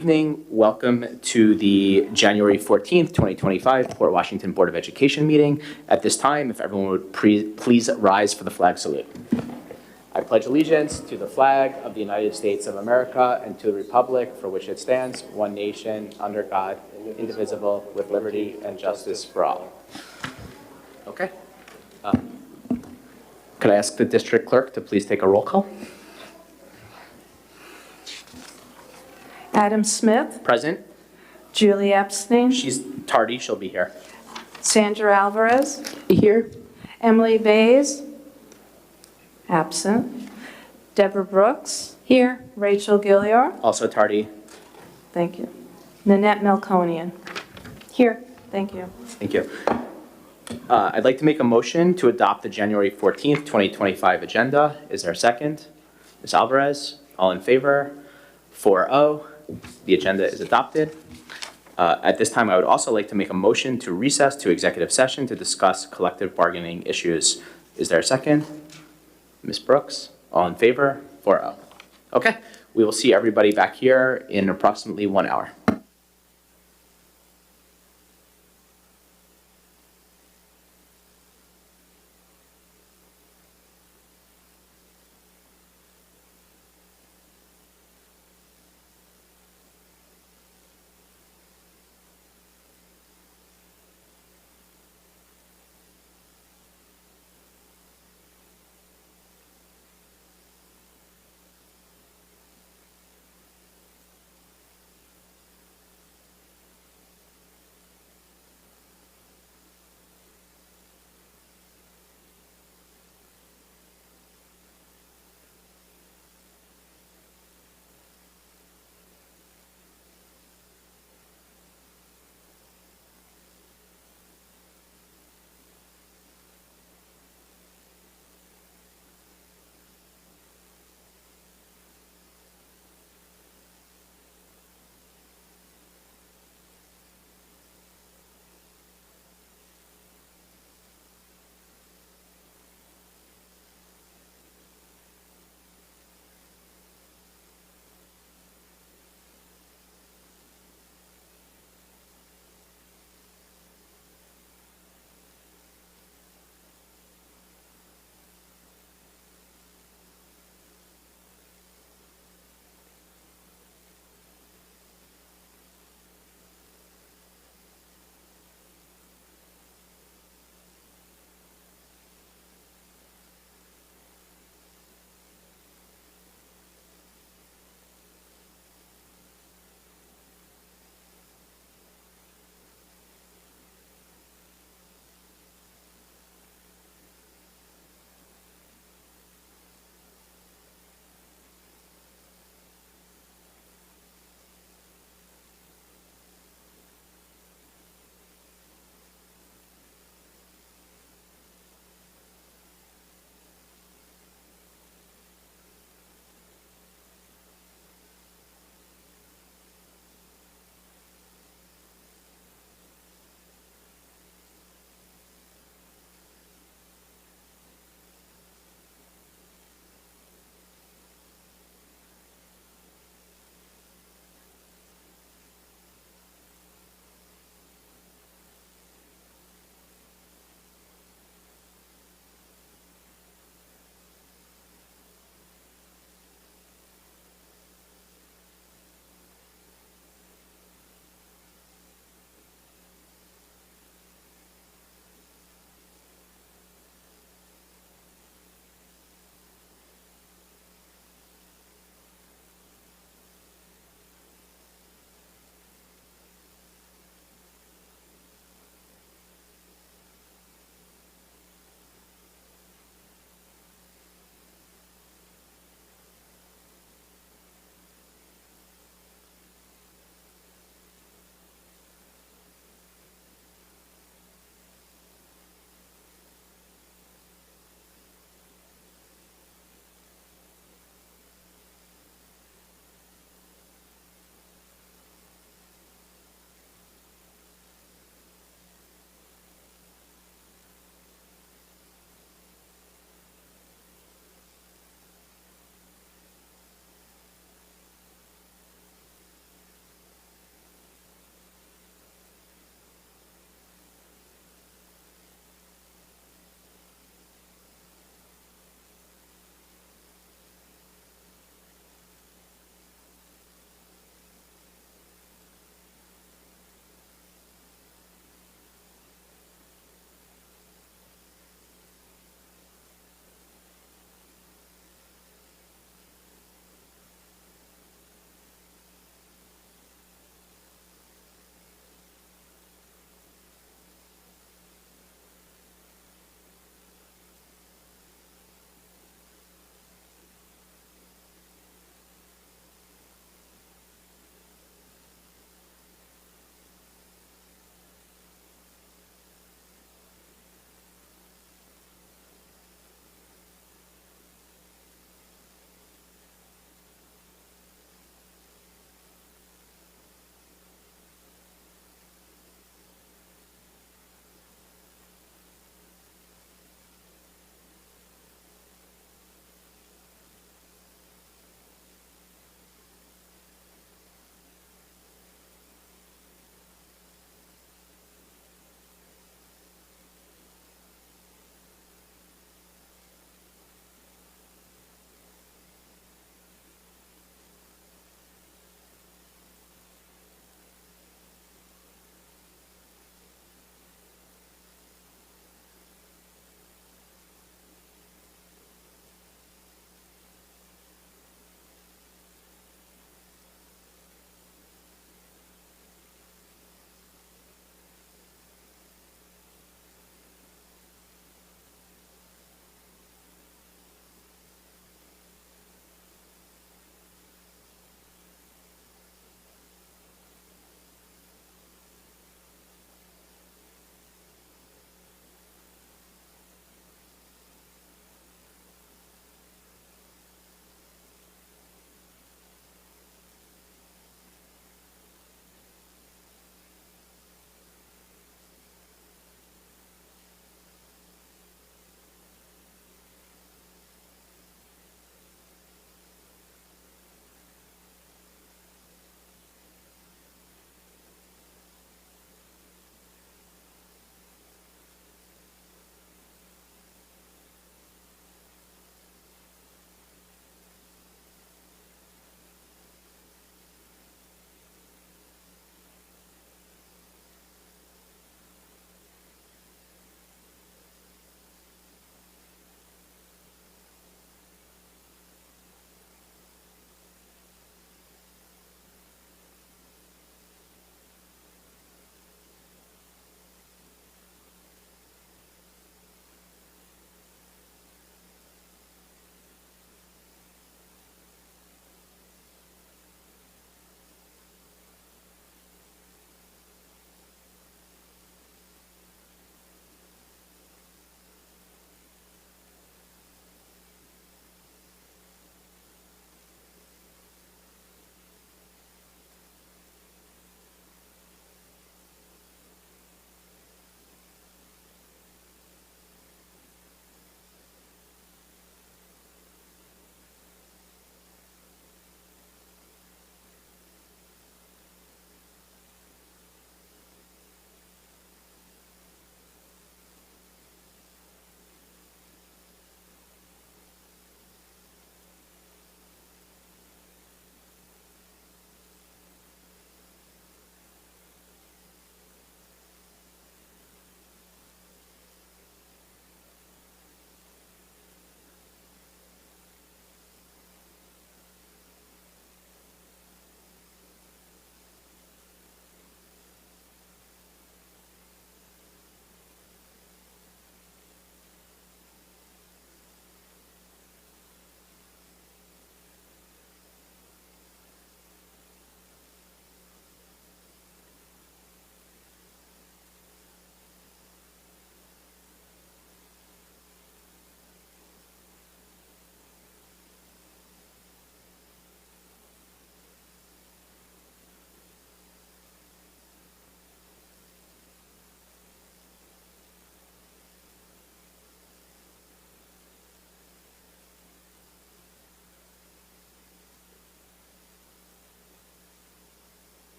Evening. Welcome to the January 14th, 2025 Port Washington Board of Education meeting. At this time, if everyone would please rise for the flag salute. I pledge allegiance to the flag of the United States of America and to the republic for which it stands, one nation, under God, indivisible, with liberty and justice for all. Okay. Could I ask the district clerk to please take a roll call? Adam Smith, Present. Julie Epstein, She's tardy. She'll be here. Sandra Alvarez, Here. Emily Bays, absent, Deborah Brooks, here, Rachel Gilliar, Also tardy. thank you, Nanette Melkonian, here, thank you. Thank you. I'd like to make a motion to adopt the January 14th, 2025 agenda. Is there a second? Ms. Alvarez, all in favor? 4-0. The agenda is adopted. At this time, I would also like to make a motion to recess to executive session to discuss collective bargaining issues. Is there a second? Ms. Brooks, all in favor? 4-0. Okay, we will see everybody back here in approximately 1 hour.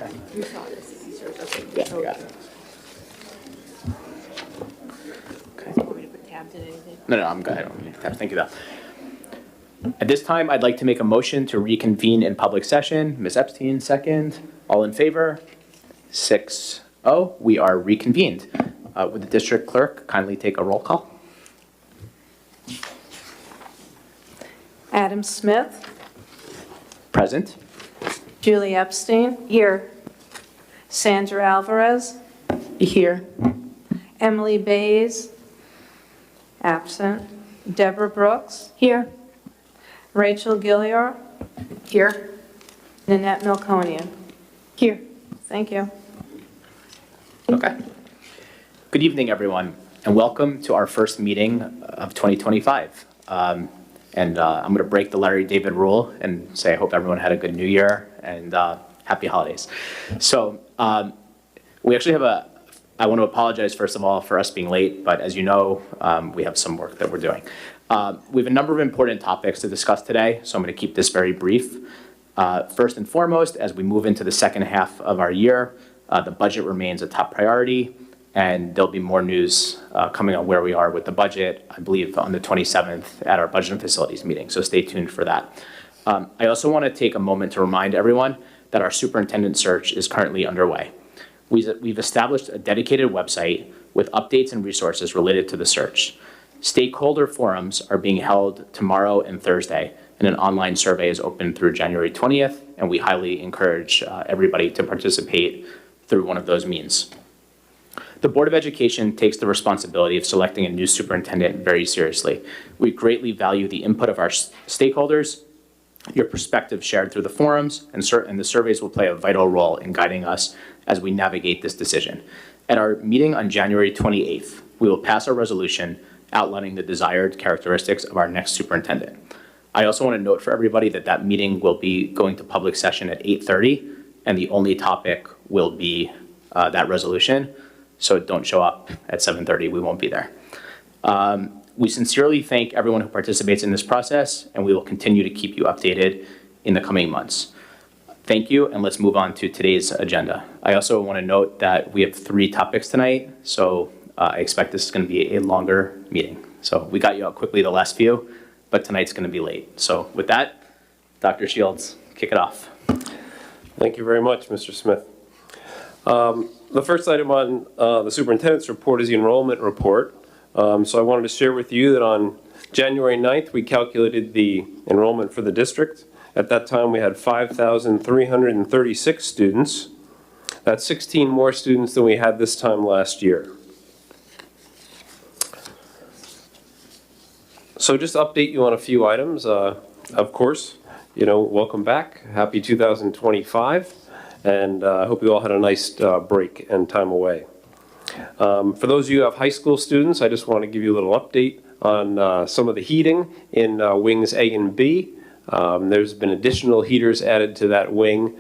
Okay. You saw this. These are okay. Yeah, I got it. Okay. Want me to put tabs in anything? No, I'm good. I don't need tabs. Thank you, though. At this time, I'd like to make a motion to reconvene in public session. Ms. Epstein, second. All in favor? 6-0. We are reconvened. Would the district clerk kindly take a roll call? Adam Smith, Present. Julie Epstein. Here. Sandra Alvarez. Here. Emily Bays. Absent. Deborah Brooks. Here. Rachel Gilliard. Here. Nanette Melconian. Here. Thank you. Okay. Good evening, everyone, and welcome to our first meeting of 2025. I'm going to break the Larry David rule and say I hope everyone had a good New Year and happy holidays. So we actually have I want to apologize, first of all, for us being late, but as you know, we have some work that we're doing. We have a number of important topics to discuss today, so I'm going to keep this very brief. First and foremost, as we move into the second half of our year, the budget remains a top priority, and there'll be more news coming on where we are with the budget, I believe, on the 27th at our Budget and Facilities meeting, so stay tuned for that. I also want to take a moment to remind everyone that our superintendent search is currently underway. We've established a dedicated website with updates and resources related to the search. Stakeholder forums are being held tomorrow and Thursday, and an online survey is open through January 20th, and we highly encourage everybody to participate through one of those means. The Board of Education takes the responsibility of selecting a new superintendent very seriously. We greatly value the input of our stakeholders, your perspective shared through the forums, and the surveys will play a vital role in guiding us as we navigate this decision. At our meeting on January 28th, we will pass a resolution outlining the desired characteristics of our next superintendent. I also want to note for everybody that that meeting will be going to public session at 8:30, and the only topic will be that resolution. So don't show up at 7:30, we won't be there. We sincerely thank everyone who participates in this process, and we will continue to keep you updated in the coming months. Thank you, and let's move on to today's agenda. I also want to note that we have 3 topics tonight, so I expect this is going to be a longer meeting. So we got you out quickly the last few, but tonight's going to be late. So with that, Dr. Shields, kick it off. Thank you very much, Mr. Smith. The first item on the superintendent's report is the enrollment report. So I wanted to share with you that on January 9th, we calculated the enrollment for the district. At that time, we had 5,336 students. That's 16 more students than we had this time last year. So just to update you on a few items, of course, welcome back. Happy 2025. And I hope you all had a nice break and time away. For those of you who have high school students, I just want to give you a little update on some of the heating in wings A and B. There's been additional heaters added to that wing,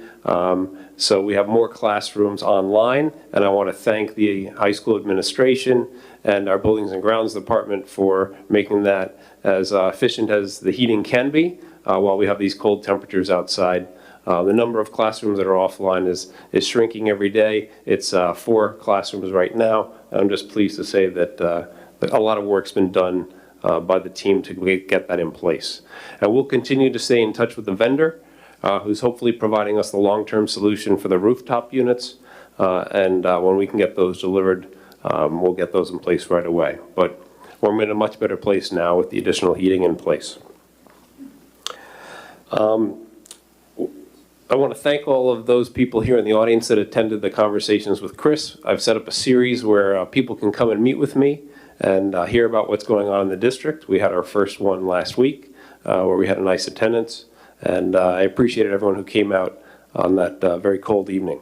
so we have more classrooms online, and I want to thank the high school administration and our Buildings and Grounds Department for making that as efficient as the heating can be while we have these cold temperatures outside. The number of classrooms that are offline is shrinking every day. It's 4 classrooms right now, and I'm just pleased to say that a lot of work's been done by the team to get that in place. And we'll continue to stay in touch with the vendor, who's hopefully providing us the long-term solution for the rooftop units, and when we can get those delivered, we'll get those in place right away. But we're in a much better place now with the additional heating in place. I want to thank all of those people here in the audience that attended the conversations with Chris. I've set up a series where people can come and meet with me and hear about what's going on in the district. We had our first one last week where we had a nice attendance, and I appreciated everyone who came out on that very cold evening.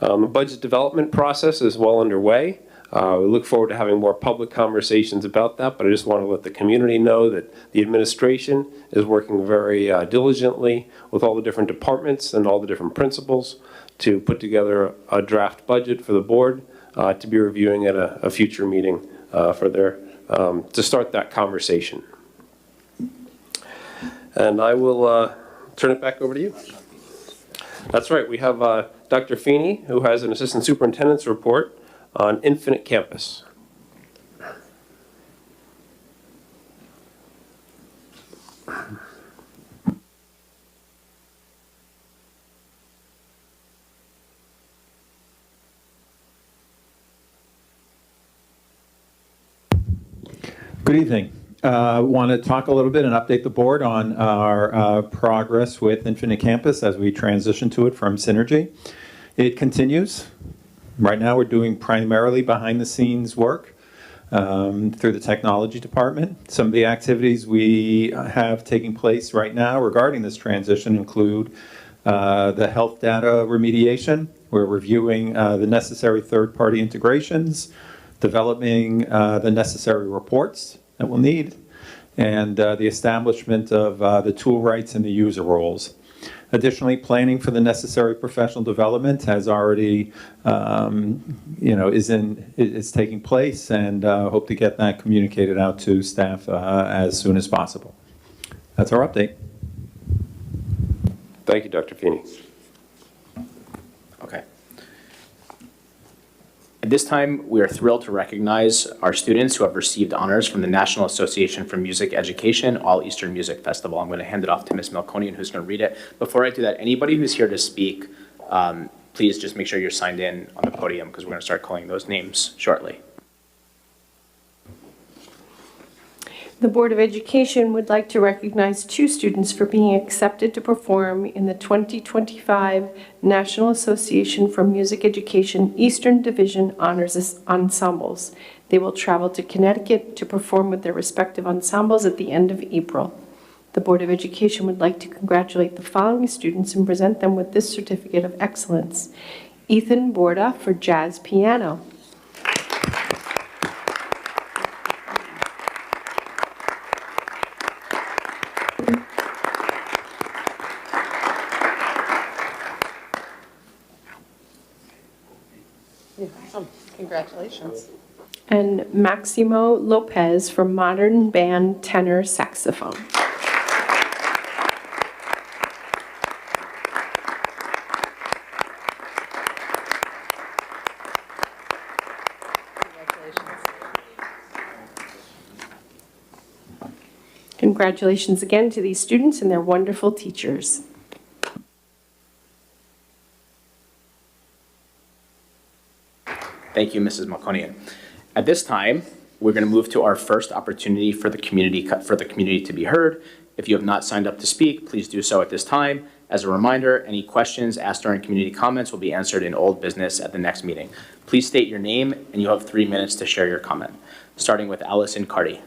The budget development process is well underway. We look forward to having more public conversations about that, but I just want to let the community know that the administration is working very diligently with all the different departments and all the different principals to put together a draft budget for the board to be reviewing at a future meeting to start that conversation. And I will turn it back over to you. That's right. We have Dr. Feeney, who has an assistant superintendent's report on Infinite Campus. Good evening. Want to talk a little bit and update the board on our progress with Infinite Campus as we transition to it from Synergy. It continues. Right now we're doing primarily behind the scenes work through the technology department. Some of the activities we have taking place right now regarding this transition include the health data remediation. We're reviewing the necessary third-party integrations, developing the necessary reports that we'll need, and the establishment of the tool rights and the user roles. Additionally, planning for the necessary professional development has already, is taking place, and hope to get that communicated out to staff as soon as possible. That's our update. Thank you, Dr. Feeney. Okay. At this time, we are thrilled to recognize our students who have received honors from the National Association for Music Education All Eastern Music Festival. I'm going to hand it off to Ms. Melkonian, who's going to read it. Before I do that, anybody who's here to speak, please just make sure you're signed in on the podium because we're going to start calling those names shortly. The Board of Education would like to recognize 2 students for being accepted to perform in the 2025 National Association for Music Education Eastern Division Honors Ensembles. They will travel to Connecticut to perform with their respective ensembles at the end of April. The Board of Education would like to congratulate the following students and present them with this certificate of excellence. Ethan Borda for jazz piano. Congratulations. And Maximo Lopez for modern band tenor saxophone. Congratulations again to these students and their wonderful teachers. Thank you, Mrs. Melkonian. At this time, we're going to move to our first opportunity for the community to be heard. If you have not signed up to speak, please do so at this time. As a reminder, any questions asked during community comments will be answered in old business at the next meeting. Please state your name, and you have 3 minutes to share your comment. Starting with Allison Carty.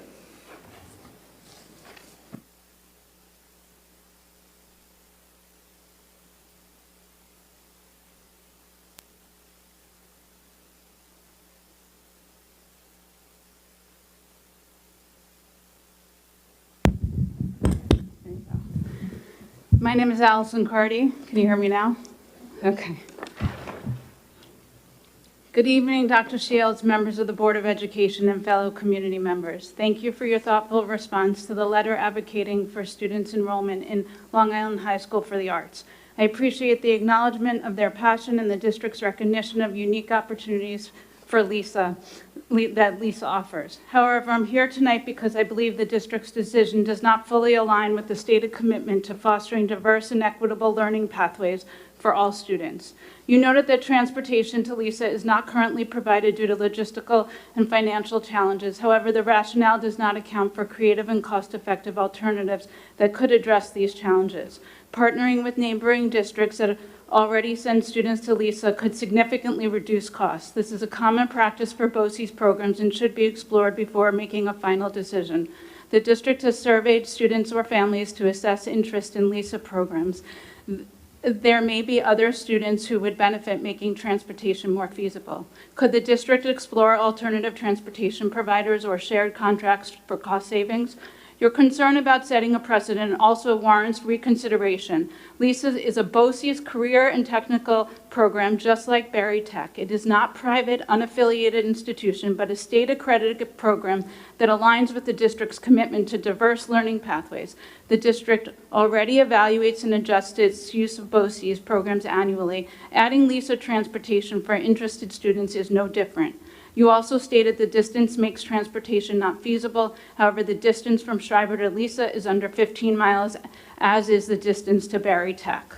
My name is Allison Carty. Can you hear me now? Okay. Good evening, Dr. Shields, members of the Board of Education, and fellow community members. Thank you for your thoughtful response to the letter advocating for students' enrollment in Long Island High School for the Arts. I appreciate the acknowledgement of their passion and the district's recognition of unique opportunities for that Lisa offers. However, I'm here tonight because I believe the district's decision does not fully align with the stated commitment to fostering diverse and equitable learning pathways for all students. You noted that transportation to Lisa is not currently provided due to logistical and financial challenges. However, the rationale does not account for creative and cost-effective alternatives that could address these challenges. Partnering with neighboring districts that already send students to Lisa could significantly reduce costs. This is a common practice for BOCES programs and should be explored before making a final decision. The district has surveyed students or families to assess interest in Lisa programs. There may be other students who would benefit making transportation more feasible. Could the district explore alternative transportation providers or shared contracts for cost savings? Your concern about setting a precedent also warrants reconsideration. LISA is a BOCES career and technical program just like Barry Tech. It is not private, unaffiliated institution, but a state-accredited program that aligns with the district's commitment to diverse learning pathways. The district already evaluates and adjusts its use of BOCES programs annually. Adding LISA transportation for interested students is no different. You also stated the distance makes transportation not feasible. However, the distance from Schreiber to LISA is under 15 miles, as is the distance to Barry Tech.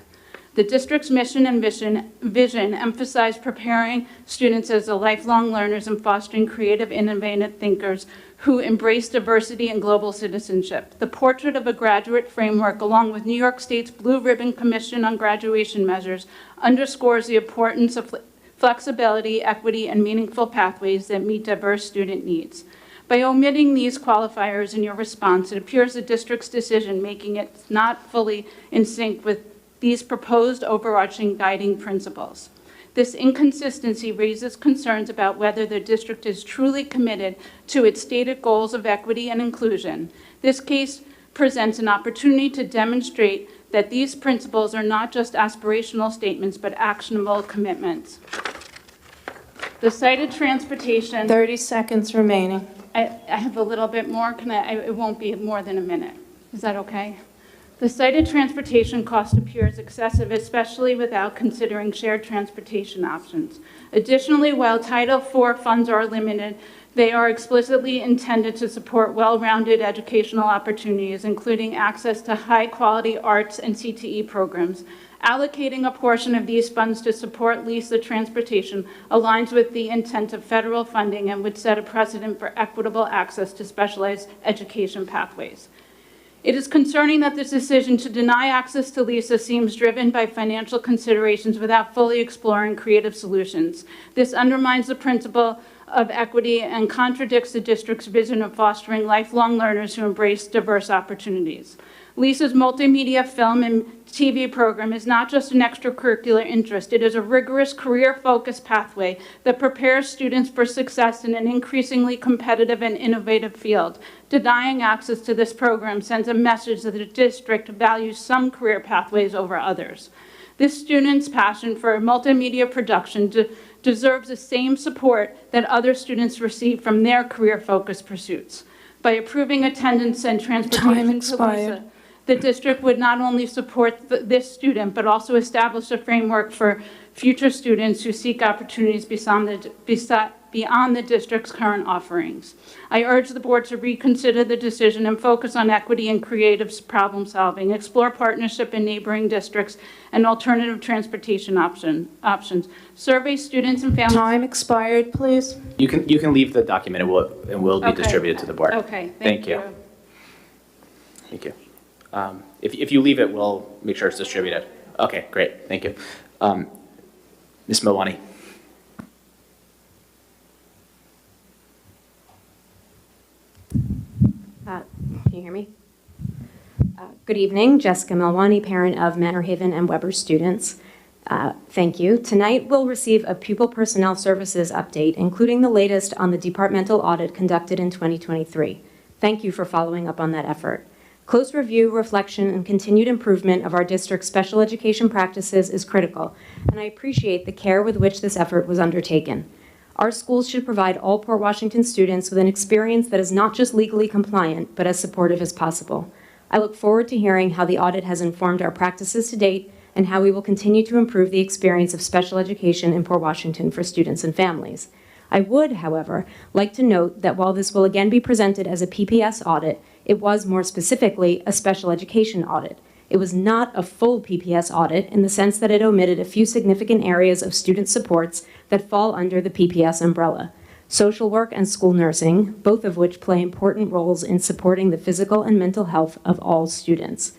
The district's mission and vision emphasize preparing students as lifelong learners and fostering creative, innovative thinkers who embrace diversity and global citizenship. The portrait of a graduate framework, along with New York State's Blue Ribbon Commission on Graduation Measures, underscores the importance of flexibility, equity, and meaningful pathways that meet diverse student needs. By omitting these qualifiers in your response, it appears the district's decision making it not fully in sync with these proposed overarching guiding principles. This inconsistency raises concerns about whether the district is truly committed to its stated goals of equity and inclusion. This case presents an opportunity to demonstrate that these principles are not just aspirational statements, but actionable commitments. The cited transportation... 30 seconds remaining. I have a little bit more. It won't be more than a minute. Is that okay? The cited transportation cost appears excessive, especially without considering shared transportation options. Additionally, while Title IV funds are limited, they are explicitly intended to support well-rounded educational opportunities, including access to high-quality arts and CTE programs. Allocating a portion of these funds to support LISA transportation aligns with the intent of federal funding and would set a precedent for equitable access to specialized education pathways. It is concerning that this decision to deny access to LISA seems driven by financial considerations without fully exploring creative solutions. This undermines the principle of equity and contradicts the district's vision of fostering lifelong learners who embrace diverse opportunities. LISA's multimedia film and TV program is not just an extracurricular interest. It is a rigorous career-focused pathway that prepares students for success in an increasingly competitive and innovative field. Denying access to this program sends a message that the district values some career pathways over others. This student's passion for multimedia production deserves the same support that other students receive from their career-focused pursuits. By approving attendance and transportation to LISA, the district would not only support this student, but also establish a framework for future students who seek opportunities beyond the district's current offerings. I urge the board to reconsider the decision and focus on equity and creative problem solving, explore partnership in neighboring districts and alternative transportation options. Survey students and families. Time expired, please. You can leave the document. It will be distributed to the board. Okay, Thank you. Thank you. If you leave it, we'll make sure it's distributed. Okay, great. Thank you. Ms. Milwani. Can you hear me? Good evening, Jessica Milwani, parent of Manor Haven and Weber students. Thank you. Tonight we'll receive a Pupil Personnel Services update, including the latest on the departmental audit conducted in 2023. Thank you for following up on that effort. Close review, reflection, and continued improvement of our district's special education practices is critical, and I appreciate the care with which this effort was undertaken. Our schools should provide all Port Washington students with an experience that is not just legally compliant, but as supportive as possible. I look forward to hearing how the audit has informed our practices to date and how we will continue to improve the experience of special education in Port Washington for students and families. I would, however, like to note that while this will again be presented as a PPS audit, it was more specifically a special education audit. It was not a full PPS audit in the sense that it omitted a few significant areas of student supports that fall under the PPS umbrella. Social work and school nursing, both of which play important roles in supporting the physical and mental health of all students,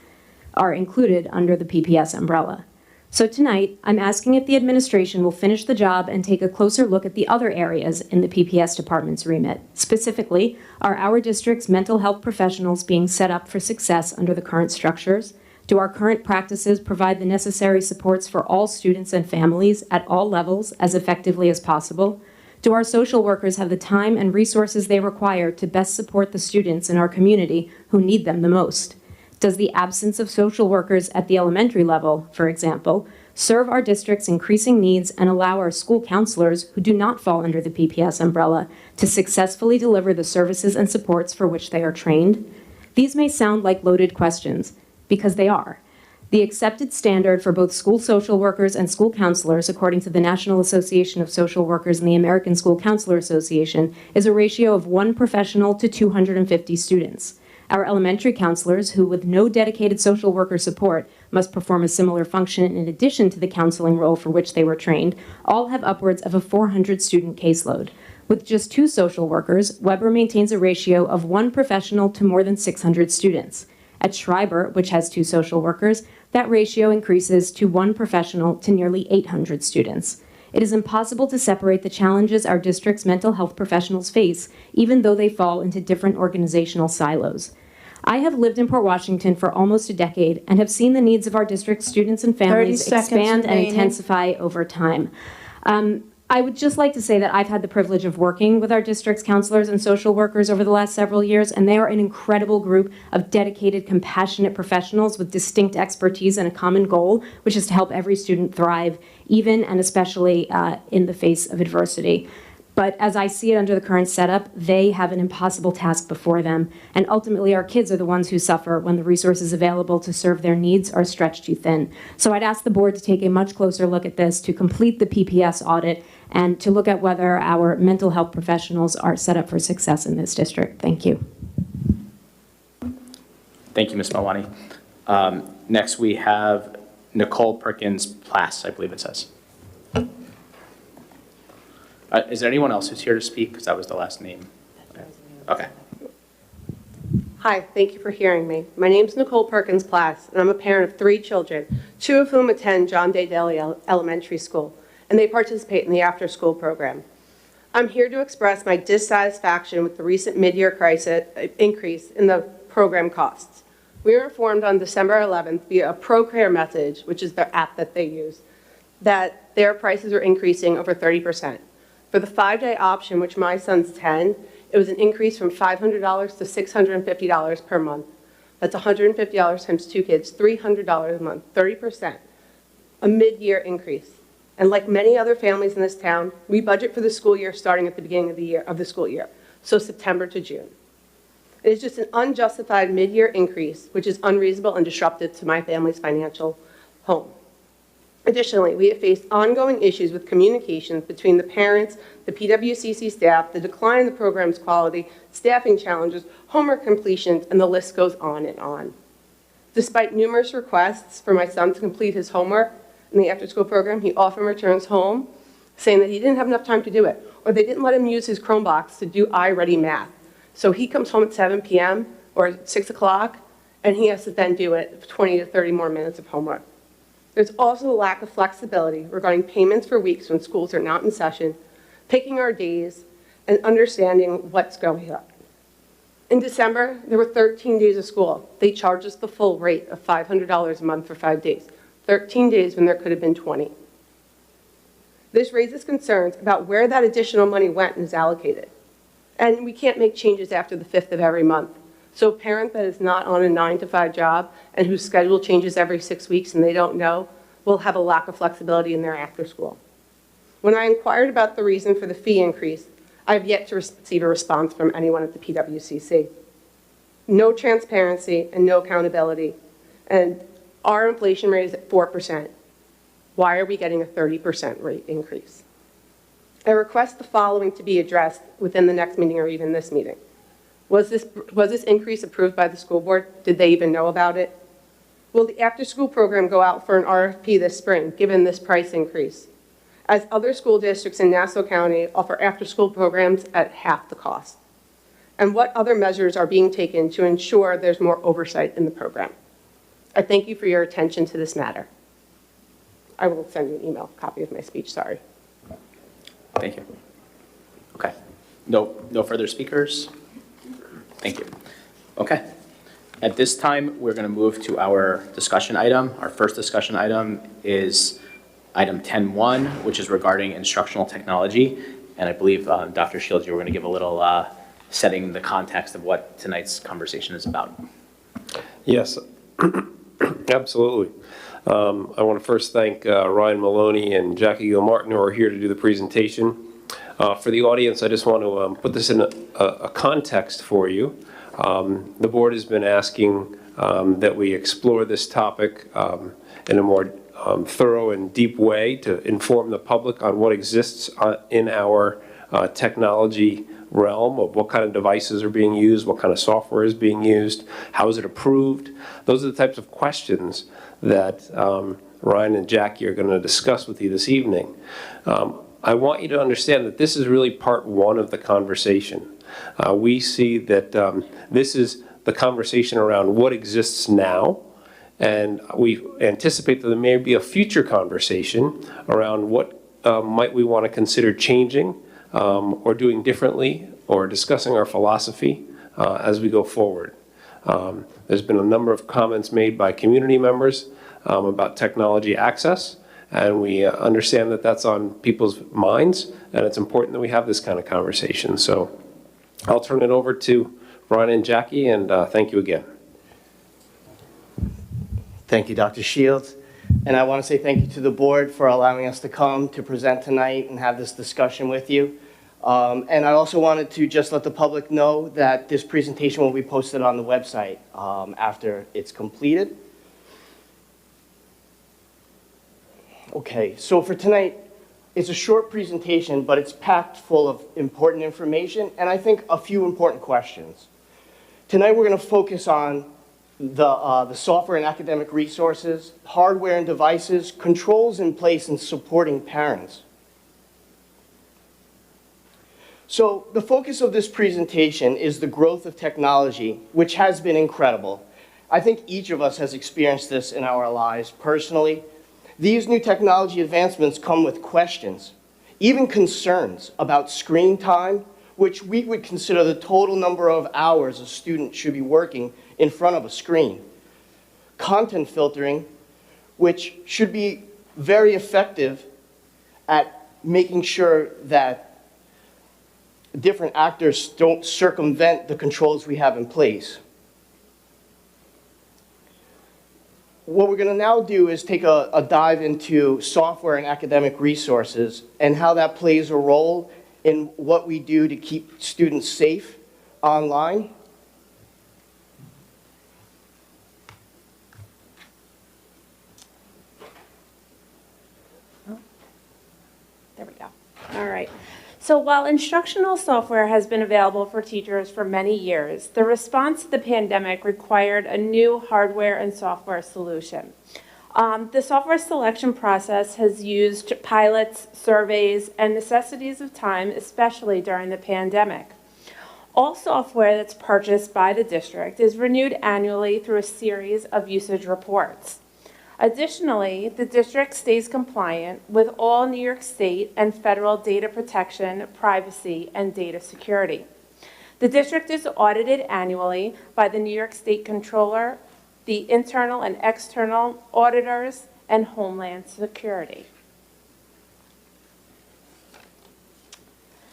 are included under the PPS umbrella. So tonight, I'm asking if the administration will finish the job and take a closer look at the other areas in the PPS department's remit. Specifically, are our district's mental health professionals being set up for success under the current structures? Do our current practices provide the necessary supports for all students and families at all levels as effectively as possible? Do our social workers have the time and resources they require to best support the students in our community who need them the most? Does the absence of social workers at the elementary level, for example, serve our district's increasing needs and allow our school counselors, who do not fall under the PPS umbrella, to successfully deliver the services and supports for which they are trained? These may sound like loaded questions, because they are. The accepted standard for both school social workers and school counselors, according to the National Association of Social Workers and the American School Counselor Association, is a ratio of 1 professional to 250 students. Our elementary counselors, who with no dedicated social worker support must perform a similar function in addition to the counseling role for which they were trained, all have upwards of a 400-student caseload. With just 2 social workers, Weber maintains a ratio of 1 professional to more than 600 students. At Schreiber, which has 2 social workers, that ratio increases to 1 professional to nearly 800 students. It is impossible to separate the challenges our district's mental health professionals face, even though they fall into different organizational silos. I have lived in Port Washington for almost a decade and have seen the needs of our district's students and families 30 seconds expand and remaining. intensify over time. I would just like to say that I've had the privilege of working with our district's counselors and social workers over the last several years, and they are an incredible group of dedicated, compassionate professionals with distinct expertise and a common goal, which is to help every student thrive, even and especially in the face of adversity. But as I see it under the current setup, they have an impossible task before them, and ultimately our kids are the ones who suffer when the resources available to serve their needs are stretched too thin. So I'd ask the board to take a much closer look at this, to complete the PPS audit, and to look at whether our mental health professionals are set up for success in this district. Thank you. Thank you, Ms. Malwani. Next, we have Nicole Perkins-Plass, I believe it says. Is there anyone else who's here to speak? Because that was the last name. Okay. Hi, thank you for hearing me. My name is Nicole Perkins-Plass, and I'm a parent of 3 children, 2 of whom attend John Day Daly Elementary School, and they participate in the after-school program. I'm here to express my dissatisfaction with the recent mid-year increase in the program costs. We were informed on December 11th via a ProCare message, which is the app that they use, that their prices are increasing over 30%. For the 5-day option, which my son's 10, it was an increase from $500 to $650 per month. That's $150 times 2 kids, $300 a month, 30%, a mid-year increase. And like many other families in this town, we budget for the school year starting at the beginning of the school year, so September to June. It is just an unjustified mid-year increase, which is unreasonable and disruptive to my family's financial home. Additionally, we have faced ongoing issues with communications between the parents, the PWCC staff, the decline in the program's quality, staffing challenges, homework completions, and the list goes on and on. Despite numerous requests for my son to complete his homework in the after-school program, he often returns home saying that he didn't have enough time to do it, or they didn't let him use his Chromebox to do iReady Math. So he comes home at 7 p.m. or 6 o'clock, and he has to then do it 20 to 30 more minutes of homework. There's also a lack of flexibility regarding payments for weeks when schools are not in session, picking our days, and understanding what's going on. In December, there were 13 days of school. They charged us the full rate of $500 a month for 5 days, 13 days when there could have been 20. This raises concerns about where that additional money went and is allocated. And we can't make changes after the 5th of every month. So a parent that is not on a 9-to-5 job and whose schedule changes every 6 weeks and they don't know will have a lack of flexibility in their after school. When I inquired about the reason for the fee increase, I have yet to receive a response from anyone at the PWCC. No transparency and no accountability. And our inflation rate is at 4%. Why are we getting a 30% rate increase? I request the following to be addressed within the next meeting or even this meeting. Was this increase approved by the school board? Did they even know about it? Will the after-school program go out for an RFP this spring, given this price increase? As other school districts in Nassau County offer after-school programs at half the cost. And what other measures are being taken to ensure there's more oversight in the program? I thank you for your attention to this matter. I will send you an email copy of my speech, sorry. Thank you. Okay. No further speakers? Thank you. Okay. At this time, we're going to move to our discussion item. Our first discussion item is item 10.1, which is regarding instructional technology. And I believe, Dr. Shields, you were going to give a little setting the context of what tonight's conversation is about. Yes, absolutely. I want to first thank Ryan Maloney and Jackie Gilmartin, who are here to do the presentation. For the audience, I just want to put this in a context for you. The board has been asking that we explore this topic in a more thorough and deep way to inform the public on what exists in our technology realm, of what kind of devices are being used, what kind of software is being used, how is it approved. Those are the types of questions that Ryan and Jackie are going to discuss with you this evening. I want you to understand that this is really part one of the conversation. We see that this is the conversation around what exists now, and we anticipate that there may be a future conversation around what might we want to consider changing or doing differently, or discussing our philosophy as we go forward. There's been a number of comments made by community members about technology access, and we understand that that's on people's minds, and it's important that we have this kind of conversation. So I'll turn it over to Ryan and Jackie, and thank you again. Thank you, Dr. Shields. And I want to say thank you to the board for allowing us to come to present tonight and have this discussion with you. And I also wanted to just let the public know that this presentation will be posted on the website after it's completed. Okay, so for tonight, it's a short presentation, but it's packed full of important information and I think a few important questions. Tonight we're going to focus on the software and academic resources, hardware and devices, controls in place in supporting parents. So the focus of this presentation is the growth of technology, which has been incredible. I think each of us has experienced this in our lives personally. These new technology advancements come with questions, even concerns about screen time, which we would consider the total number of hours a student should be working in front of a screen. Content filtering, which should be very effective at making sure that different actors don't circumvent the controls we have in place. What we're going to now do is take a dive into software and academic resources and how that plays a role in what we do to keep students safe online. There we go. All right. So while instructional software has been available for teachers for many years, the response to the pandemic required a new hardware and software solution. The software selection process has used pilots, surveys, and necessities of time, especially during the pandemic. All software that's purchased by the district is renewed annually through a series of usage reports. Additionally, the district stays compliant with all New York State and federal data protection, privacy, and data security. The district is audited annually by the New York State Controller, the internal and external auditors, and Homeland Security.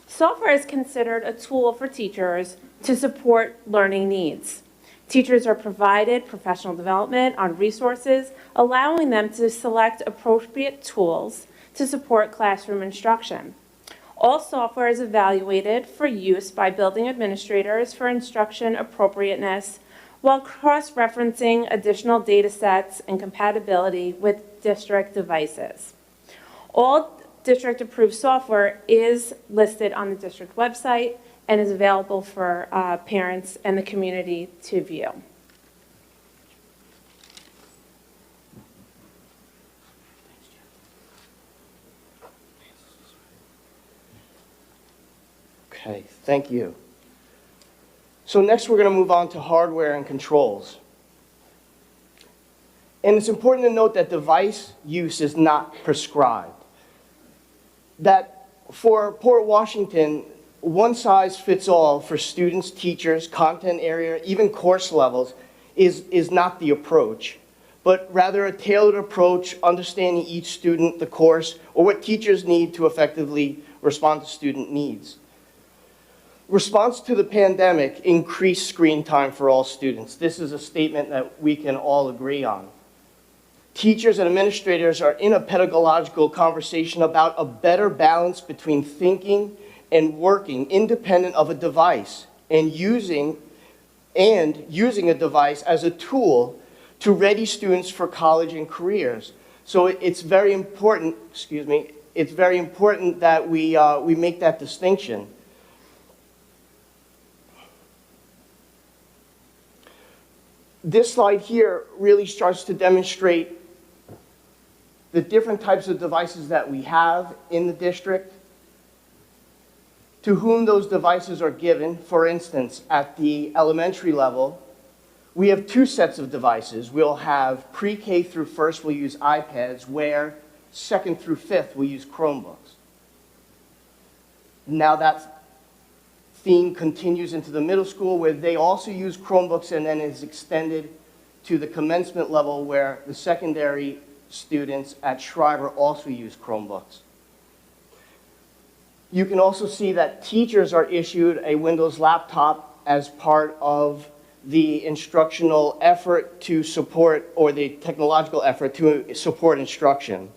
Software is considered a tool for teachers to support learning needs. Teachers are provided professional development on resources, allowing them to select appropriate tools to support classroom instruction. All software is evaluated for use by building administrators for instruction appropriateness, while cross-referencing additional data sets and compatibility with district devices. All district-approved software is listed on the district website and is available for parents and the community to view. Okay, thank you. So next we're going to move on to hardware and controls. And it's important to note that device use is not prescribed. That for Port Washington, one size fits all for students, teachers, content area, even course levels is not the approach, but rather a tailored approach, understanding each student, the course, or what teachers need to effectively respond to student needs. Response to the pandemic increased screen time for all students. This is a statement that we can all agree on. Teachers and administrators are in a pedagogical conversation about a better balance between thinking and working independent of a device and using a device as a tool to ready students for college and careers. So it's very important, it's very important that we make that distinction. This slide here really starts to demonstrate the different types of devices that we have in the district, to whom those devices are given. For instance, at the elementary level, we have two sets of devices. We'll have pre-K through first, we'll use iPads, where second through fifth, we use Chromebooks. Now that theme continues into the middle school, where they also use Chromebooks, and then is extended to the commencement level, where the secondary students at Schreiber also use Chromebooks. You can also see that teachers are issued a Windows laptop as part of the instructional effort to support, or the technological effort to support instruction.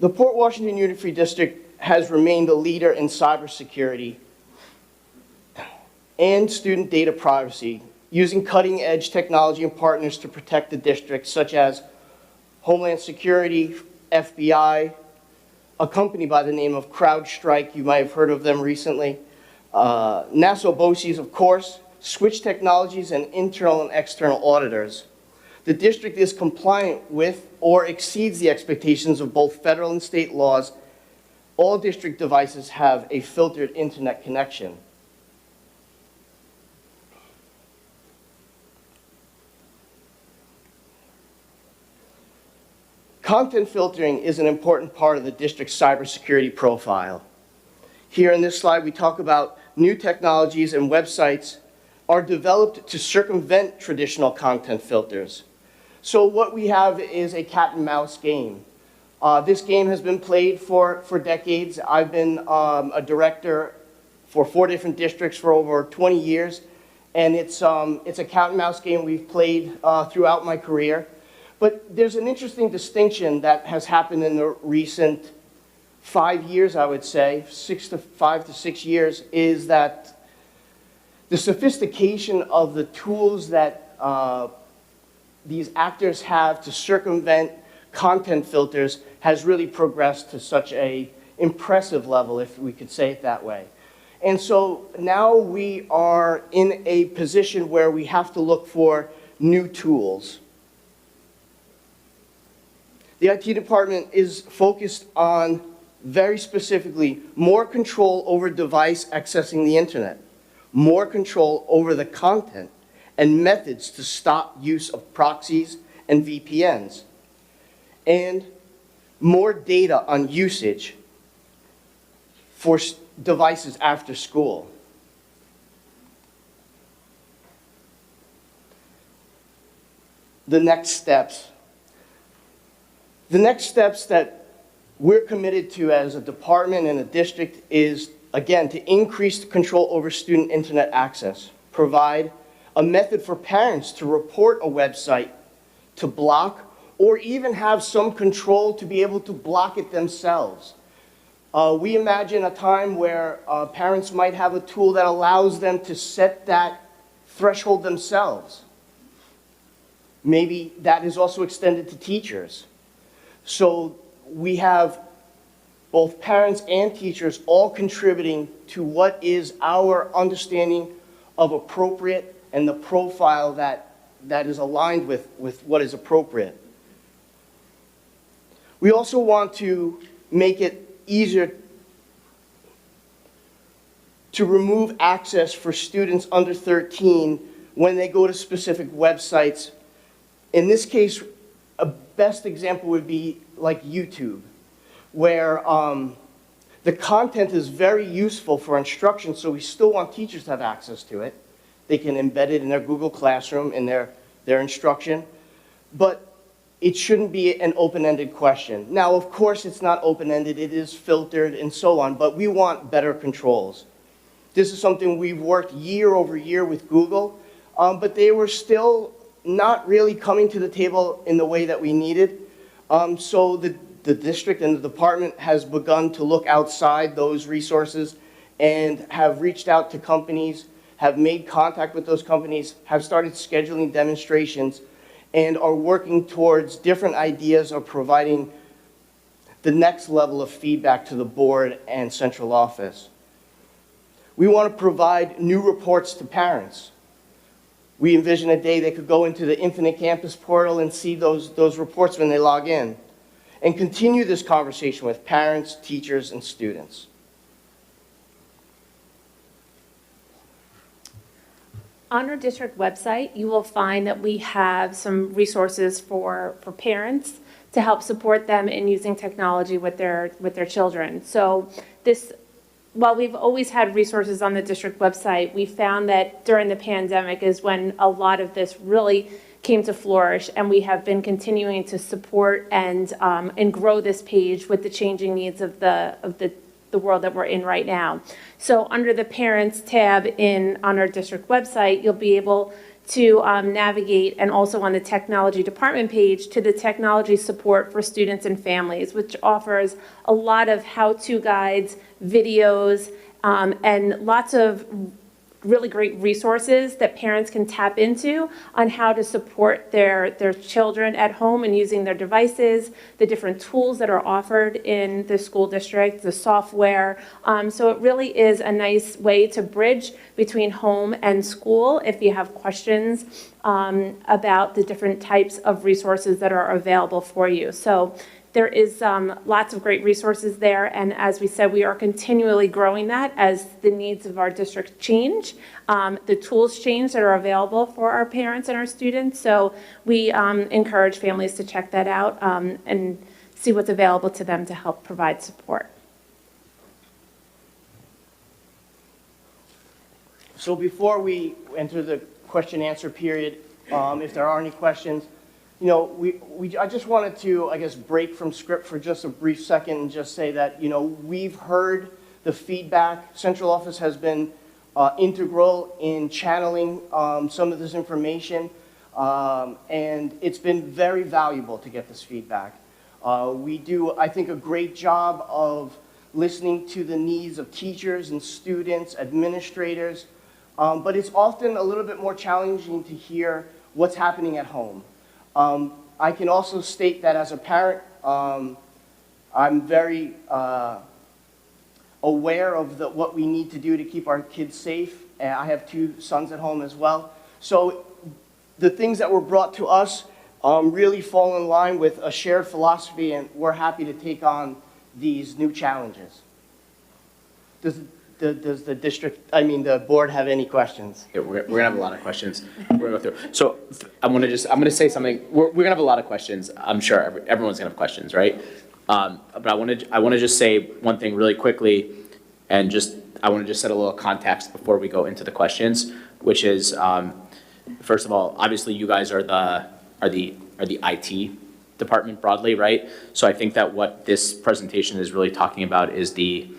The Port Washington Unit Free District has remained a leader in cybersecurity and student data privacy, using cutting-edge technology and partners to protect the district, such as Homeland Security, FBI, a company by the name of CrowdStrike, you might have heard of them recently, NASA BOCES, of course, Switch Technologies, and internal and external auditors. The district is compliant with or exceeds the expectations of both federal and state laws. All district devices have a filtered internet connection. Content filtering is an important part of the district's cybersecurity profile. Here in this slide, we talk about new technologies and websites are developed to circumvent traditional content filters. So what we have is a cat and mouse game. This game has been played for decades. I've been a director for 4 different districts for over 20 years, and it's a cat and mouse game we've played throughout my career. But there's an interesting distinction that has happened in the recent 5 years, I would say, 5 to 6 years, is that the sophistication of the tools that these actors have to circumvent content filters has really progressed to such an impressive level, if we could say it that way. And so now we are in a position where we have to look for new tools. The IT department is focused on, very specifically, more control over device accessing the internet, more control over the content, and methods to stop use of proxies and VPNs, and more data on usage for devices after school. The next steps that we're committed to as a department and a district is, again, to increase control over student internet access, provide a method for parents to report a website, to block, or even have some control to be able to block it themselves. We imagine a time where parents might have a tool that allows them to set that threshold themselves. Maybe that is also extended to teachers. So we have both parents and teachers all contributing to what is our understanding of appropriate and the profile that is aligned with what is appropriate. We also want to make it easier to remove access for students under 13 when they go to specific websites. In this case, a best example would be like YouTube, where the content is very useful for instruction, so we still want teachers to have access to it. They can embed it in their Google Classroom, in their their instruction, but it shouldn't be an open-ended question. Now, of course, it's not open-ended, it is filtered and so on, but we want better controls. This is something we've worked year over year with Google, but they were still not really coming to the table in the way that we needed. So the district and the department has begun to look outside those resources and have reached out to companies, have made contact with those companies, have started scheduling demonstrations, and are working towards different ideas of providing the next level of feedback to the board and central office. We want to provide new reports to parents. We envision a day they could go into the Infinite Campus portal and see those reports when they log in, and continue this conversation with parents, teachers, and students. On our district website, you will find that we have some resources for parents to help support them in using technology with their children. So while we've always had resources on the district website, we found that during the pandemic is when a lot of this really came to flourish, and we have been continuing to support and grow this page with the changing needs of the world that we're in right now. So under the Parents tab on our district website, you'll be able to navigate, and also on the Technology Department page, to the Technology Support for Students and Families, which offers a lot of how-to guides, videos, and lots of really great resources that parents can tap into on how to support their children at home and using their devices, the different tools that are offered in the school district, the software. So it really is a nice way to bridge between home and school if you have questions about the different types of resources that are available for you. So there is lots of great resources there, and as we said, we are continually growing that as the needs of our district change, the tools change that are available for our parents and our students. So we encourage families to check that out and see what's available to them to help provide support. So before we enter the question and answer period, if there are any questions, you know, I just wanted to, I guess, break from script for just a brief second and just say that, you know, we've heard the feedback. Central office has been integral in channeling some of this information, and it's been very valuable to get this feedback. We do, I think, a great job of listening to the needs of teachers and students, administrators, but it's often a little bit more challenging to hear what's happening at home. I can also state that as a parent, I'm very aware of what we need to do to keep our kids safe. I have 2 sons at home as well. So the things that were brought to us really fall in line with a shared philosophy, and we're happy to take on these new challenges. Does the board have any questions? Yeah, we're gonna have a lot of questions. We're gonna go through. So I'm gonna say something. We're gonna have a lot of questions. I'm sure everyone's gonna have questions, right? But I wanna just say one thing really quickly, and I wanna just set a little context before we go into the questions, which is first of all, obviously you guys are the IT department broadly, right? So I think that what this presentation is really talking about is the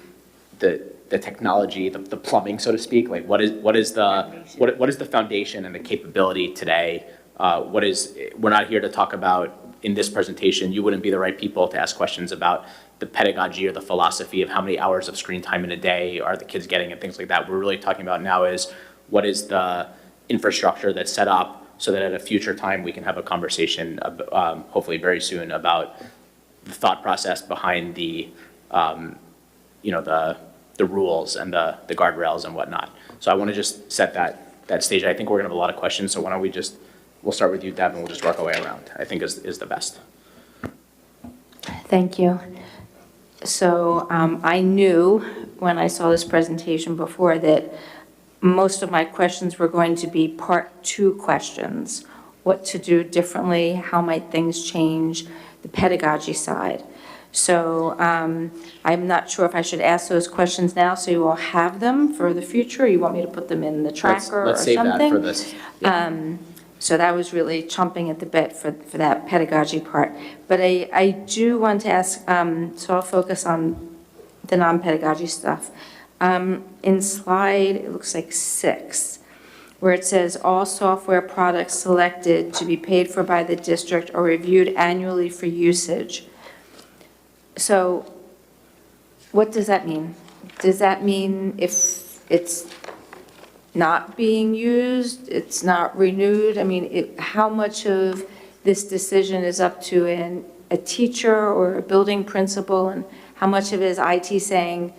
technology, the plumbing, so to speak. Like what is the foundation and the capability today? We're not here to talk about, in this presentation, you wouldn't be the right people to ask questions about the pedagogy or the philosophy of how many hours of screen time in a day are the kids getting and things like that. What we're really talking about now is what is the infrastructure that's set up so that at a future time we can have a conversation, hopefully very soon, about the thought process behind the rules and the guardrails and whatnot. So I want to just set that stage. I think we're gonna have a lot of questions, so why don't we'll start with you, Deb, and we'll just work our way around, I think is the best. Thank you. So I knew when I saw this presentation before that most of my questions were going to be part 2 questions. What to do differently, how might things change, the pedagogy side. So I'm not sure if I should ask those questions now so you all have them for the future. Or you want me to put them in the tracker or something? Let's save that for this. So that was really chomping at the bit for that pedagogy part. But I do want to ask, so I'll focus on the non-pedagogy stuff. In slide, it looks like 6, where it says all software products selected to be paid for by the district are reviewed annually for usage. So what does that mean? Does that mean if it's not being used, it's not renewed? I mean, how much of this decision is up to a teacher or a building principal, and how much of it is IT saying,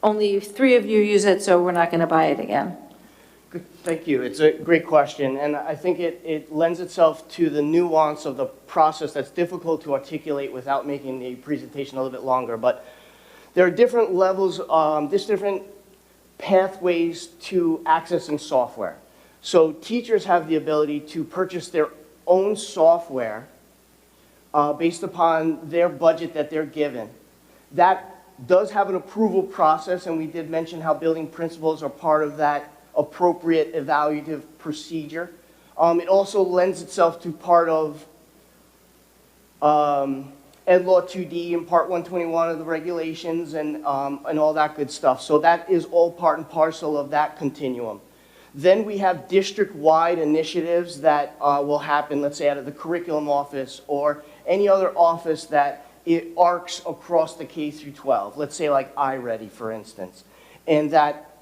only 3 of you use it, so we're not going to buy it again? Good, thank you. It's a great question, and I think it lends itself to the nuance of the process that's difficult to articulate without making the presentation a little bit longer. But there are different levels, different pathways to accessing software. So teachers have the ability to purchase their own software based upon their budget that they're given. That does have an approval process, and we did mention how building principals are part of that appropriate evaluative procedure. It also lends itself to part of Ed Law 2D and Part 121 of the regulations and all that good stuff. So that is all part and parcel of that continuum. Then we have district-wide initiatives that will happen, let's say, out of the curriculum office or any other office that it arcs across the K through 12. Let's say like iReady, for instance. And that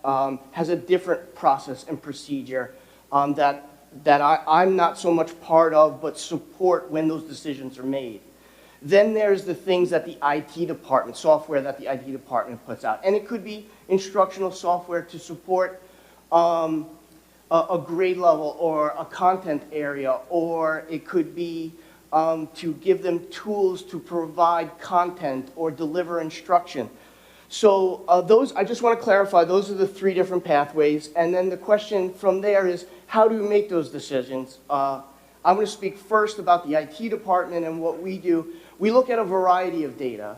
has a different process and procedure that I'm not so much part of, but support when those decisions are made. Then there's the things that the IT department, software that the IT department puts out. And it could be instructional software to support a grade level or a content area, or it could be to give them tools to provide content or deliver instruction. So I just want to clarify, those are the 3 different pathways. And then the question from there is, how do we make those decisions? I'm going to speak first about the IT department and what we do. We look at a variety of data.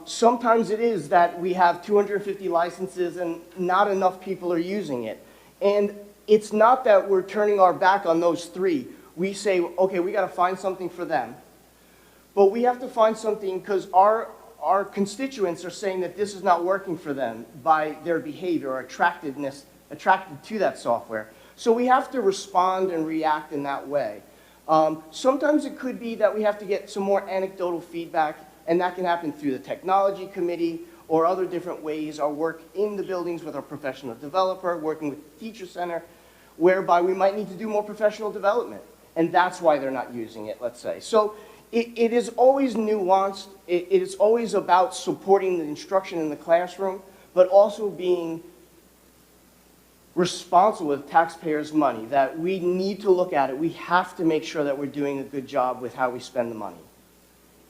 Sometimes it is that we have 250 licenses and not enough people are using it. And it's not that we're turning our back on those 3. We say, okay, we got to find something for them. But we have to find something because our constituents are saying that this is not working for them by their behavior or attracted to that software. So we have to respond and react in that way. Sometimes it could be that we have to get some more anecdotal feedback, and that can happen through the technology committee or other different ways, our work in the buildings with our professional developer, working with the teacher center, whereby we might need to do more professional development. And that's why they're not using it, let's say. So it is always nuanced. It is always about supporting the instruction in the classroom, but also being responsible with taxpayers' money, that we need to look at it. We have to make sure that we're doing a good job with how we spend the money.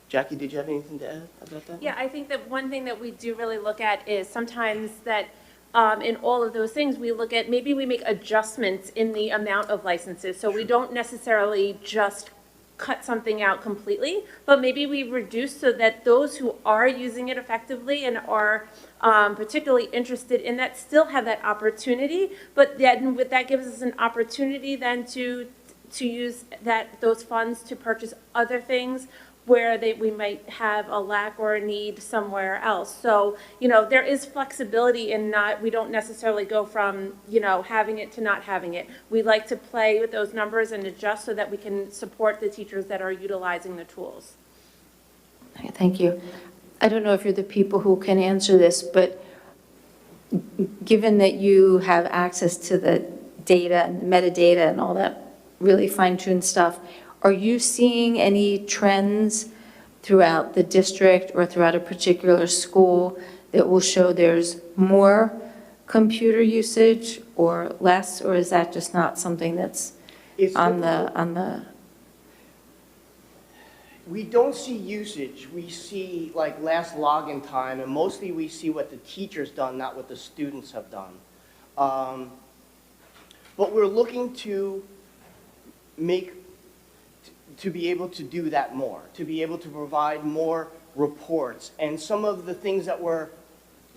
Jackie, did you have anything to add about that? Yeah, I think that one thing that we do really look at is sometimes that in all of those things, we look at, maybe we make adjustments in the amount of licenses. So we don't necessarily just cut something out completely, but maybe we reduce so that those who are using it effectively and are particularly interested in that still have that opportunity, but then that gives us an opportunity then to use those funds to purchase other things where we might have a lack or a need somewhere else. So, there is flexibility in we don't necessarily go from, having it to not having it. We like to play with those numbers and adjust so that we can support the teachers that are utilizing the tools. Okay, thank you. I don't know if you're the people who can answer this, but given that you have access to the data and metadata and all that really fine-tuned stuff, are you seeing any trends throughout the district or throughout a particular school that will show there's more computer usage or less, or is that just not something that's on the? We don't see usage. We see like last login time, and mostly we see what the teacher's done, not what the students have done. But we're looking to be able to do that more, to be able to provide more reports. And some of the things that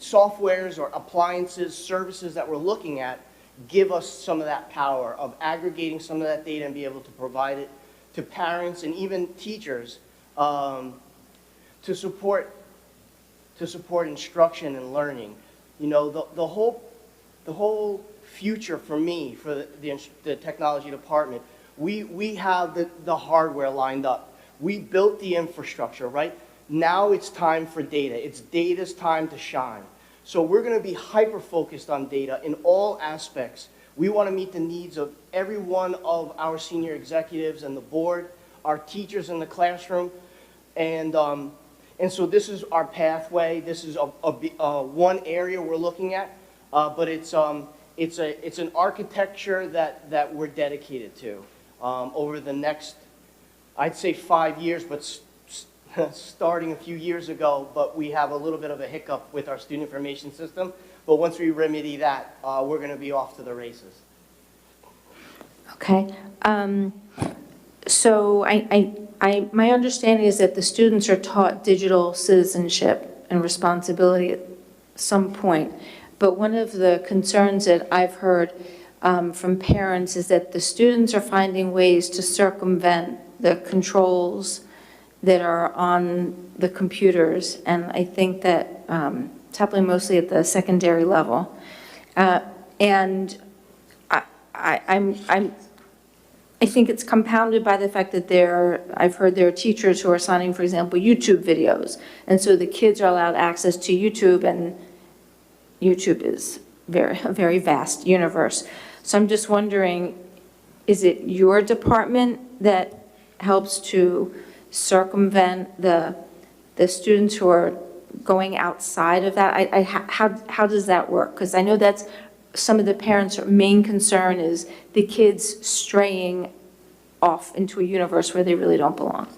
softwares or appliances, services that we're looking at give us some of that power of aggregating some of that data and be able to provide it to parents and even teachers to support instruction and learning. You know, the whole future for me, for the technology department, we have the hardware lined up. We built the infrastructure, right? Now it's time for data. It's data's time to shine. So we're going to be hyper-focused on data in all aspects. We want to meet the needs of every one of our senior executives and the board, our teachers in the classroom, and so this is our pathway. This is one area we're looking at, but it's an architecture that we're dedicated to over the next, I'd say 5 years, but starting a few years ago, but we have a little bit of a hiccup with our student information system. But once we remedy that, we're going to be off to the races. Okay. So my understanding is that the students are taught digital citizenship and responsibility at some point. But one of the concerns that I've heard from parents is that the students are finding ways to circumvent the controls that are on the computers. And I think that it's happening mostly at the secondary level. And I think it's compounded by the fact that I've heard there are teachers who are signing, for example, YouTube videos. And so the kids are allowed access to YouTube, and YouTube is a very vast universe. So I'm just wondering, is it your department that helps to circumvent the students who are going outside of that? How does that work? Because I know that's some of the parents' main concern is the kids straying off into a universe where they really don't belong.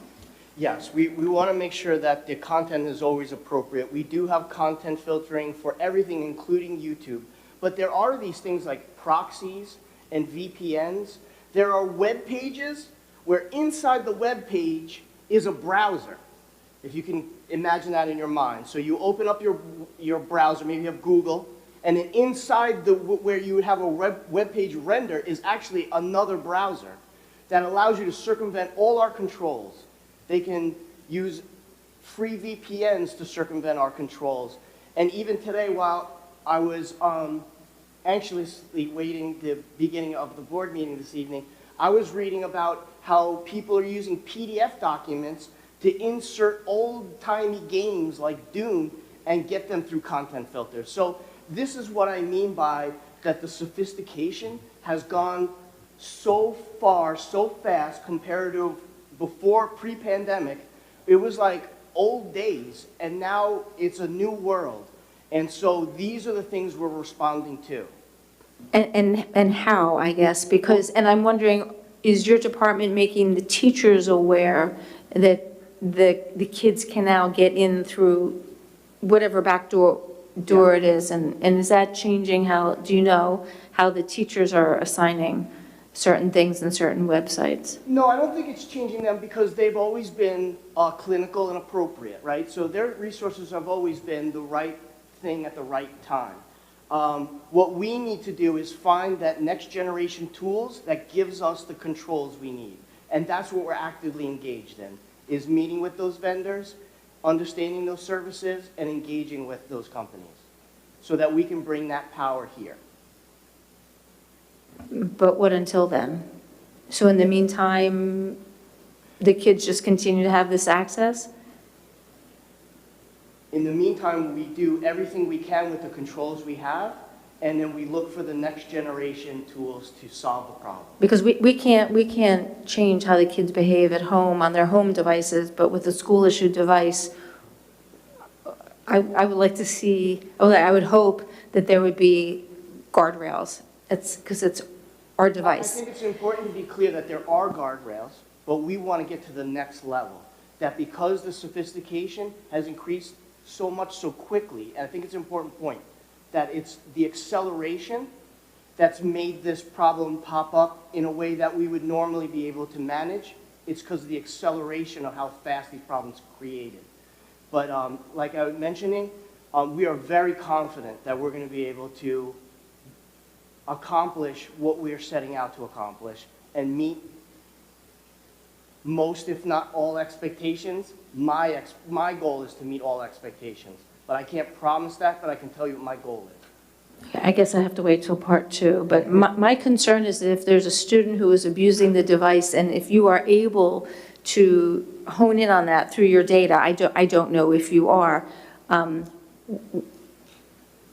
Yes, we want to make sure that the content is always appropriate. We do have content filtering for everything, including YouTube. But there are these things like proxies and VPNs. There are web pages where inside the web page is a browser, if you can imagine that in your mind. So you open up your browser, maybe you have Google, and then inside where you would have a web page render is actually another browser that allows you to circumvent all our controls. They can use free VPNs to circumvent our controls. And even today, while I was anxiously waiting the beginning of the board meeting this evening, I was reading about how people are using PDF documents to insert old-timey games like Doom and get them through content filters. So this is what I mean by that the sophistication has gone so far, so fast compared to before pre-pandemic. It was like old days, and now it's a new world. And so these are the things we're responding to. And how, I guess, because, and I'm wondering, is your department making the teachers aware that the kids can now get in through whatever back door it is, and is that changing how, do you know how the teachers are assigning certain things in certain websites? No, I don't think it's changing them because they've always been clinical and appropriate, right? So their resources have always been the right thing at the right time. What we need to do is find that next generation tools that gives us the controls we need. And that's what we're actively engaged in, is meeting with those vendors, understanding those services, and engaging with those companies so that we can bring that power here. But what until then? So in the meantime, the kids just continue to have this access? In the meantime, we do everything we can with the controls we have, and then we look for the next generation tools to solve the problem. Because we can't change how the kids behave at home on their home devices, but with a school-issued device, I would like to see, I would hope that there would be guardrails. Because it's our device. I think it's important to be clear that there are guardrails, but we want to get to the next level. That because the sophistication has increased so much so quickly, and I think it's an important point, that it's the acceleration that's made this problem pop up in a way that we would normally be able to manage. It's because of the acceleration of how fast these problems are created. But like I was mentioning, we are very confident that we're going to be able to accomplish what we are setting out to accomplish and meet most, if not all, expectations. My goal is to meet all expectations, but I can't promise that, but I can tell you what my goal is. I guess I have to wait till part two, but my concern is that if there's a student who is abusing the device, and if you are able to hone in on that through your data, I don't know if you are,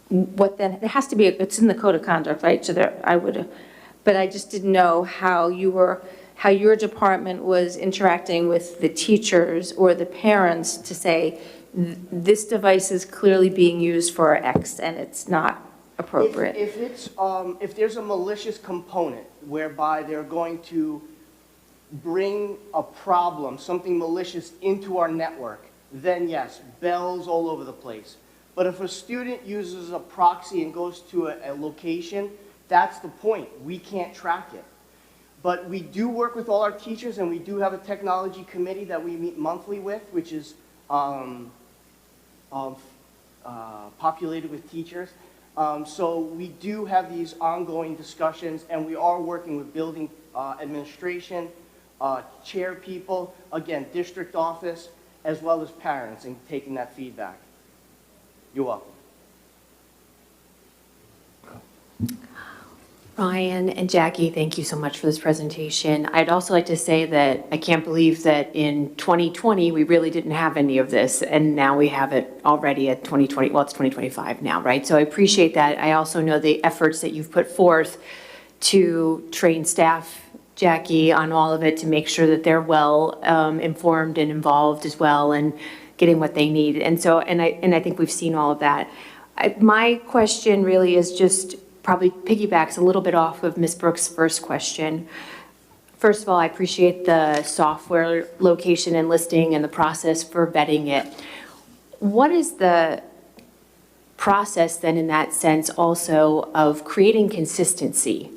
what then, there has to be, it's in the code of conduct, right? So there, but I just didn't know how your department was interacting with the teachers or the parents to say, this device is clearly being used for X and it's not appropriate. If there's a malicious component whereby they're going to bring a problem, something malicious into our network, then yes, bells all over the place. But if a student uses a proxy and goes to a location, that's the point. We can't track it. But we do work with all our teachers, and we do have a technology committee that we meet monthly with, which is populated with teachers. So we do have these ongoing discussions, and we are working with building administration, chair people, again, district office, as well as parents, and taking that feedback. You're welcome. Ryan and Jackie, thank you so much for this presentation. I'd also like to say that I can't believe that in 2020, we really didn't have any of this, and now we have it already at 2020, well, it's 2025 now, right? So I appreciate that. I also know the efforts that you've put forth to train staff, Jackie, on all of it to make sure that they're well informed and involved as well and getting what they need. And so, and I think we've seen all of that. My question really is just probably piggybacks a little bit off of Ms. Brooks' first question. First of all, I appreciate the software location and listing and the process for vetting it. What is the process then in that sense also of creating consistency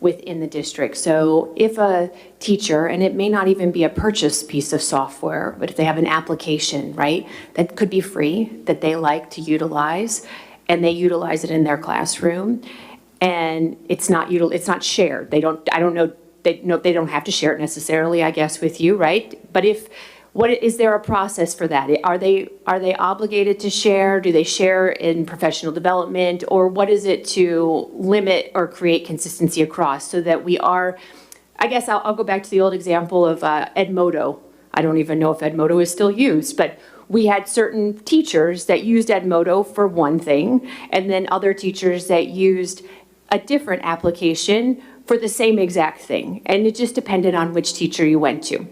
within the district? So if a teacher, and it may not even be a purchased piece of software, but if they have an application, right, that could be free, that they like to utilize, and they utilize it in their classroom, and it's not shared. They don't have to share it necessarily, I guess, with you, right? But is there a process for that? Are they obligated to share? Do they share in professional development? Or what is it to limit or create consistency across so that we are, I guess I'll go back to the old example of Edmodo. I don't even know if Edmodo is still used, but we had certain teachers that used Edmodo for one thing, and then other teachers that used a different application for the same exact thing. And it just depended on which teacher you went to.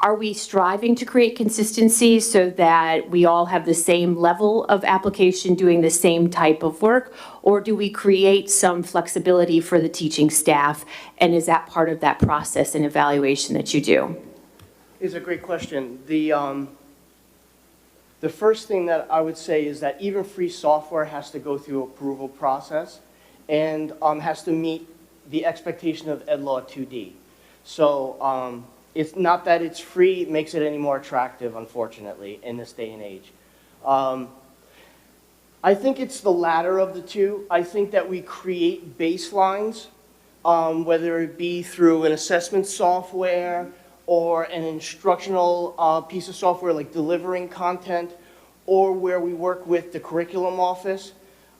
Are we striving to create consistency so that we all have the same level of application doing the same type of work? Or do we create some flexibility for the teaching staff? And is that part of that process and evaluation that you do? It's a great question. The first thing that I would say is that even free software has to go through approval process and has to meet the expectation of Ed Law 2D. So it's not that it's free, it makes it any more attractive, unfortunately, in this day and age. I think it's the latter of the two. I think that we create baselines, whether it be through an assessment software or an instructional piece of software like delivering content, or where we work with the curriculum office.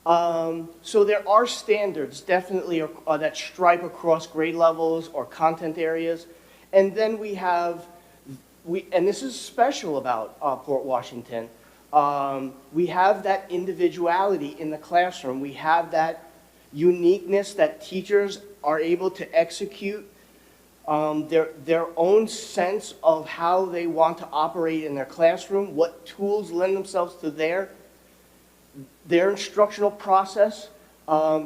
So there are standards definitely that stripe across grade levels or content areas. And then we have, and this is special about Port Washington, we have that individuality in the classroom. We have that uniqueness that teachers are able to execute their own sense of how they want to operate in their classroom, what tools lend themselves to their instructional process,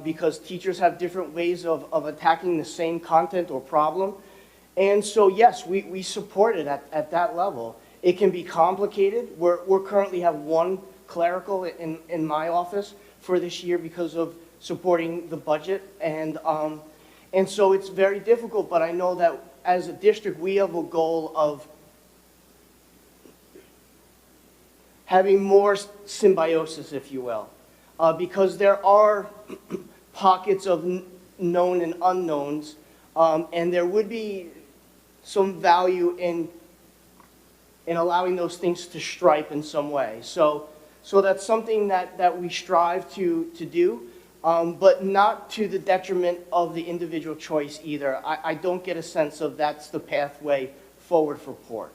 because teachers have different ways of attacking the same content or problem. And so, yes, we support it at that level. It can be complicated. We're currently have one clerical in my office for this year because of supporting the budget. And so it's very difficult, but I know that as a district, we have a goal of having more symbiosis, if you will, because there are pockets of known and unknowns, and there would be some value in allowing those things to stripe in some way. So that's something that we strive to do, but not to the detriment of the individual choice either. I don't get a sense of that's the pathway forward for Port.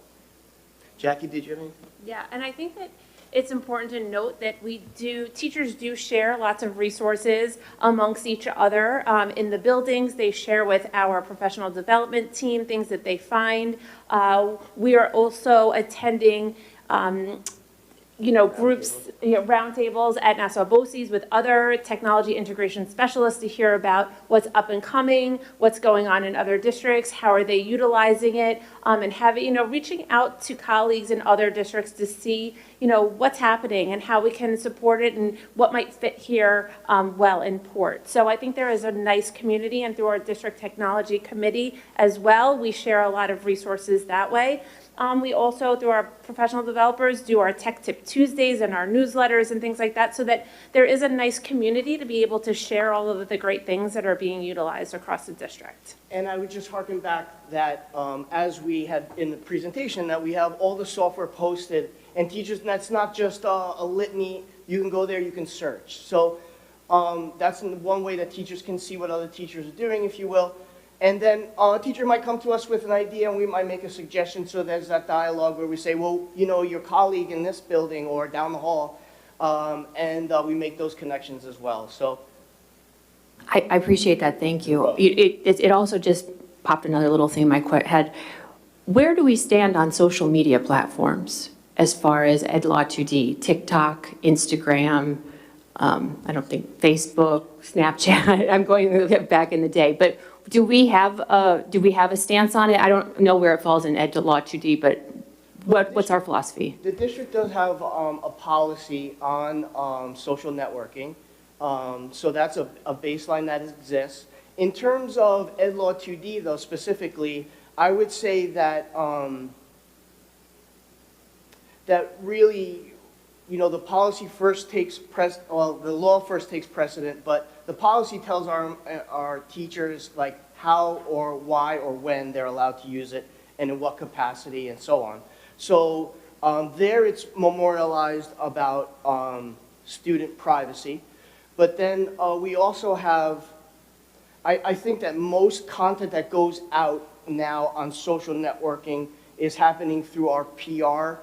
Jackie, did you have anything? Yeah, and I think that it's important to note that teachers do share lots of resources amongst each other in the buildings. They share with our professional development team things that they find. We are also attending groups, roundtables at Nassau BOCES with other technology integration specialists to hear about what's up and coming, what's going on in other districts, how are they utilizing it, and having, reaching out to colleagues in other districts to see, what's happening and how we can support it and what might fit here well in Port. So I think there is a nice community, and through our district technology committee as well, we share a lot of resources that way. We also, through our professional developers, do our Tech Tip Tuesdays and our newsletters and things like that, so that there is a nice community to be able to share all of the great things that are being utilized across the district. And I would just harken back that as we had in the presentation, that we have all the software posted, and teachers, and that's not just a litany. You can go there, you can search. So that's one way that teachers can see what other teachers are doing, if you will. And then a teacher might come to us with an idea, and we might make a suggestion, so there's that dialogue where we say, well, your colleague in this building or down the hall, and we make those connections as well. So I appreciate that, thank you. It also just popped another little thing in my head. Where do we stand on social media platforms as far as EdLaw 2D? TikTok, Instagram, I don't think Facebook, Snapchat, I'm going back in the day, but do we have a stance on it? I don't know where it falls in EdLaw 2D, but what's our philosophy? the district does have a policy on social networking. So that's a baseline that exists. In terms of EdLaw 2D, though, specifically, I would say that that really, the policy first takes the law first takes precedent, but the policy tells our teachers like how or why or when they're allowed to use it and in what capacity and so on. So there it's memorialized about student privacy. But then we also have, I think that most content that goes out now on social networking is happening through our PR,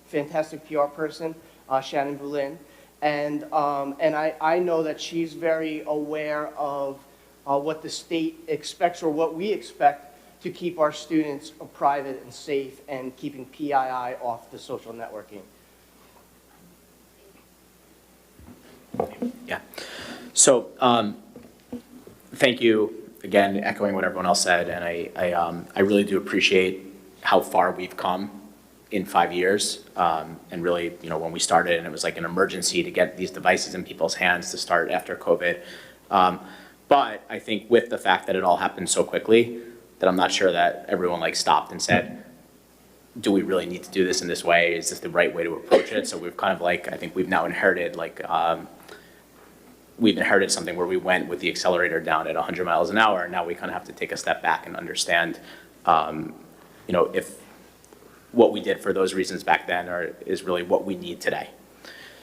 fantastic PR person, Shannon Boulin. And I know that she's very aware of what the state expects or what we expect to keep our students private and safe and keeping PII off the social networking. Yeah. So thank you again, echoing what everyone else said, and I really do appreciate how far we've come in 5 years. And really, when we started, and it was like an emergency to get these devices in people's hands to start after COVID. But I think with the fact that it all happened so quickly, that I'm not sure that everyone stopped and said, do we really need to do this in this way? Is this the right way to approach it? So we've kind of I think we've now inherited we've inherited something where we went with the accelerator down at 100 miles an hour, and now we kind of have to take a step back and understand, if what we did for those reasons back then is really what we need today.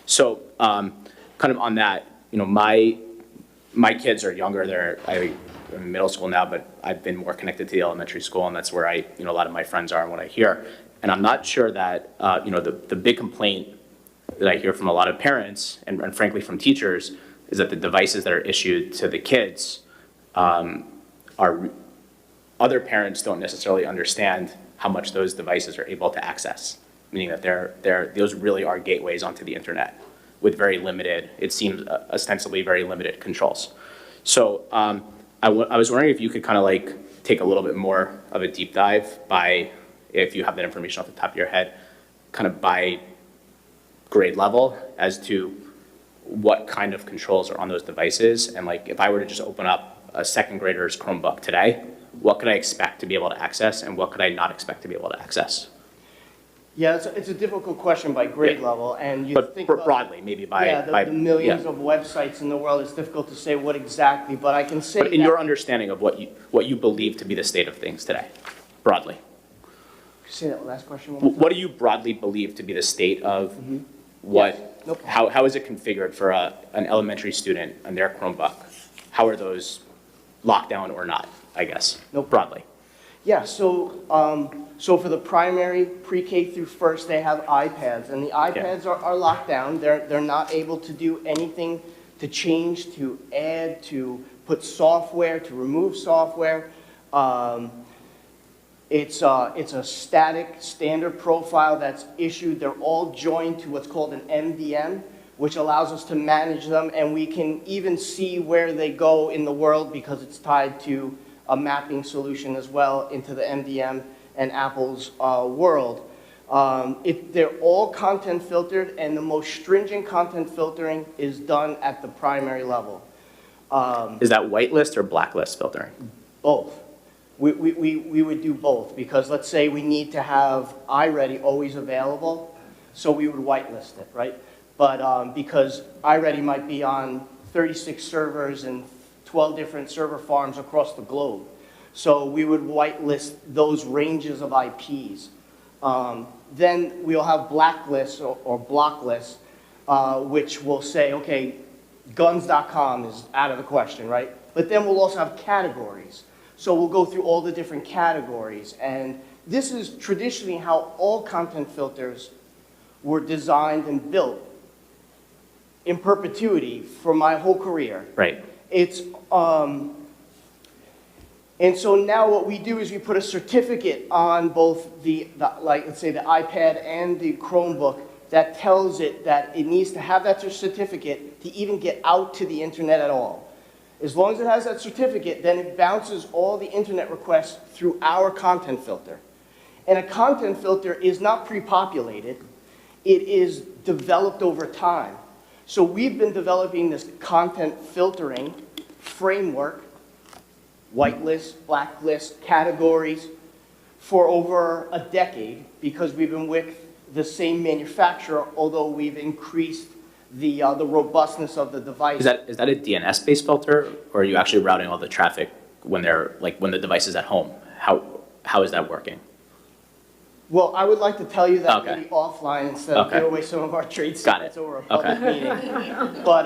So kind of on that, my kids are younger. I'm in middle school now, but I've been more connected to the elementary school, and that's where a lot of my friends are and what I hear. And I'm not sure that, the big complaint that I hear from a lot of parents and frankly from teachers is that the devices that are issued to the kids are, other parents don't necessarily understand how much those devices are able to access, meaning that those really are gateways onto the internet with very limited, it seems ostensibly very limited controls. So I was wondering if you could kind of take a little bit more of a deep dive if you have that information off the top of your head, kind of by grade level as to what kind of controls are on those devices. And if I were to just open up a second grader's Chromebook today, what could I expect to be able to access and what could I not expect to be able to access? Yeah, it's a difficult question by grade Yeah. level, and you But think broadly, maybe by. yeah, the millions yeah. of websites in the world, it's difficult to say what exactly, but I can say But in that- your understanding of what you believe to be the state of things today, broadly. Say that last question one more time. What do you broadly believe to be the state of what, Yes, no problem. how is it configured for an elementary student and their Chromebook? How are those locked down or not, I guess, broadly? Yeah, so for the primary, pre-K through first, they have iPads, and the iPads are locked down. They're not able to do anything to change, to add, to put software, to remove software. It's a static standard profile that's issued. They're all joined to what's called an MDM, which allows us to manage them, and we can even see where they go in the world because it's tied to a mapping solution as well into the MDM and Apple's world. They're all content filtered, and the most stringent content filtering is done at the primary level. Is that whitelist or blacklist filtering? Both. We would do both, because let's say we need to have iReady always available, so we would whitelist it, right? But because iReady might be on 36 servers and 12 different server farms across the globe, so we would whitelist those ranges of IPs. Then we'll have blacklists or blocklists, which will say, okay, guns.com is out of the question, right? But then we'll also have categories. So we'll go through all the different categories, and this is traditionally how all content filters were designed and built in perpetuity for my whole career. Right. And so now what we do is we put a certificate on both the like, let's say the iPad and the Chromebook that tells it that it needs to have that certificate to even get out to the internet at all. As long as it has that certificate, then it bounces all the internet requests through our content filter. And a content filter is not pre-populated, it is developed over time. So we've been developing this content filtering framework, whitelist, blacklist, categories, for over a decade, because we've been with the same manufacturer, although we've increased the robustness of the device. Is that a DNS-based filter, or are you actually routing all the traffic when when the device is at home? How is that working? Well, I would like to tell you that Okay. maybe offline instead of Okay. give away some of our trade Got it. secrets over a public Okay. meeting. But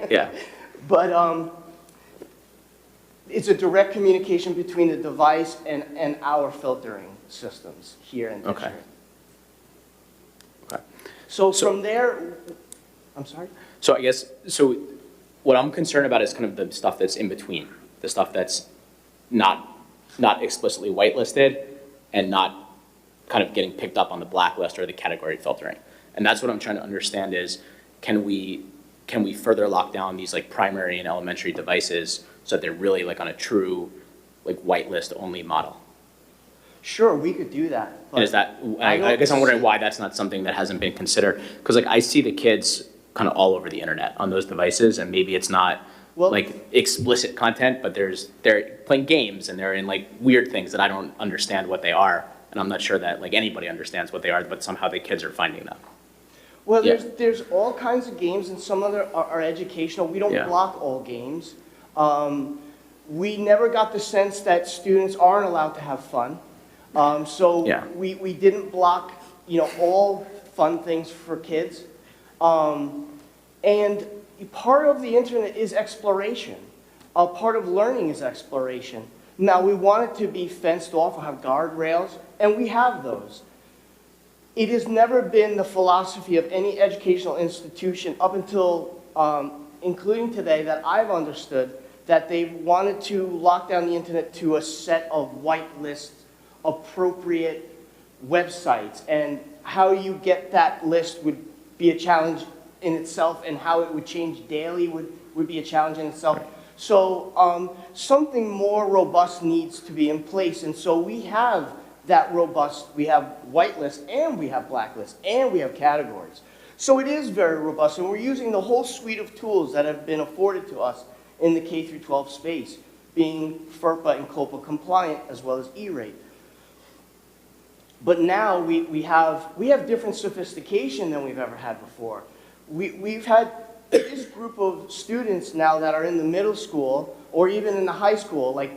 Yeah. But it's a direct communication between the device and our filtering systems here in Okay. district. Okay. So from there, I'm sorry? So I guess, so what I'm concerned about is kind of the stuff that's in between, the stuff that's not explicitly whitelisted and not kind of getting picked up on the blacklist or the category filtering. And that's what I'm trying to understand is, can we further lock down these like primary and elementary devices so that they're really like on a true like whitelist only model? Sure, we could do that. And is that, I guess I'm wondering why that's not something that hasn't been considered. Because like I see the kids kind of all over the internet on those devices, and maybe it's not like explicit content, but they're playing games and they're in like weird things that I don't understand what they are. And I'm not sure that like anybody understands what they are, but somehow the kids are finding them. Well, there's all kinds of games, and some of them are educational. We don't block all games. We never got the sense that students aren't allowed to have fun. So we didn't block, all fun things for kids. And part of the internet is exploration. Part of learning is exploration. Now, we want it to be fenced off or have guardrails, and we have those. It has never been the philosophy of any educational institution up until, including today, that I've understood that they wanted to lock down the internet to a set of whitelist appropriate websites, and how you get that list would be a challenge in itself, and how it would change daily would be a challenge in itself. So something more robust needs to be in place, and so we have that robust, we have whitelist and we have blacklist and we have categories. So it is very robust, and we're using the whole suite of tools that have been afforded to us in the K through 12 space, being FERPA and COPA compliant as well as E-rate. But now we have different sophistication than we've ever had before. We've had this group of students now that are in the middle school or even in the high school, like,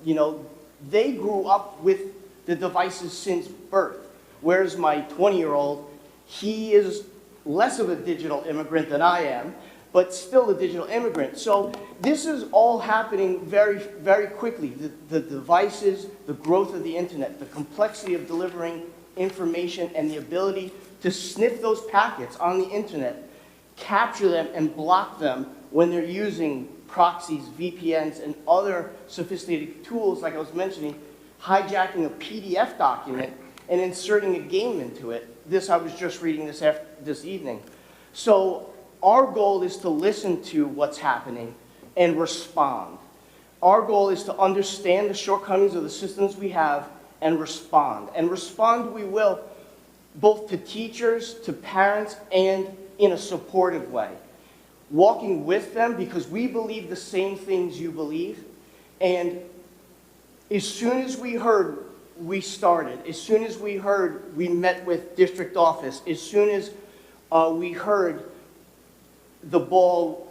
you know, they grew up with the devices since birth. Whereas my 20-year-old, he is less of a digital immigrant than I am, but still a digital immigrant. So this is all happening very, very quickly. The devices, the growth of the internet, the complexity of delivering information, and the ability to sniff those packets on the internet, capture them and block them when they're using proxies, VPNs, and other sophisticated tools, like I was mentioning, hijacking a PDF document and inserting a game into it. I was just reading this evening. So our goal is to listen to what's happening and respond. Our goal is to understand the shortcomings of the systems we have and respond. And respond we will, both to teachers, to parents, and in a supportive way. Walking with them because we believe the same things you believe. And as soon as we heard, we started. As soon as we heard, we met with district office. As soon as we heard, the ball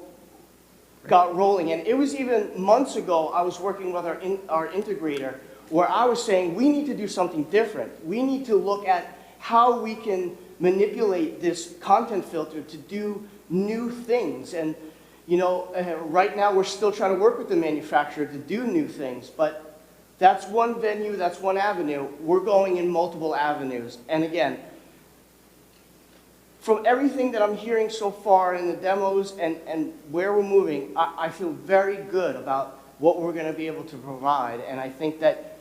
got rolling. And it was even months ago, I was working with our integrator, where I was saying, we need to do something different. We need to look at how we can manipulate this content filter to do new things. And, you know, right now we're still trying to work with the manufacturer to do new things, but that's one venue, that's one avenue. We're going in multiple avenues. And again, from everything that I'm hearing so far in the demos and where we're moving, I feel very good about what we're going to be able to provide. And I think that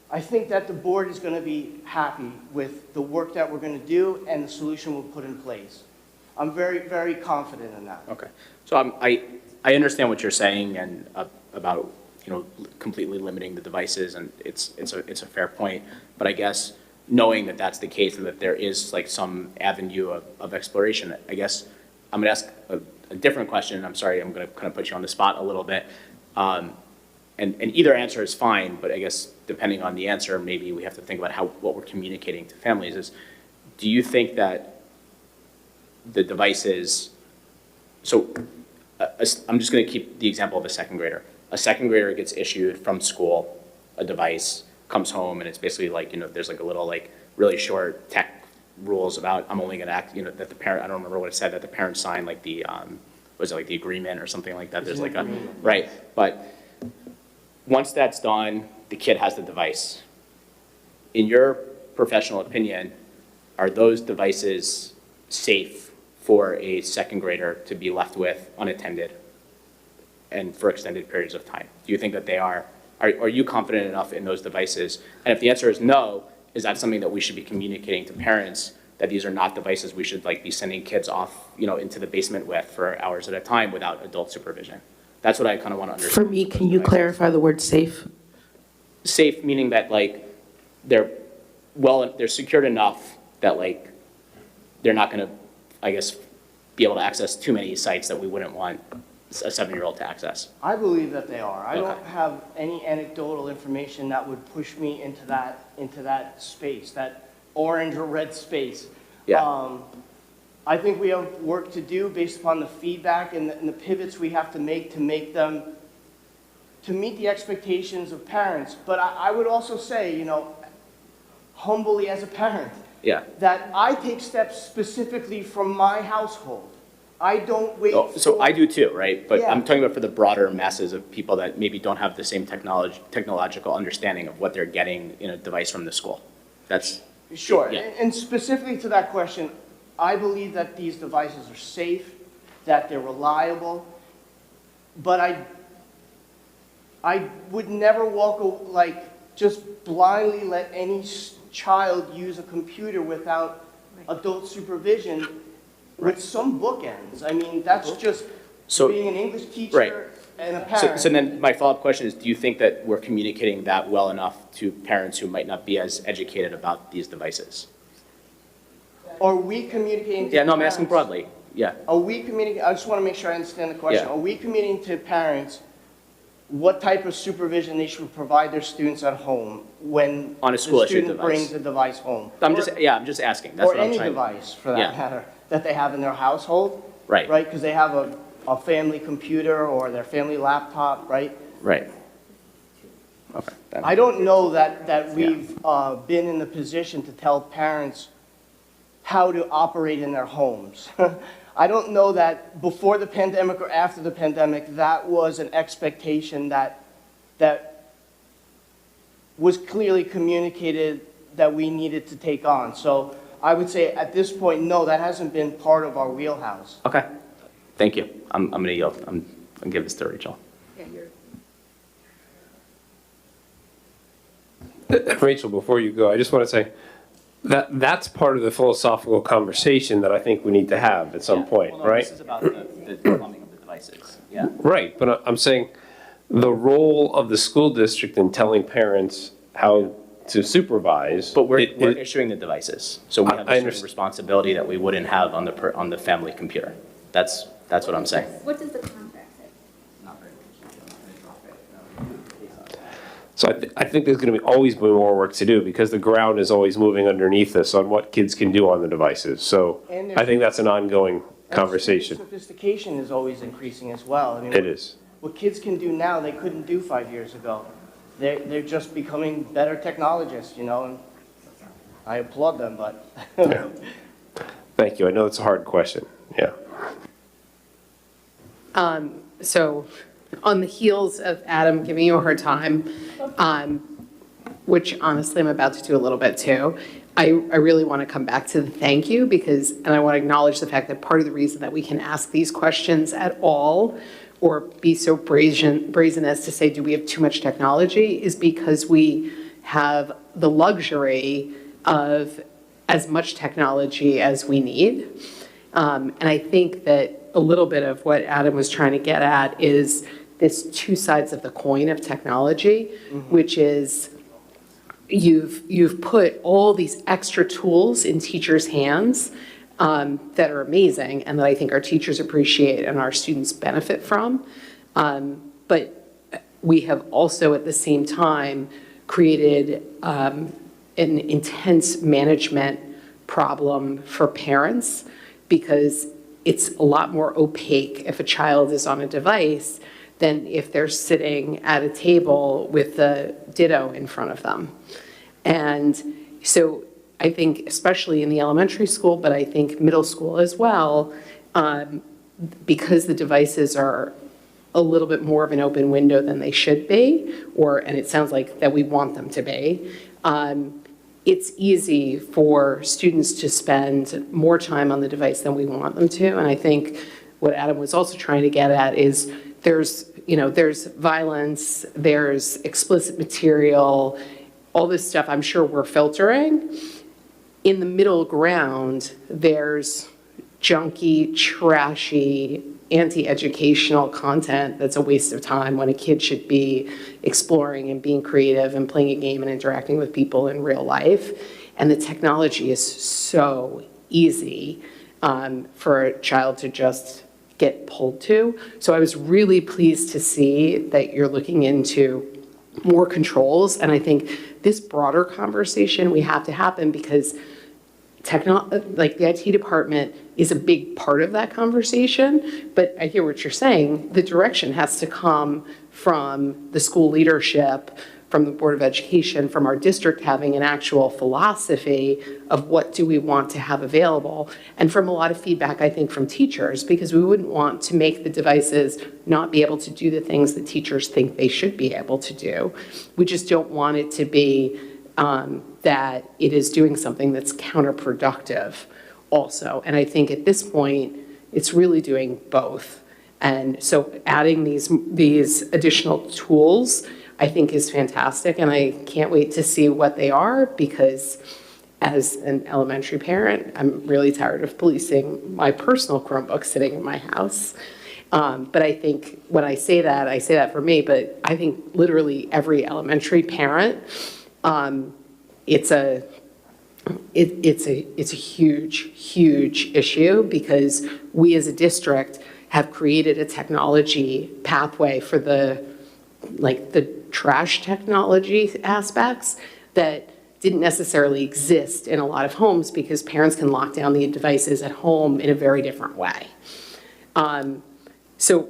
the board is going to be happy with the work that we're going to do and the solution we'll put in place. I'm very, very confident in that. Okay. So I understand what you're saying and about, you know, completely limiting the devices, and it's a fair point. But I guess knowing that that's the case and that there is like some avenue of exploration, I guess I'm going to ask a different question. I'm sorry, I'm going to kind of put you on the spot a little bit. And either answer is fine, but I guess depending on the answer, maybe we have to think about what we're communicating to families is, do you think that the devices, so I'm just going to keep the example of a second grader. A second grader gets issued from school a device, comes home, and it's basically like, you know, there's like a little like really short tech rules about I'm only going to act, you know, that the parent, I don't remember what it said, that the parent signed like the, was it like the agreement or something like that? There's like a, right. But once that's done, the kid has the device. In your professional opinion, are those devices safe for a second grader to be left with unattended and for extended periods of time? Do you think that they are? Are you confident enough in those devices? And if the answer is no, is that something that we should be communicating to parents, that these are not devices we should like be sending kids off, you know, into the basement with for hours at a time without adult supervision? That's what I kind of want to understand. For me, can you clarify the word safe? Safe meaning that like they're secured enough that like they're not going to, I guess, be able to access too many sites that we wouldn't want a 7-year-old to access. I believe that they are. I don't have any anecdotal information that would push me into that space, that orange or red space. Yeah. I think we have work to do based upon the feedback and the pivots we have to make them, to meet the expectations of parents. But I would also say, you know, humbly as a parent, Yeah. that I take steps specifically from my household. I don't wait So I do too, right? But Yeah. I'm talking about for the broader masses of people that maybe don't have the same technological understanding of what they're getting in a device from the school. That's Sure, Yeah. and specifically to that question, I believe that these devices are safe, that they're reliable, but I would never just blindly let any child use a computer without adult supervision with some bookends. I mean, that's just being an English teacher Right. and a parent. So then my follow-up question is, do you think that we're communicating that well enough to parents who might not be as educated about these devices? Are we communicating to Yeah, no, I'm asking parents? broadly. Yeah. Are we communicating, I just want to make sure I understand the question. Yeah. Are we communicating to parents what type of supervision they should provide their students at home when On a school the issued student device. brings a device home. I'm just asking. That's Or what I'm any trying. device, for that Yeah. matter, that they have in their household. Right. Right, because they have a family computer or their family laptop, right? Right. Okay. I don't know that we've been in the position to tell parents how to operate in their homes. I don't know that before the pandemic or after the pandemic, that was an expectation that was clearly communicated that we needed to take on. So I would say at this point, no, that hasn't been part of our wheelhouse. Okay. Thank you. I'm going to yield. I'm going to give this to Rachel. Rachel, before you go, I just want to say that that's part of the philosophical conversation that I think we need to have at some point, Well, no, right? This is about the plumbing of the devices. Yeah. Right, but I'm saying the role of the school district in telling parents how to supervise. But we're issuing the devices, so we have I a certain understand. responsibility that we wouldn't have on the family computer. That's what I'm saying. What does the contract say? So I think there's going to always be more work to do because the ground is always moving underneath us on what kids can do on the devices. So And I think that's an ongoing conversation. Sophistication is always increasing as well. I mean, It is. what kids can do now, they couldn't do 5 years ago. They're just becoming better technologists, you know, and I applaud them, but. Yeah. Thank you. I know it's a hard question. Yeah. So on the heels of Adam giving you a hard time, which honestly I'm about to do a little bit too, I really want to come back to the thank you because, and I want to acknowledge the fact that part of the reason that we can ask these questions at all or be so brazen as to say, do we have too much technology, is because we have the luxury of as much technology as we need. And I think that a little bit of what Adam was trying to get at is this two sides of the coin of technology, which is you've put all these extra tools in teachers' hands that are amazing and that I think our teachers appreciate and our students benefit from. But we have also at the same time created an intense management problem for parents because it's a lot more opaque if a child is on a device than if they're sitting at a table with a Ditto in front of them. And so I think especially in the elementary school, but I think middle school as well, because the devices are a little bit more of an open window than they should be, and it sounds like that we want them to be, it's easy for students to spend more time on the device than we want them to. And I think what Adam was also trying to get at is there's violence, there's explicit material, all this stuff I'm sure we're filtering. In the middle ground, there's junky, trashy, anti-educational content that's a waste of time when a kid should be exploring and being creative and playing a game and interacting with people in real life. And the technology is so easy for a child to just get pulled to. So I was really pleased to see that you're looking into more controls. And I think this broader conversation we have to happen because like the IT department is a big part of that conversation, but I hear what you're saying. The direction has to come from the school leadership, from the Board of Education, from our district having an actual philosophy of what do we want to have available, and from a lot of feedback, I think, from teachers, because we wouldn't want to make the devices not be able to do the things that teachers think they should be able to do. We just don't want it to be that it is doing something that's counterproductive also. And I think at this point, it's really doing both. And so adding these additional tools, I think is fantastic. And I can't wait to see what they are because as an elementary parent, I'm really tired of policing my personal Chromebook sitting in my house. But I think when I say that for me, but I think literally every elementary parent, it's a huge issue because we as a district have created a technology pathway for the like the trash technology aspects that didn't necessarily exist in a lot of homes because parents can lock down the devices at home in a very different way. So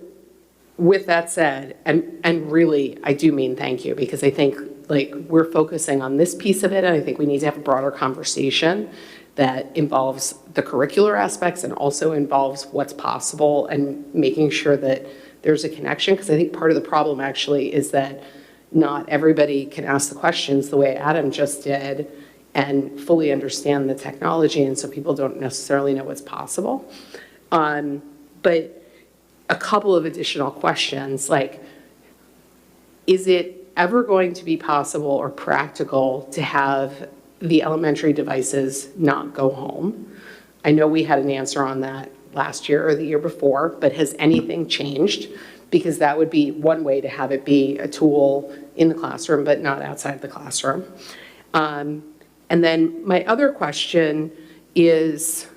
with that said, and really, I do mean thank you, because I think like we're focusing on this piece of it, and I think we need to have a broader conversation that involves the curricular aspects and also involves what's possible and making sure that there's a connection, because I think part of the problem actually is that not everybody can ask the questions the way Adam just did and fully understand the technology, and so people don't necessarily know what's possible. But a couple of additional questions, like, is it ever going to be possible or practical to have the elementary devices not go home? I know we had an answer on that last year or the year before, but has anything changed? Because that would be one way to have it be a tool in the classroom, but not outside the classroom. And then my other question is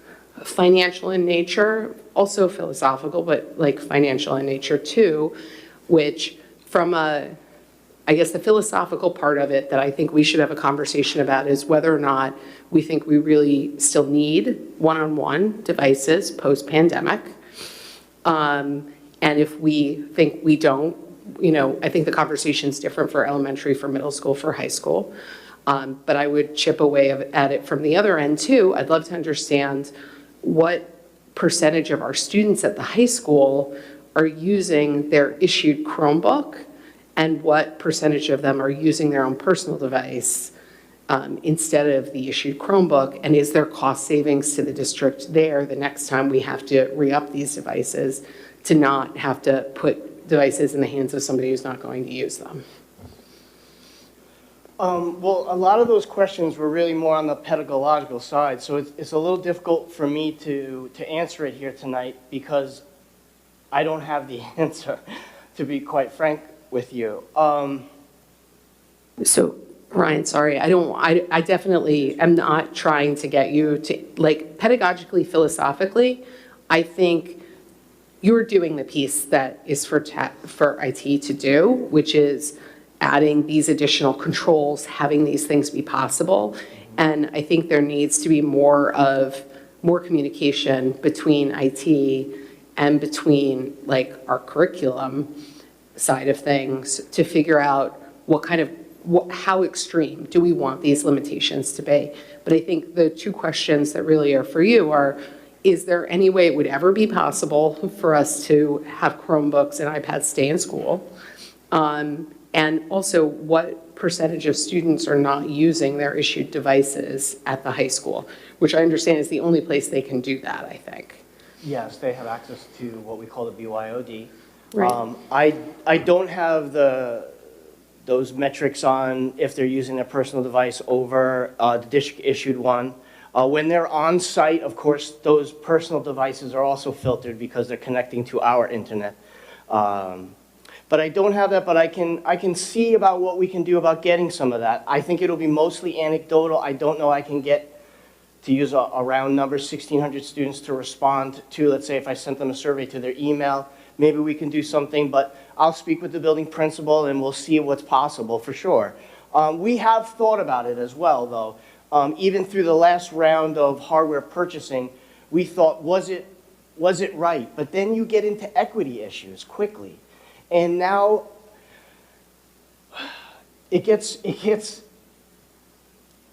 financial in nature, also philosophical, but like financial in nature too, which from I guess the philosophical part of it that I think we should have a conversation about is whether or not we think we really still need one-on-one devices post-pandemic. And if we think we don't, you know, I think the conversation's different for elementary, for middle school, for high school. But I would chip away at it from the other end too. I'd love to understand what percentage of our students at the high school are using their issued Chromebook and what percentage of them are using their own personal device instead of the issued Chromebook, and is there cost savings to the district there the next time we have to re-up these devices to not have to put devices in the hands of somebody who's not going to use them? Well, a lot of those questions were really more on the pedagogical side, so it's a little difficult for me to answer it here tonight because I don't have the answer, to be quite frank with you. So, Ryan, sorry, I definitely am not trying to get you to, like, pedagogically, philosophically, I think you're doing the piece that is for IT to do, which is adding these additional controls, having these things be possible. And I think there needs to be more communication between IT and between like our curriculum side of things to figure out how extreme do we want these limitations to be. But I think the two questions that really are for you are, is there any way it would ever be possible for us to have Chromebooks and iPads stay in school? And also, what percentage of students are not using their issued devices at the high school, which I understand is the only place they can do that, I think. Yes, they have access to what we call the BYOD. Right. I don't have those metrics on if they're using their personal device over the district-issued one. When they're on site, of course, those personal devices are also filtered because they're connecting to our internet. But I don't have that, but I can see about what we can do about getting some of that. I think it'll be mostly anecdotal. I don't know I can get, to use a round number, 1,600 students to respond to, let's say if I sent them a survey to their email, maybe we can do something, but I'll speak with the building principal and we'll see what's possible for sure. We have thought about it as well, though. Even through the last round of hardware purchasing, we thought, was it right? But then you get into equity issues quickly. And now it gets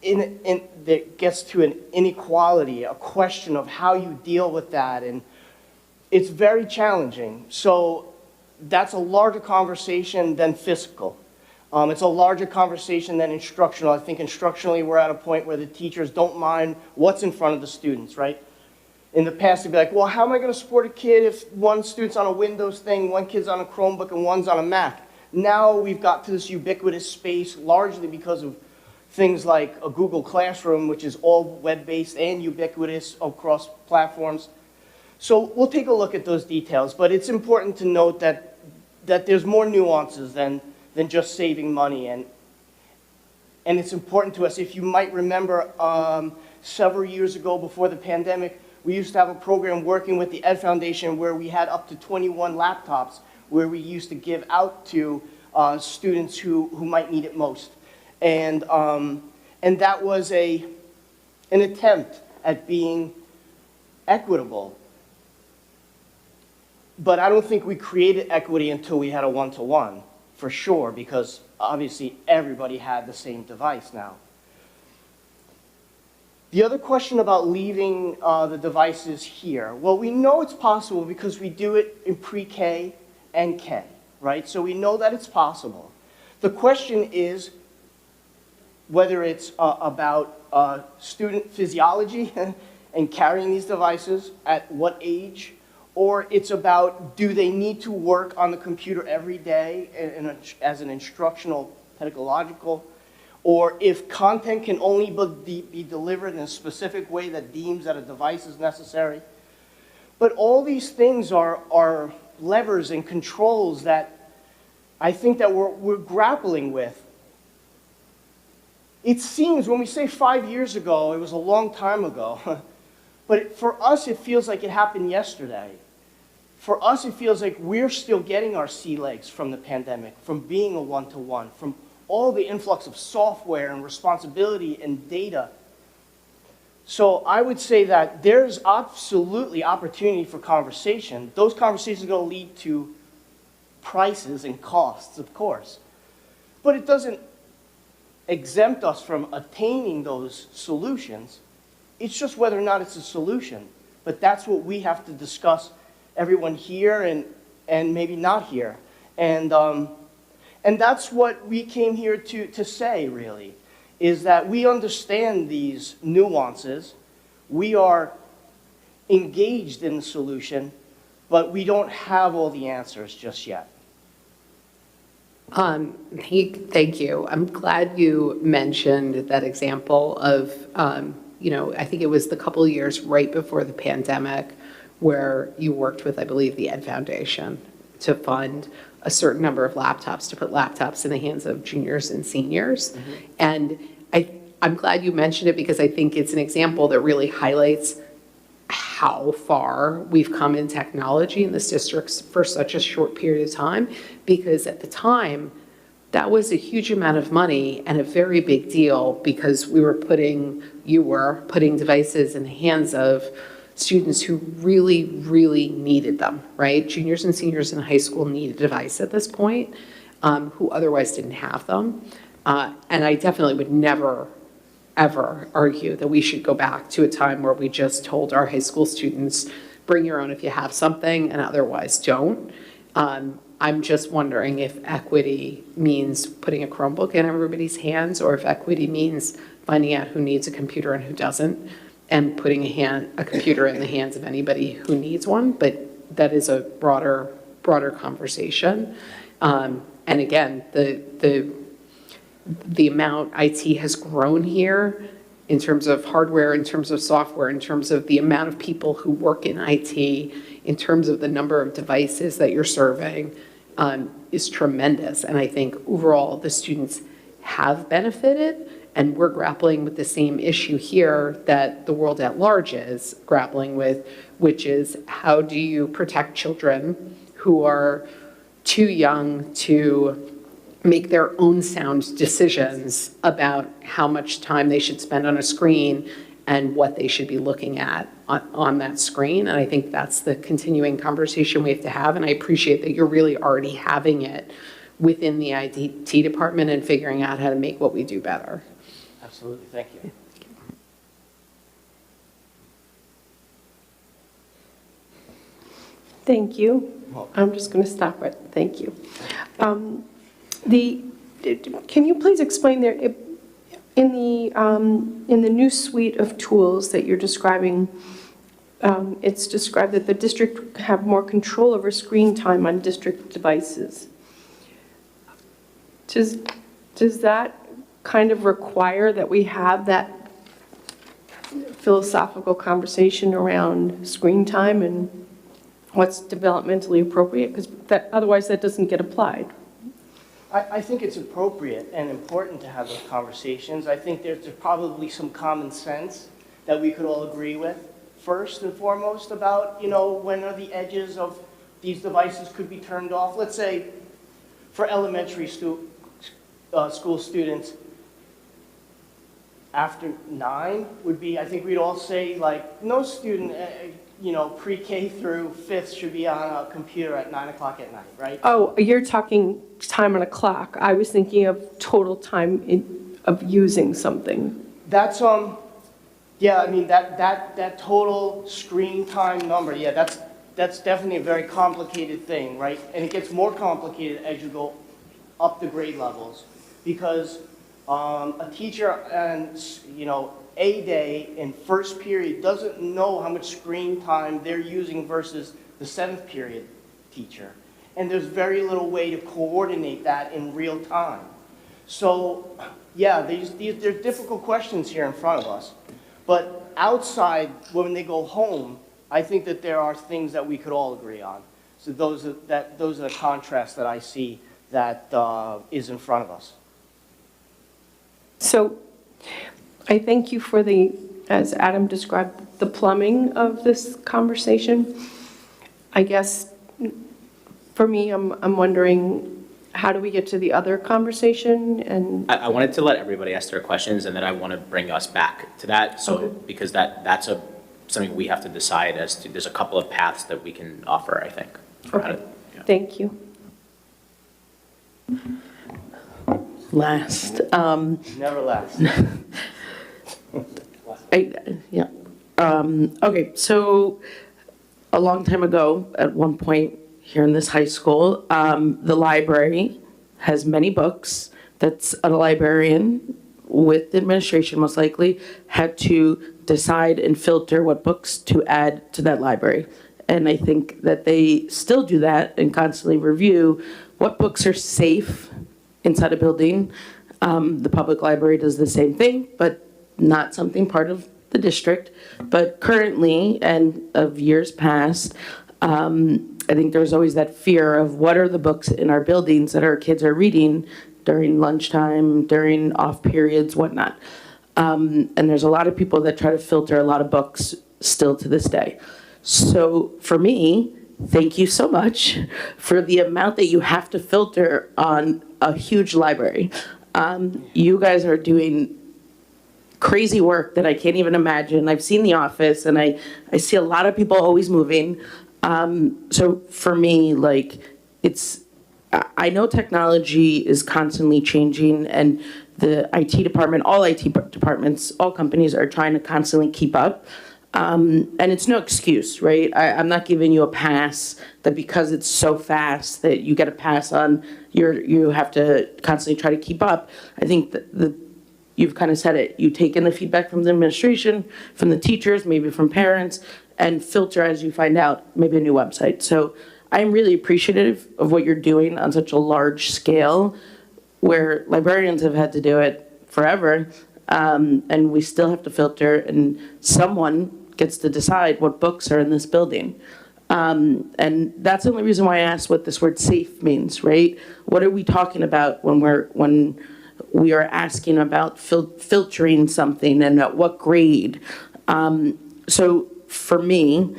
to an inequality, a question of how you deal with that, and it's very challenging. So that's a larger conversation than fiscal. It's a larger conversation than instructional. I think instructionally we're at a point where the teachers don't mind what's in front of the students, right? In the past, they'd be like, well, how am I going to support a kid if one student's on a Windows thing, one kid's on a Chromebook, and one's on a Mac? Now we've got to this ubiquitous space, largely because of things like a Google Classroom, which is all web-based and ubiquitous across platforms. So we'll take a look at those details, but it's important to note that there's more nuances than just saving money. And it's important to us. If you might remember, several years ago before the pandemic, we used to have a program working with the Ed Foundation where we had up to 21 laptops where we used to give out to students who might need it most. And that was an attempt at being equitable. But I don't think we created equity until we had a one-to-one, for sure, because obviously everybody had the same device now. The other question about leaving the devices here, well, we know it's possible because we do it in pre-K and K, right? So we know that it's possible. The question is whether it's about student physiology and carrying these devices at what age, or it's about do they need to work on the computer every day as an instructional pedagogical, or if content can only be delivered in a specific way that deems that a device is necessary. But all these things are levers and controls that I think that we're grappling with. It seems, when we say 5 years ago, it was a long time ago, but for us it feels like it happened yesterday. For us it feels like we're still getting our sea legs from the pandemic, from being a one-to-one, from all the influx of software and responsibility and data. So I would say that there's absolutely opportunity for conversation. Those conversations are going to lead to prices and costs, of course. But it doesn't exempt us from attaining those solutions. It's just whether or not it's a solution. But that's what we have to discuss, everyone here and maybe not here. And that's what we came here to say, really, is that we understand these nuances. We are engaged in the solution, but we don't have all the answers just yet. Thank you. I'm glad you mentioned that example of, I think it was the couple of years right before the pandemic where you worked with, I believe, the Ed Foundation to fund a certain number of laptops, to put laptops in the hands of juniors and seniors. Mm-hmm. And I'm glad you mentioned it because I think it's an example that really highlights how far we've come in technology in this district for such a short period of time, because at the time, that was a huge amount of money and a very big deal because you were putting devices in the hands of students who really, really needed them, right? Juniors and seniors in high school need a device at this point, who otherwise didn't have them. And I definitely would never, ever argue that we should go back to a time where we just told our high school students, bring your own if you have something and otherwise don't. I'm just wondering if equity means putting a Chromebook in everybody's hands, or if equity means finding out who needs a computer and who doesn't, and putting a computer in the hands of anybody who needs one. But that is a broader conversation. And again, the amount IT has grown here in terms of hardware, in terms of software, in terms of the amount of people who work in IT, in terms of the number of devices that you're serving, is tremendous. And I think overall the students have benefited, and we're grappling with the same issue here that the world at large is grappling with, which is how do you protect children who are too young to make their own sound decisions about how much time they should spend on a screen and what they should be looking at on that screen. And I think that's the continuing conversation we have to have. And I appreciate that you're really already having it within the IT department and figuring out how to make what we do better. Absolutely, thank you. Thank you. I'm just going to stop it. Thank you. Can you please explain there, in the new suite of tools that you're describing, it's described that the district have more control over screen time on district devices. Does that kind of require that we have that philosophical conversation around screen time and what's developmentally appropriate? Because otherwise that doesn't get applied. I think it's appropriate and important to have those conversations. I think there's probably some common sense that we could all agree with, first and foremost, about, when are the edges of these devices could be turned off. Let's say, for elementary school students, after 9 would be, I think we'd all say, like, no student, pre-K through 5th should be on a computer at 9 o'clock at night, right? Oh, you're talking time on a clock. I was thinking of total time of using something. That's, yeah, I mean, that total screen time number, yeah, that's definitely a very complicated thing, right? And it gets more complicated as you go up the grade levels, because a teacher and, A day in first period doesn't know how much screen time they're using versus the 7th period teacher. And there's very little way to coordinate that in real time. So, yeah, there's difficult questions here in front of us. But outside, when they go home, I think that there are things that we could all agree on. So those are the contrasts that I see that is in front of us. So I thank you for as Adam described, the plumbing of this conversation. I guess for me, I'm wondering, how do we get to the other conversation? And I wanted to let everybody ask their questions, and then I want to bring us back to that. So, Okay. because that's something we have to decide as to, there's a couple of paths that we can offer, I think. For how to, yeah. Thank you. Last. Never last. Yeah. Okay, so a long time ago, at one point here in this high school, the library has many books. That's a librarian with the administration most likely had to decide and filter what books to add to that library. And I think that they still do that and constantly review what books are safe inside a building. The public library does the same thing, but not something part of the district. But currently, and of years past, I think there's always that fear of what are the books in our buildings that our kids are reading during lunchtime, during off periods, whatnot. And there's a lot of people that try to filter a lot of books still to this day. So for me, thank you so much for the amount that you have to filter on a huge library. You guys are doing crazy work that I can't even imagine. I've seen The Office, and I see a lot of people always moving. So for me, like, I know technology is constantly changing, and the IT department, all IT departments, all companies are trying to constantly keep up. And it's no excuse, right? I'm not giving you a pass that because it's so fast that you get a pass on, you have to constantly try to keep up. I think that you've kind of said it. You take in the feedback from the administration, from the teachers, maybe from parents, and filter as you find out, maybe a new website. So I'm really appreciative of what you're doing on such a large scale, where librarians have had to do it forever, and we still have to filter, and someone gets to decide what books are in this building. And that's the only reason why I asked what this word safe means, right? What are we talking about when we are asking about filtering something, and at what grade? So for me,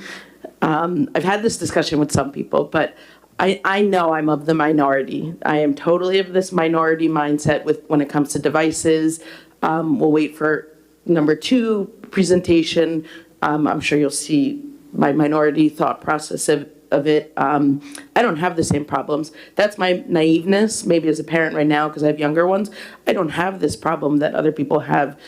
I've had this discussion with some people, but I know I'm of the minority. I am totally of this minority mindset when it comes to devices. We'll wait for number 2 presentation. I'm sure you'll see my minority thought process of it. I don't have the same problems. That's my naiveness, maybe as a parent right now, because I have younger ones. I don't have this problem that other people have.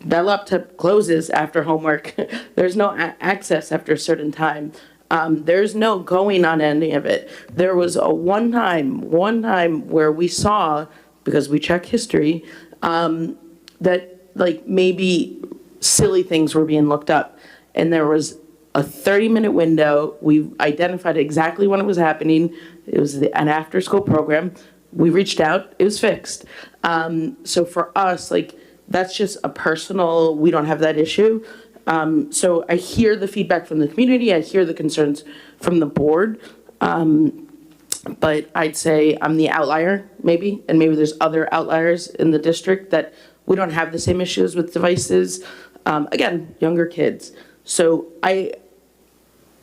That laptop closes after homework. There's no access after a certain time. There's no going on any of it. There was a one time where we saw, because we check history, that like maybe silly things were being looked up. And there was a 30-minute window. We identified exactly when it was happening. It was an after-school program. We reached out. It was fixed. So for us, like, that's just a personal, we don't have that issue. So I hear the feedback from the community. I hear the concerns from the board. But I'd say I'm the outlier, maybe, and maybe there's other outliers in the district that we don't have the same issues with devices. Again, younger kids. So I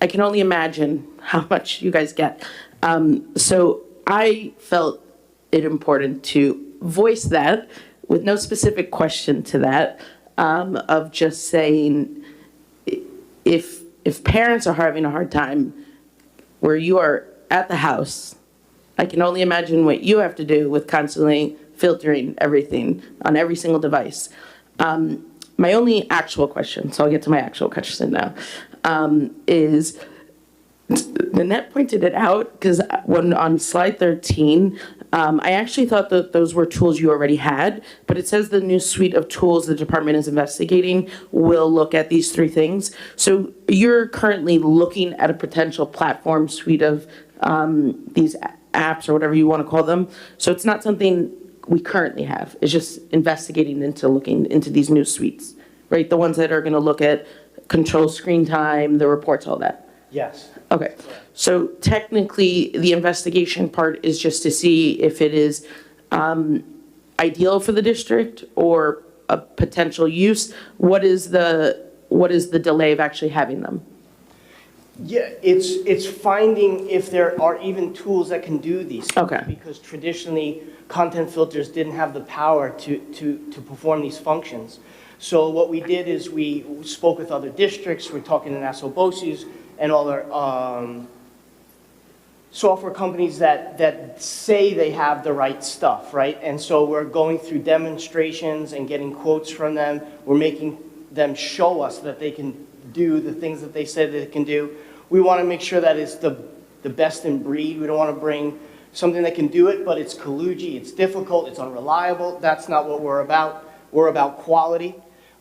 can only imagine how much you guys get. So I felt it important to voice that with no specific question to that, of just saying, if parents are having a hard time where you are at the house, I can only imagine what you have to do with constantly filtering everything on every single device. My only actual question, so I'll get to my actual question now, is Nanette pointed it out because when on slide 13, I actually thought that those were tools you already had, but it says the new suite of tools the department is investigating will look at these three things. So you're currently looking at a potential platform suite of these apps or whatever you want to call them. So it's not something we currently have. It's just investigating into looking into these new suites, right? The ones that are going to look at control screen time, the reports, all that. Yes. Okay, so technically, the investigation part is just to see if it is ideal for the district or a potential use. What is the delay of actually having them? Yeah, it's finding if there are even tools that can do these things. Okay. Because traditionally, content filters didn't have the power to perform these functions. So what we did is we spoke with other districts. We're talking to Nassau BOCES and all their software companies that say they have the right stuff, right? And so we're going through demonstrations and getting quotes from them. We're making them show us that they can do the things that they said they can do. We want to make sure that it's the best in breed. We don't want to bring something that can do it, but it's kludgy, it's difficult, it's unreliable. That's not what we're about. We're about quality.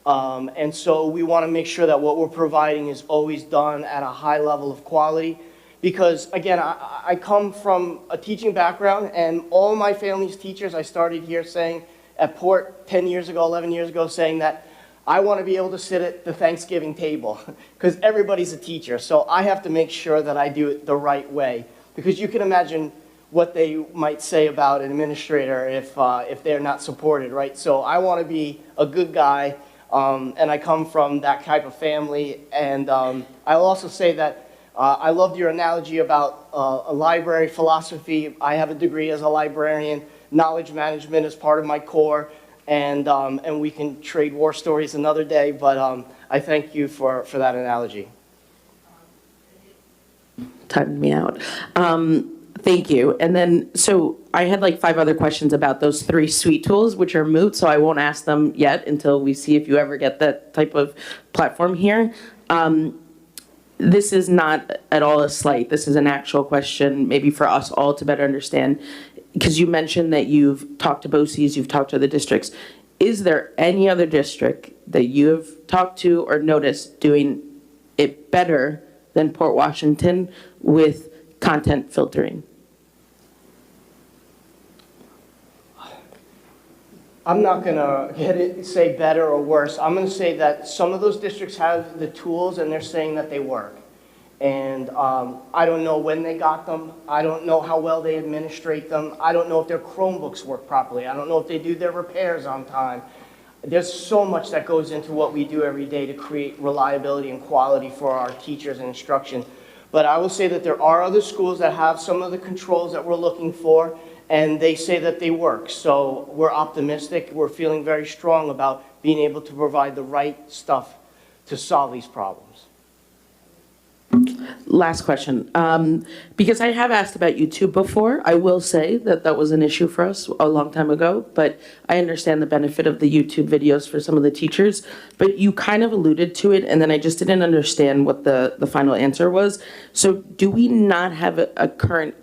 And so we want to make sure that what we're providing is always done at a high level of quality. Because, again, I come from a teaching background, and all my family's teachers, I started here saying, at Port 10 years ago, 11 years ago, saying that I want to be able to sit at the Thanksgiving table, because everybody's a teacher. So I have to make sure that I do it the right way. Because you can imagine what they might say about an administrator if they're not supported, right? So I want to be a good guy. And I come from that type of family. And I'll also say that I loved your analogy about a library philosophy. I have a degree as a librarian. Knowledge management is part of my core. And we can trade war stories another day. But I thank you for that analogy. Timed me out. Thank you. And then, so I had like 5 other questions about those 3 suite tools, which are moot, so I won't ask them yet until we see if you ever get that type of platform here. This is not at all a slight. This is an actual question, maybe for us all to better understand, because you mentioned that you've talked to BOCES, you've talked to the districts. Is there any other district that you have talked to or noticed doing it better than Port Washington with content filtering? I'm not going to say better or worse. I'm going to say that some of those districts have the tools and they're saying that they work. And I don't know when they got them. I don't know how well they administrate them. I don't know if their Chromebooks work properly. I don't know if they do their repairs on time. There's so much that goes into what we do every day to create reliability and quality for our teachers and instruction. But I will say that there are other schools that have some of the controls that we're looking for, and they say that they work. So we're optimistic. We're feeling very strong about being able to provide the right stuff to solve these problems. Last question. Because I have asked about YouTube before, I will say that that was an issue for us a long time ago, but I understand the benefit of the YouTube videos for some of the teachers. But you kind of alluded to it, and then I just didn't understand what the final answer was. So do we not have a current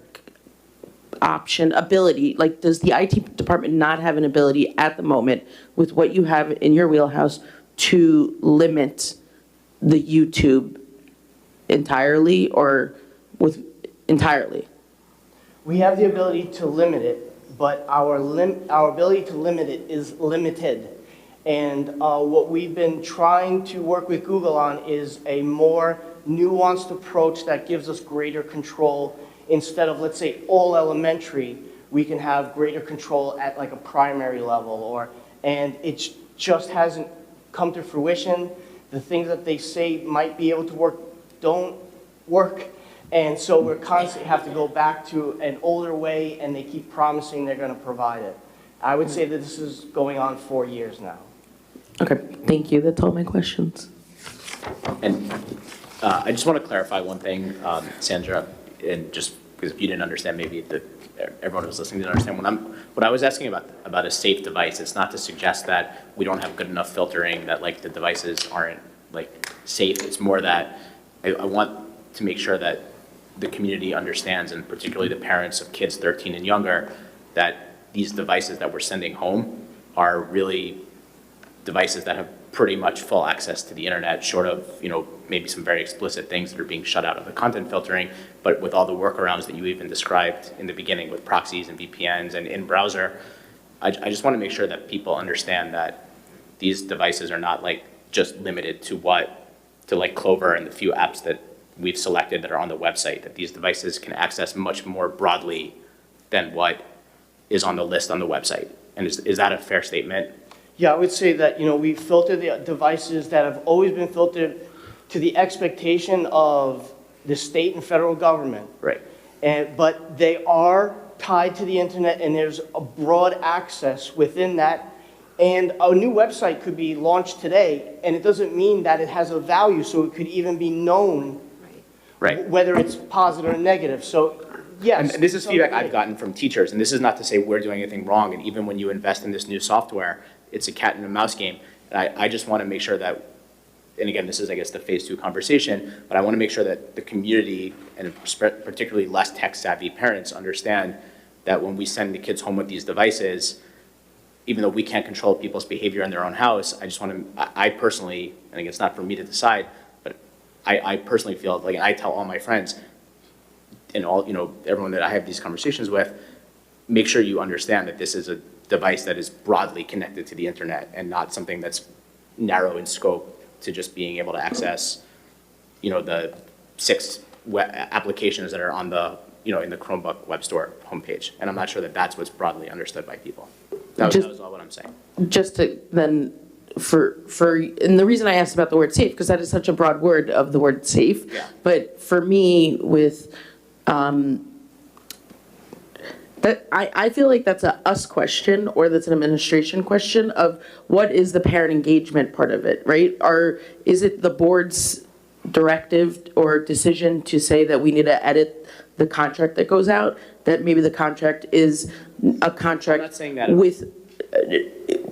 ability, like does the IT department not have an ability at the moment with what you have in your wheelhouse to limit the YouTube entirely or with entirely? We have the ability to limit it, but our ability to limit it is limited. And what we've been trying to work with Google on is a more nuanced approach that gives us greater control. Instead of, let's say, all elementary, we can have greater control at like a primary level, and it just hasn't come to fruition. The things that they say might be able to work don't work, And so we're constantly have to go back to an older way, and they keep promising they're going to provide it. I would say that this is going on 4 years now. Okay, thank you. That's all my questions. And I just want to clarify one thing, Sandra, and just because if you didn't understand, maybe everyone who was listening didn't understand. When I was asking about a safe device, it's not to suggest that we don't have good enough filtering, that like the devices aren't like safe. It's more that I want to make sure that the community understands, and particularly the parents of kids 13 and younger, that these devices that we're sending home are really devices that have pretty much full access to the internet, short of, maybe some very explicit things that are being shut out of the content filtering, but with all the workarounds that you even described in the beginning with proxies and VPNs and in-browser, I just want to make sure that people understand that these devices are not like just limited to like Clover and the few apps that we've selected that are on the website, that these devices can access much more broadly than what is on the list on the website. And is that a fair statement? Yeah, I would say that, we filter the devices that have always been filtered to the expectation of the state and federal government. Right. But they are tied to the internet, and there's a broad access within that. And a new website could be launched today, and it doesn't mean that it has a value, so it could even be known, Right. whether it's positive or negative. So, yes. And this is feedback I've gotten from teachers, and this is not to say we're doing anything wrong, and even when you invest in this new software, it's a cat and a mouse game. And I just want to make sure that, and again, this is, I guess, the phase 2 conversation, but I want to make sure that the community, and particularly less tech-savvy parents, understand that when we send the kids home with these devices, even though we can't control people's behavior in their own house, I personally, and again, it's not for me to decide, but I personally feel like, and I tell all my friends, and all, everyone that I have these conversations with, make sure you understand that this is a device that is broadly connected to the internet and not something that's narrow in scope to just being able to access, the 6 applications that are on the, in the Chromebook web store homepage. And I'm not sure that that's what's broadly understood by people. That was all what I'm saying. Just to then, and the reason I asked about the word safe, because that is such a broad word of the word safe. Yeah. But for me, with, that I feel like that's a us question, or that's an administration question of what is the parent engagement part of it, right? Is it the board's directive or decision to say that we need to edit the contract that goes out, that maybe the contract is a contract I'm not saying that with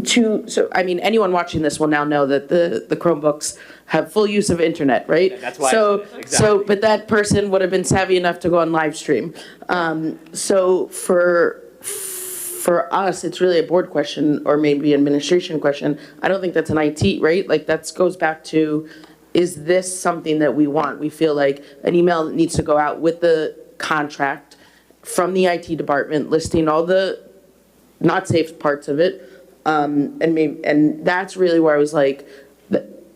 so I mean, anyone watching this will now know that the Chromebooks have full use of internet, right? That's why. So, but that person would have been savvy enough to go on live stream. So for us, it's really a board question, or maybe administration question. I don't think that's an IT, right? Like, that goes back to, is this something that we want? We feel like an email needs to go out with the contract from the IT department listing all the not safe parts of it. And that's really where I was like,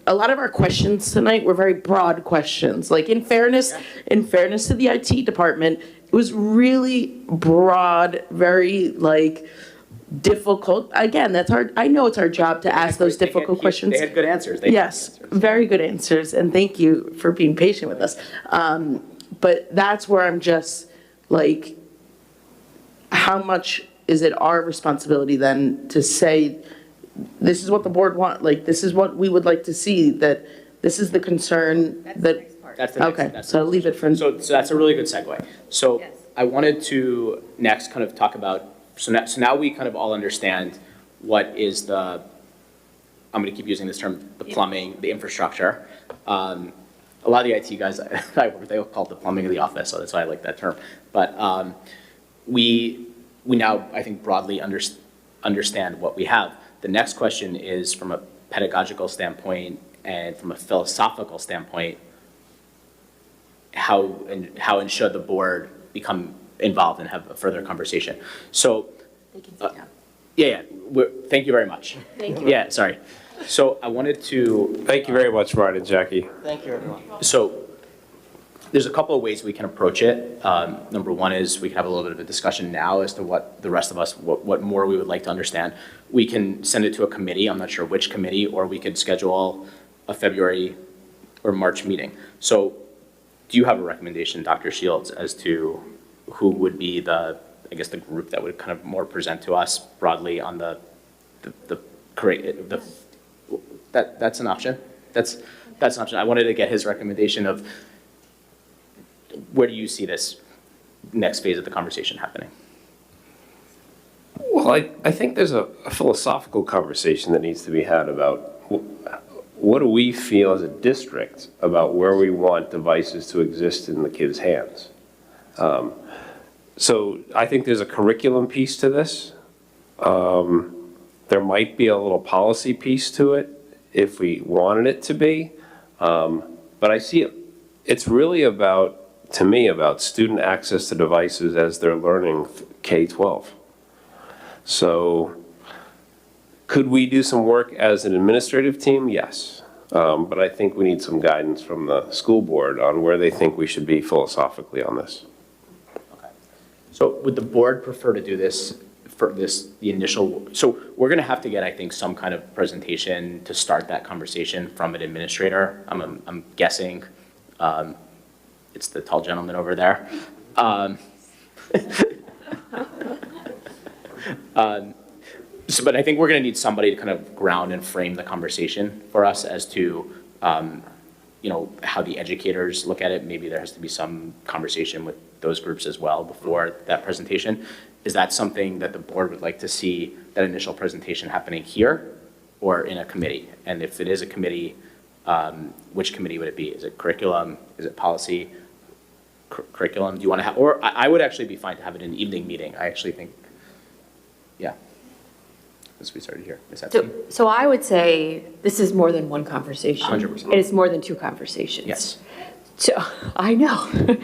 a lot of our questions tonight were very broad questions. Like, in fairness to the IT department, it was really broad, very difficult. Again, that's hard. I know it's our job to ask those difficult questions. They had good answers. Yes, very good answers, and thank you for being patient with us. But that's where I'm just like, how much is it our responsibility then to say, this is what the board want, this is what we would like to see, that this is the concern that. That's the next. Okay, so I'll leave it for. So that's a really good segue. So I wanted to next kind of talk about, so now we kind of all understand what is the, I'm going to keep using this term, the plumbing, the infrastructure. A lot of the IT guys I work with, they call it the plumbing of the office, so that's why I like that term. But we now, I think, broadly understand what we have. The next question is, from a pedagogical standpoint and from a philosophical standpoint, how and should the board become involved and have a further conversation? So, They can sit down. Yeah. Thank you very much. Thank you. Yeah, sorry. So I wanted to. Thank you very much, Ryan and Jackie. Thank you, everyone. So there's a couple of ways we can approach it. Number one is we can have a little bit of a discussion now as to what the rest of us, what more we would like to understand. We can send it to a committee. I'm not sure which committee, or we could schedule a February or March meeting. So do you have a recommendation, Dr. Shields, as to who would be the group that would kind of more present to us broadly on that's an option? That's an option. I wanted to get his recommendation of where do you see this next phase of the conversation happening? Well, I think there's a philosophical conversation that needs to be had about what do we feel as a district about where we want devices to exist in the kids' hands. So I think there's a curriculum piece to this. There might be a little policy piece to it if we wanted it to be. But I see it's really about, to me, about student access to devices as they're learning K-12. So could we do some work as an administrative team? Yes. But I think we need some guidance from the school board on where they think we should be philosophically on this. Okay. So would the board prefer to do this for the initial, so we're gonna have to get, I think, some kind of presentation to start that conversation from an administrator. I'm guessing it's the tall gentleman over there. But I think we're going to need somebody to kind of ground and frame the conversation for us as to, how the educators look at it. Maybe there has to be some conversation with those groups as well before that presentation. Is that something that the board would like to see, that initial presentation happening here or in a committee? And if it is a committee, which committee would it be? Is it curriculum? Is it policy? Curriculum? Do you want to have, or I would actually be fine to have it in an evening meeting. I actually think, yeah. As we started here. So I would say this is more than one conversation. 100%. And it's more than two conversations. Yes. So I know.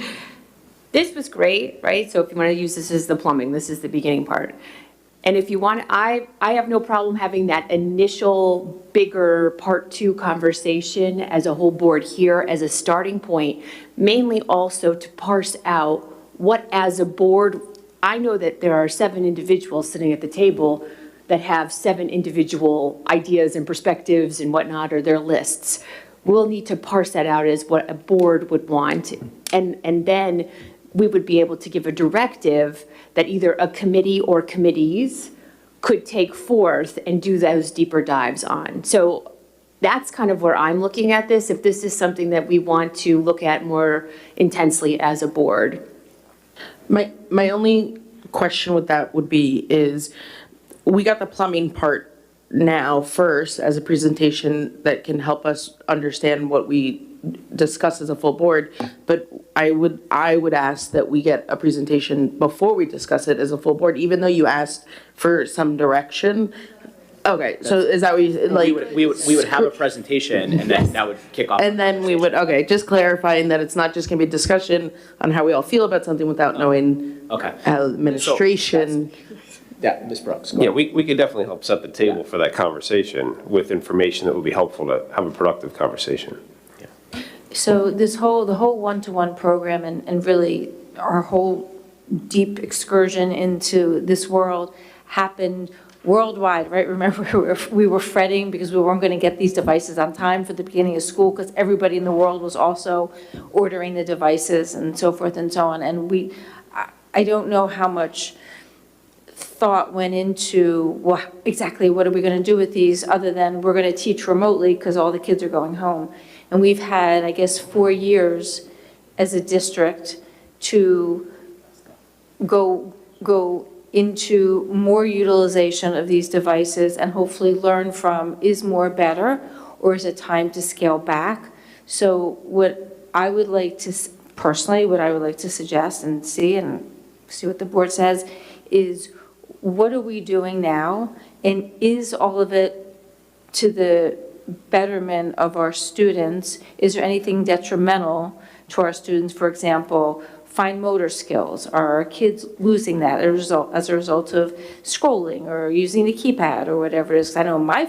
This was great, right? So if you want to use this as the plumbing, this is the beginning part. And if you want, I have no problem having that initial bigger part two conversation as a whole board here as a starting point, mainly also to parse out what as a board, I know that there are 7 individuals sitting at the table that have 7 individual ideas and perspectives and whatnot, or their lists. We'll need to parse that out as what a board would want. And then we would be able to give a directive that either a committee or committees could take forth and do those deeper dives on. So that's kind of where I'm looking at this, if this is something that we want to look at more intensely as a board. My only question with that would be is, we got the plumbing part now first as a presentation that can help us understand what we discuss as a full board, but I would ask that we get a presentation before we discuss it as a full board, even though you asked for some direction. Okay, so is that what you, like? We would have a presentation and then that would kick off. And then we would, okay, just clarifying that it's not just gonna be a discussion on how we all feel about something without knowing how administration. Yeah, Ms. Brooks. Yeah, we could definitely help set the table for that conversation with information that would be helpful to have a productive conversation. Yeah. So the whole one-to-one program and really our whole deep excursion into this world happened worldwide, right? Remember, we were fretting because we weren't going to get these devices on time for the beginning of school because everybody in the world was also ordering the devices and so forth and so on. And I don't know how much thought went into exactly what are we going to do with these other than we're going to teach remotely because all the kids are going home. And we've had, I guess, 4 years as a district to go into more utilization of these devices and hopefully learn from, is more better or is it time to scale back? So what I would like to, personally, what I would like to suggest and see what the board says is, what are we doing now? And is all of it to the betterment of our students? Is there anything detrimental to our students? For example, fine motor skills. Are our kids losing that as a result of scrolling or using the keypad or whatever it is? I know my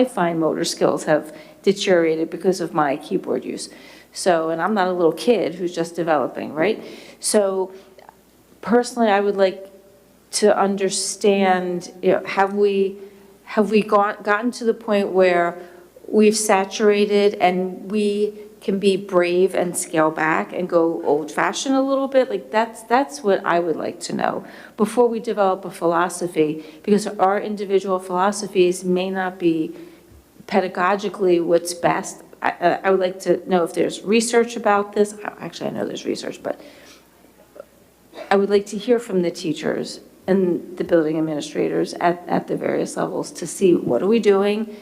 fine motor skills have deteriorated because of my keyboard use. So, and I'm not a little kid who's just developing, right? So personally, I would like to understand, have we gotten to the point where we've saturated and we can be brave and scale back and go old-fashioned a little bit? Like, that's what I would like to know before we develop a philosophy, because our individual philosophies may not be pedagogically what's best. I would like to know if there's research about this. Actually, I know there's research, but I would like to hear from the teachers and the building administrators at the various levels to see what are we doing.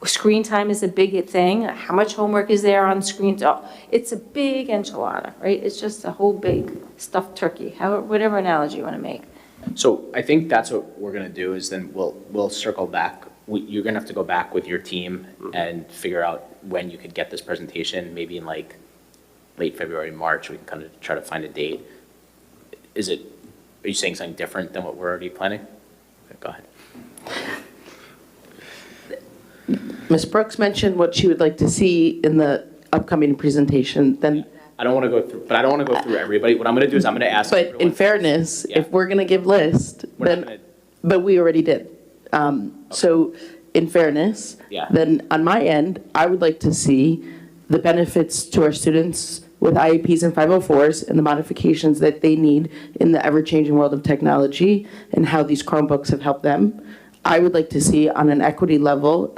Screen time is a big thing. How much homework is there on screens? Oh, it's a big enchilada, right? It's just a whole big stuffed turkey, whatever analogy you want to make. So I think that's what we're gonna do is then we'll circle back. You're gonna have to go back with your team and figure out when you could get this presentation, maybe in like late February, March. We can kind of try to find a date. Are you saying something different than what we're already planning? Okay, go ahead. Ms. Brooks mentioned what she would like to see in the upcoming presentation, then. I don't want to go through everybody. What I'm going to do is I'm going to ask. But in fairness, if we're going to give list, then, but we already did. So in fairness, then on my end, I would like to see the benefits to our students with IEPs and 504s and the modifications that they need in the ever-changing world of technology and how these Chromebooks have helped them. I would like to see on an equity level,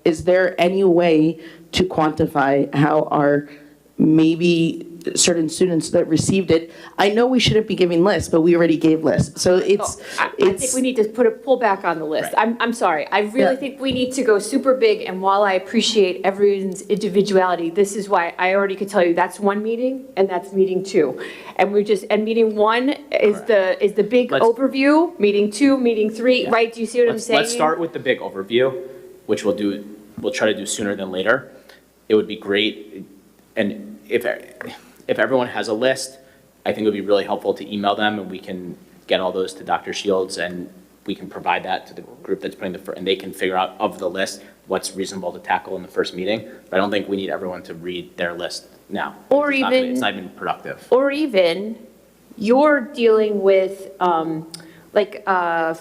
is there any way to quantify how our maybe certain students that received it, I know we shouldn't be giving lists, but we already gave lists. So I think we need to pull back on the list. Right. I'm sorry. I really think we need to go super big, and while I appreciate everyone's individuality, this is why I already could tell you that's one meeting and that's meeting two. And meeting one is the big overview, meeting two, meeting three, right? Do you see what I'm saying? Let's start with the big overview, which we'll try to do sooner than later. It would be great, and if everyone has a list, I think it would be really helpful to email them, and we can get all those to Dr. Shields, and we can provide that to the group that's putting and they can figure out of the list what's reasonable to tackle in the first meeting. But I don't think we need everyone to read their list now. Or it's not even productive. Or even you're dealing with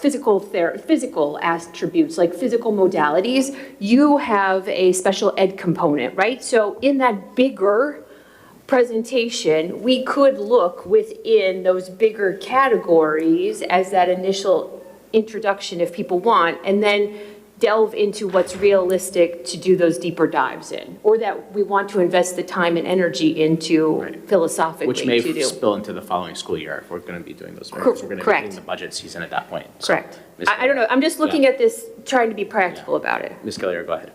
physical attributes, like physical modalities. You have a special ed component, right? So in that bigger presentation, we could look within those bigger categories as that initial introduction if people want, and then delve into what's realistic to do those deeper dives in, or that we want to invest the time and energy into philosophically. Which may spill into the following school year if we're going to be doing those, right? Because we're going to be in the budget season at that point. So, Correct. I don't know. I'm just looking at this, trying to be practical about it. Ms. Gilliard, go ahead.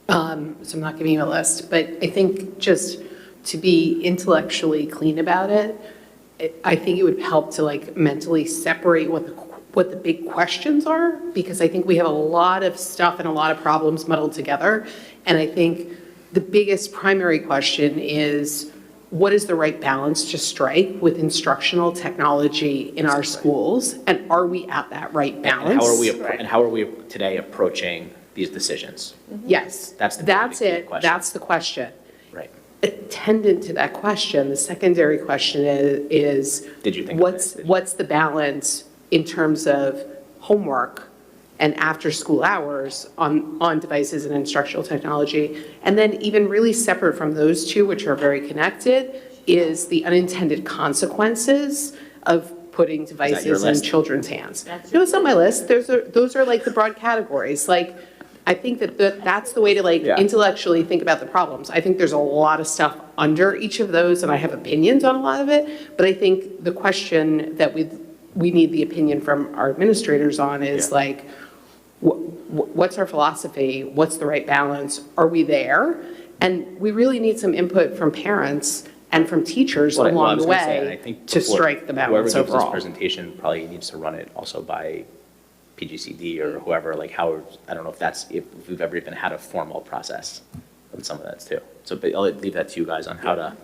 So I'm not giving you a list, but I think just to be intellectually clean about it, I think it would help to like mentally separate what the big questions are, because I think we have a lot of stuff and a lot of problems muddled together. And I think the biggest primary question is, what is the right balance to strike with instructional technology in our schools? And are we at that right balance? And how are we today approaching these decisions? Yes, that's it. That's the question. Right. Attendant to that question, the secondary question is Did you think what's the balance in terms of homework and after school hours on devices and instructional technology? And then even really separate from those two, which are very connected, is the unintended consequences of putting devices in children's hands. No, it's not my list. Those are like the broad categories. Like, I think that's the way to intellectually think about the problems. I think there's a lot of stuff under each of those, and I have opinions on a lot of it. But I think the question that we need the opinion from our administrators on is like, what's our philosophy? What's the right balance? Are we there? And we really need some input from parents and from teachers along the way to strike the balance overall. Whoever gives this presentation probably needs to run it also by PGCD or whoever, like how, I don't know if we've ever even had a formal process on some of that too. So but I'll leave that to you guys on how to.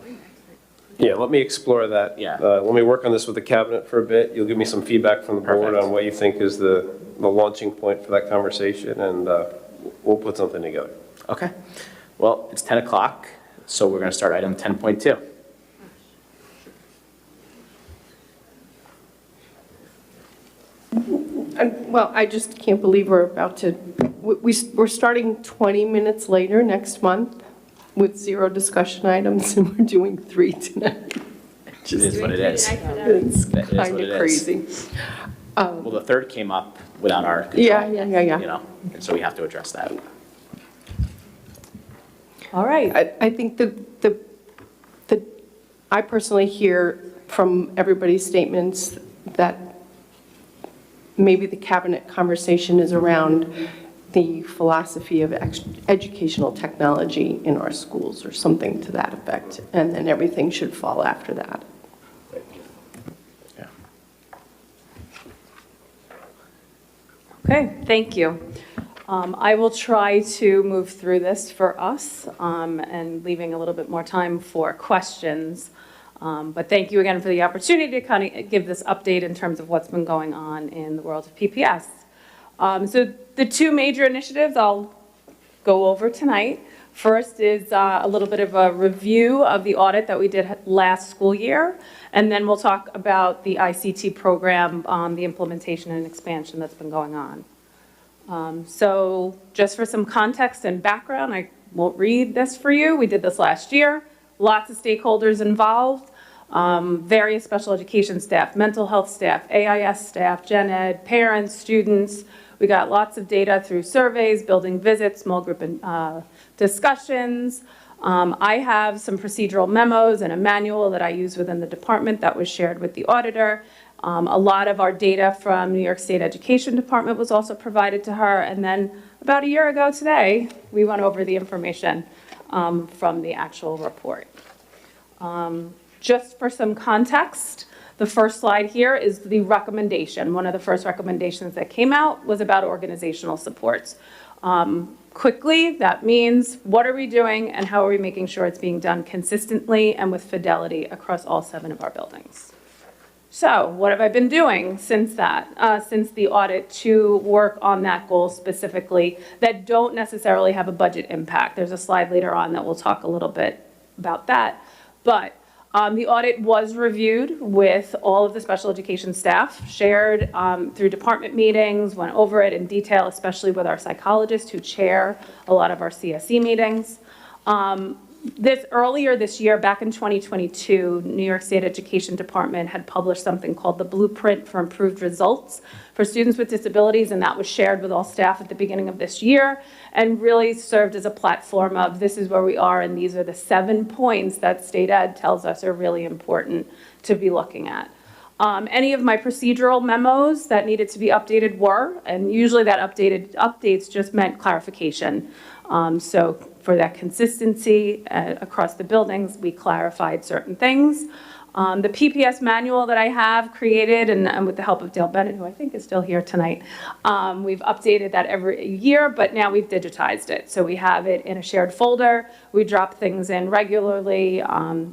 Yeah, let me explore that. Yeah. Let me work on this with the cabinet for a bit. You'll give me some feedback from the board on what you think is the launching point for that conversation, and we'll put something together. Okay. Well, it's 10 o'clock, so we're going to start item 10.2. Well, I just can't believe we're about to, we're starting 20 minutes later next month. with 0 discussion items, and we're doing 3 tonight. It is what it is. It's That is what kind it of is. crazy. Well, the third came up without our control. Yeah. You know, and so we have to address that. All right. I think I personally hear from everybody's statements that maybe the cabinet conversation is around the philosophy of educational technology in our schools or something to that effect, and then everything should fall after that. Yeah. Okay, thank you. I will try to move through this for us and leaving a little bit more time for questions. But thank you again for the opportunity to kind of give this update in terms of what's been going on in the world of PPS. So the 2 major initiatives I'll go over tonight. First is a little bit of a review of the audit that we did last school year, and then we'll talk about the ICT program, the implementation and expansion that's been going on. So just for some context and background, I won't read this for you. We did this last year. Lots of stakeholders involved, various special education staff, mental health staff, AIS staff, gen ed, parents, students. We got lots of data through surveys, building visits, small group discussions. I have some procedural memos and a manual that I use within the department that was shared with the auditor. A lot of our data from New York State Education Department was also provided to her. And then about a year ago today, we went over the information from the actual report. Just for some context, the first slide here is the recommendation. One of the first recommendations that came out was about organizational supports. Quickly, that means what are we doing and how are we making sure it's being done consistently and with fidelity across all 7 of our buildings. So what have I been doing since since the audit to work on that goal specifically that don't necessarily have a budget impact? There's a slide later on that will talk a little bit about that. But the audit was reviewed with all of the special education staff, shared through department meetings, went over it in detail, especially with our psychologists who chair a lot of our CSE meetings. Earlier this year, back in 2022, New York State Education Department had published something called the Blueprint for Improved Results for Students with Disabilities, and that was shared with all staff at the beginning of this year and really served as a platform of this is where we are and these are the 7 points that state ed tells us are really important to be looking at. Any of my procedural memos that needed to be updated were, and usually that updates just meant clarification. So for that consistency across the buildings, we clarified certain things. The PPS manual that I have created, and with the help of Dale Bennett, who I think is still here tonight, we've updated that every year, but now we've digitized it. So we have it in a shared folder. We drop things in regularly.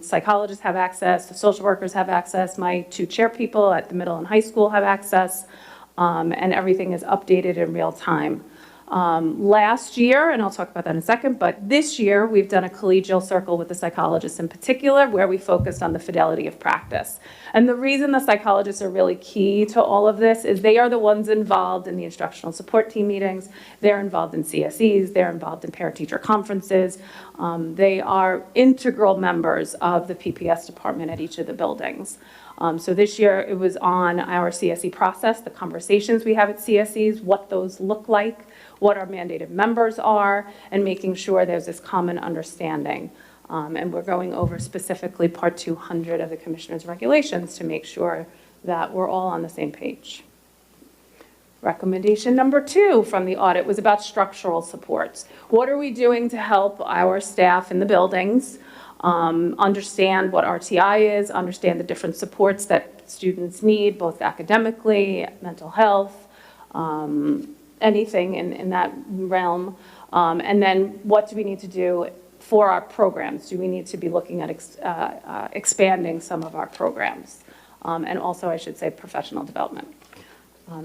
Psychologists have access. The social workers have access. My 2 chair people at the middle and high school have access. And everything is updated in real time. Last year, and I'll talk about that in a second, but this year we've done a collegial circle with the psychologists in particular where we focused on the fidelity of practice. And the reason the psychologists are really key to all of this is they are the ones involved in the instructional support team meetings, they're involved in CSEs, they're involved in parent-teacher conferences, they are integral members of the PPS department at each of the buildings. So this year it was on our CSE process, the conversations we have at CSEs, what those look like, what our mandated members are, and making sure there's this common understanding. And we're going over specifically Part 200 of the Commissioner's regulations to make sure that we're all on the same page. Recommendation number 2 from the audit was about structural supports. What are we doing to help our staff in the buildings understand what RTI is, understand the different supports that students need, both academically, mental health, anything in that realm. And then what do we need to do for our programs? Do we need to be looking at expanding some of our programs? And also, I should say, professional development.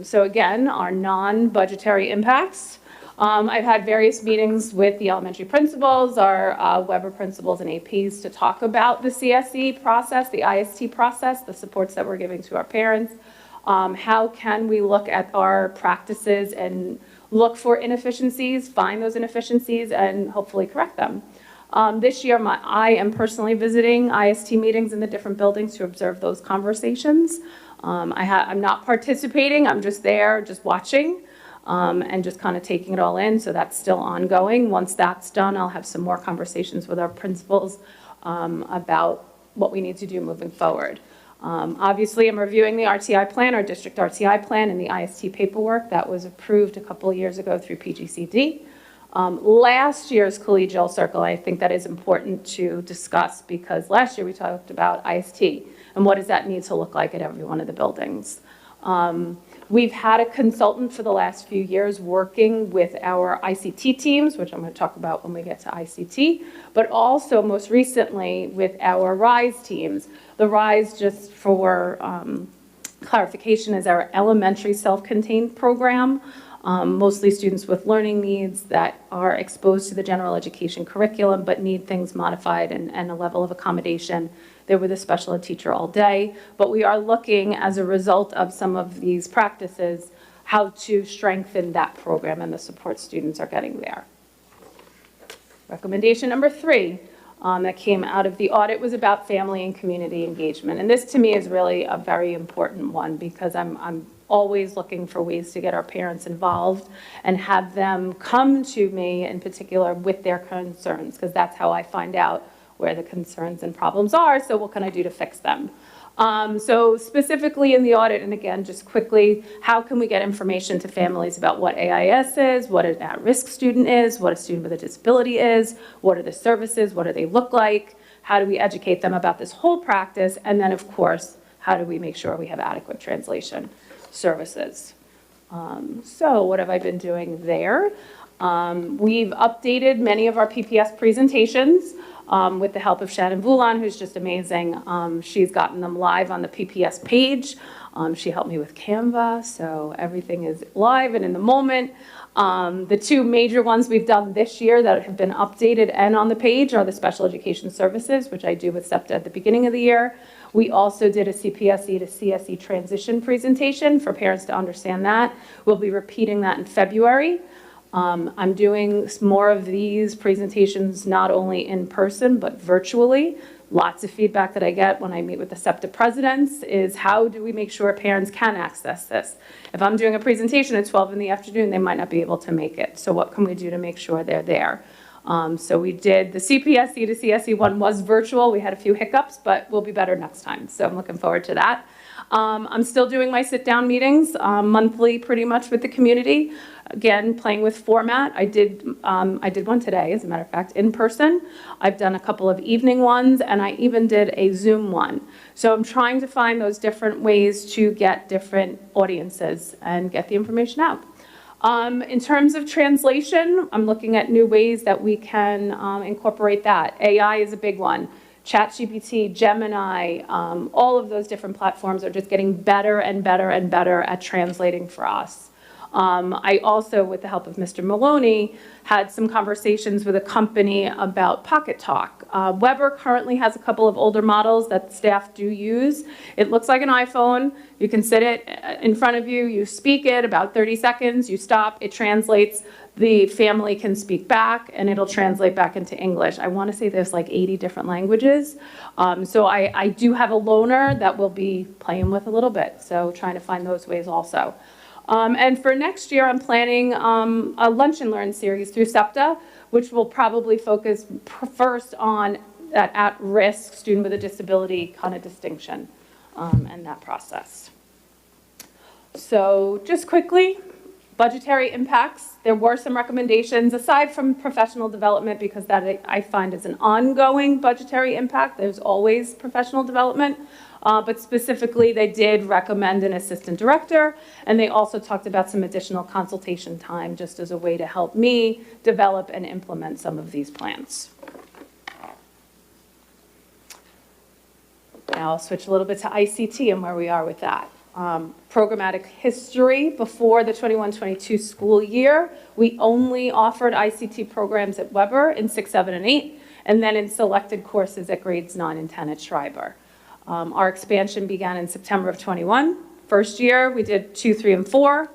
So again, our non-budgetary impacts. I've had various meetings with the elementary principals, our Weber principals and APs to talk about the CSE process, the IST process, the supports that we're giving to our parents. How can we look at our practices and look for inefficiencies, find those inefficiencies, and hopefully correct them. This year, I am personally visiting IST meetings in the different buildings to observe those conversations. I'm not participating, I'm just there, just watching, and just kind of taking it all in, so that's still ongoing. Once that's done, I'll have some more conversations with our principals about what we need to do moving forward. Obviously, I'm reviewing the RTI plan, our district RTI plan, and the IST paperwork that was approved a couple of years ago through PGCD. Last year's collegial circle, I think that is important to discuss because last year we talked about IST and what does that need to look like at every one of the buildings. We've had a consultant for the last few years working with our ICT teams, which I'm going to talk about when we get to ICT, but also most recently with our RISE teams. The RISE, just for clarification, is our elementary self-contained program. Mostly students with learning needs that are exposed to the general education curriculum but need things modified and a level of accommodation. They're with a special ed teacher all day, but we are looking as a result of some of these practices how to strengthen that program and the support students are getting there. Recommendation number 3 that came out of the audit was about family and community engagement. And this to me is really a very important one because I'm always looking for ways to get our parents involved and have them come to me in particular with their concerns, because that's how I find out where the concerns and problems are, so what can I do to fix them? So specifically in the audit, and again, just quickly, how can we get information to families about what AIS is, what an at-risk student is, what a student with a disability is, what are the services, what do they look like, how do we educate them about this whole practice, and then of course, how do we make sure we have adequate translation services. So what have I been doing there? We've updated many of our PPS presentations with the help of Shannon Voulon, who's just amazing. She's gotten them live on the PPS page. She helped me with Canva, so everything is live and in the moment. The 2 major ones we've done this year that have been updated and on the page are the special education services, which I do with SEPTA at the beginning of the year. We also did a CPSE to CSE transition presentation for parents to understand that. We'll be repeating that in February. I'm doing more of these presentations not only in person but virtually. Lots of feedback that I get when I meet with the SEPTA presidents is how do we make sure parents can access this? If I'm doing a presentation at 12 in the afternoon, they might not be able to make it. So what can we do to make sure they're there? So we did the CPSE to CSE one was virtual. We had a few hiccups, but we'll be better next time. So I'm looking forward to that. I'm still doing my sit-down meetings monthly pretty much with the community. Again, playing with format. I did one today, as a matter of fact, in person. I've done a couple of evening ones, and I even did a Zoom one. So I'm trying to find those different ways to get different audiences and get the information out. In terms of translation, I'm looking at new ways that we can incorporate that. AI is a big one. ChatGPT, Gemini, all of those different platforms are just getting better and better and better at translating for us. I also, with the help of Mr. Maloney, had some conversations with a company about Pocket Talk. Weber currently has a couple of older models that staff do use. It looks like an iPhone. You can sit it in front of you, you speak it about 30 seconds, you stop, it translates. The family can speak back and it'll translate back into English. I want to say there's like 80 different languages. So I do have a loaner that we'll be playing with a little bit. So trying to find those ways also. And for next year, I'm planning a Lunch and Learn series through SEPTA, which will probably focus first on that at-risk student with a disability kind of distinction and that process. So just quickly, budgetary impacts. There were some recommendations aside from professional development because that I find is an ongoing budgetary impact. There's always professional development. But specifically, they did recommend an assistant director, and they also talked about some additional consultation time just as a way to help me develop and implement some of these plans. Now I'll switch a little bit to ICT and where we are with that. Programmatic history before the 21-22 school year, we only offered ICT programs at Weber in 6, 7, and 8, and then in selected courses at grades 9 and 10 at Schreiber. Our expansion began in September of 21. First year, we did 2, 3, and 4.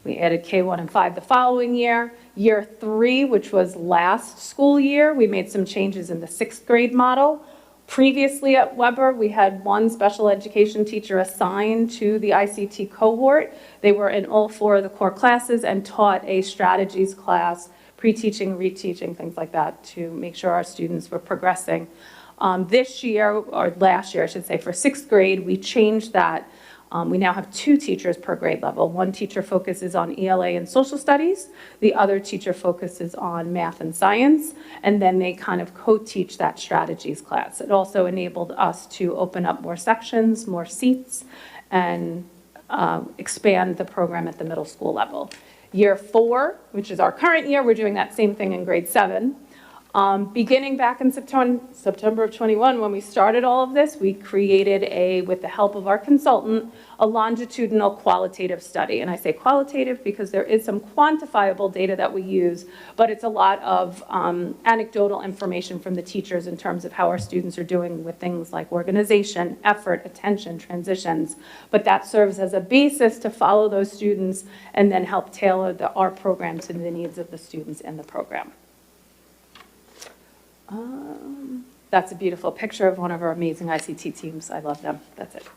We added K1 and 5 the following year. Year 3, which was last school year, we made some changes in the 6th grade model. Previously at Weber, we had one special education teacher assigned to the ICT cohort. They were in all 4 of the core classes and taught a strategies class, pre-teaching, reteaching, things like that, to make sure our students were progressing. This year, or last year, I should say, for 6th grade, we changed that. We now have 2 teachers per grade level. One teacher focuses on ELA and social studies. The other teacher focuses on math and science. And then they kind of co-teach that strategies class. It also enabled us to open up more sections, more seats, and expand the program at the middle school level. Year 4, which is our current year, we're doing that same thing in grade 7. Beginning back in September of 21, when we started all of this, we created with the help of our consultant, a longitudinal qualitative study. And I say qualitative because there is some quantifiable data that we use, but it's a lot of anecdotal information from the teachers in terms of how our students are doing with things like organization, effort, attention, transitions. But that serves as a basis to follow those students and then help tailor our program to the needs of the students in the program. That's a beautiful picture of one of our amazing ICT teams. I love them. That's it.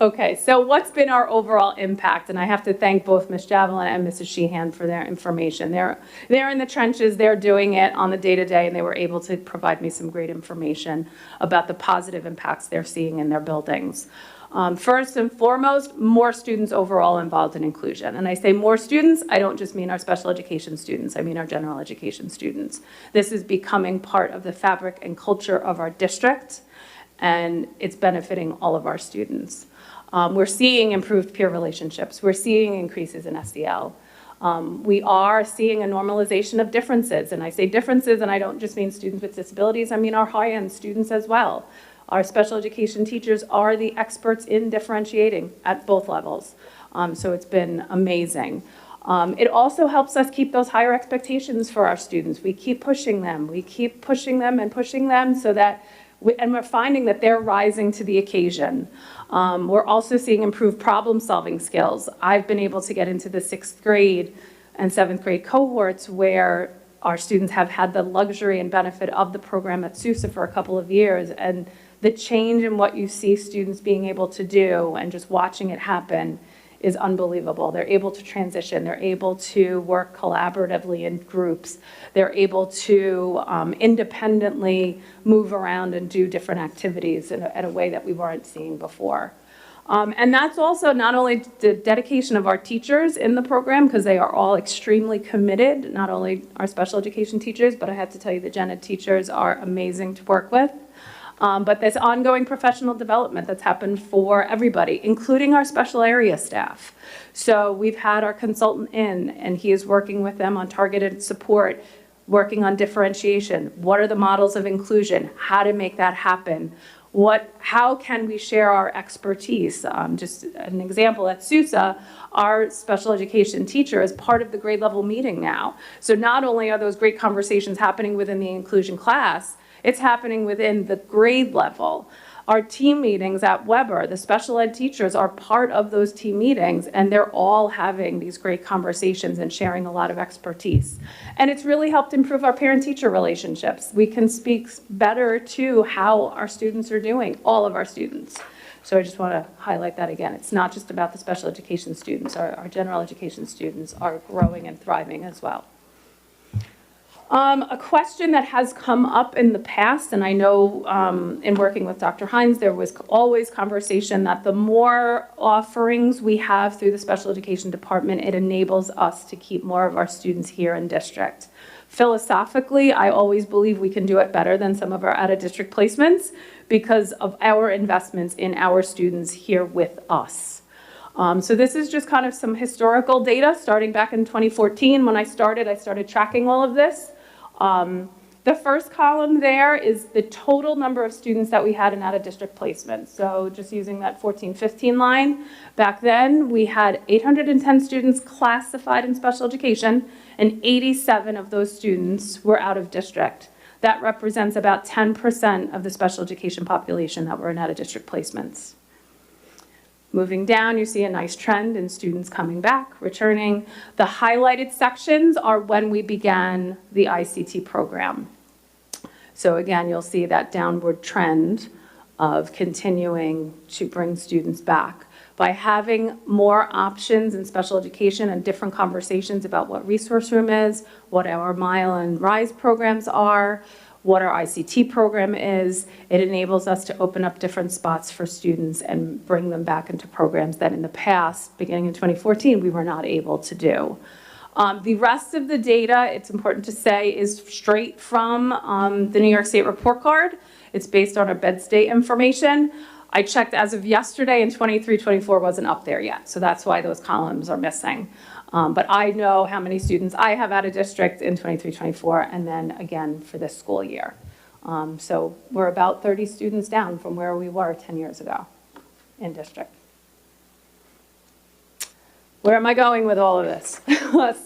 Okay, so what's been our overall impact? And I have to thank both Ms. Javelin and Mrs. Sheehan for their information. They're in the trenches, they're doing it on the day-to-day, and they were able to provide me some great information about the positive impacts they're seeing in their buildings. First and foremost, more students overall involved in inclusion. And I say more students, I don't just mean our special education students, I mean our general education students. This is becoming part of the fabric and culture of our district, and it's benefiting all of our students. We're seeing improved peer relationships. We're seeing increases in SEL. We are seeing a normalization of differences. And I say differences, and I don't just mean students with disabilities, I mean our high-end students as well. Our special education teachers are the experts in differentiating at both levels. So it's been amazing. It also helps us keep those higher expectations for our students. We keep pushing them. We keep pushing them and pushing them so that, and we're finding that they're rising to the occasion. We're also seeing improved problem-solving skills. I've been able to get into the 6th grade and 7th grade cohorts where our students have had the luxury and benefit of the program at SUSA for a couple of years, and the change in what you see students being able to do and just watching it happen is unbelievable. They're able to transition. They're able to work collaboratively in groups. They're able to independently move around and do different activities in a way that we weren't seeing before. And that's also not only the dedication of our teachers in the program, because they are all extremely committed, not only our special education teachers, but I have to tell you the gen ed teachers are amazing to work with. But this ongoing professional development that's happened for everybody, including our special area staff. So we've had our consultant in, and he is working with them on targeted support, working on differentiation. What are the models of inclusion? How to make that happen? How can we share our expertise? Just an example, at SUSA, our special education teacher is part of the grade level meeting now. So not only are those great conversations happening within the inclusion class, it's happening within the grade level. Our team meetings at Weber, the special ed teachers are part of those team meetings, and they're all having these great conversations and sharing a lot of expertise. And it's really helped improve our parent-teacher relationships. We can speak better to how our students are doing, all of our students. So I just want to highlight that again. It's not just about the special education students. Our general education students are growing and thriving as well. A question that has come up in the past, and I know in working with Dr. Hines, there was always conversation that the more offerings we have through the special education department, it enables us to keep more of our students here in district. Philosophically, I always believe we can do it better than some of our out-of-district placements because of our investments in our students here with us. So this is just kind of some historical data starting back in 2014. When I started tracking all of this. The first column there is the total number of students that we had in out-of-district placements. So just using that 14-15 line, back then we had 810 students classified in special education, and 87 of those students were out of district. That represents about 10% of the special education population that were in out-of-district placements. Moving down, you see a nice trend in students coming back, returning. The highlighted sections are when we began the ICT program. So again, you'll see that downward trend of continuing to bring students back. By having more options in special education and different conversations about what resource room is, what our Mile and Rise programs are, what our ICT program is, it enables us to open up different spots for students and bring them back into programs that in the past, beginning in 2014, we were not able to do. The rest of the data, it's important to say, is straight from the New York State report card. It's based on our bed state information. I checked as of yesterday, and 23-24 wasn't up there yet, so that's why those columns are missing. But I know how many students I have out of district in 23-24, and then again for this school year. So we're about 30 students down from where we were 10 years ago in district. Where am I going with all of this?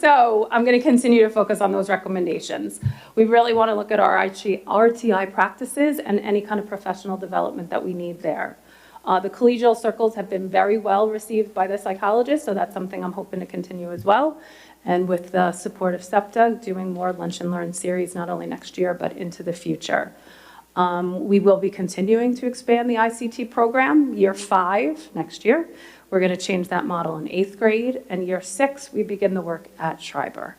So I'm going to continue to focus on those recommendations. We really want to look at our RTI practices and any kind of professional development that we need there. The collegial circles have been very well received by the psychologists, so that's something I'm hoping to continue as well. And with the support of SEPTA, doing more Lunch and Learn series, not only next year, but into the future. We will be continuing to expand the ICT program, year 5 next year. We're going to change that model in 8th grade, and year 6, we begin the work at Schreiber.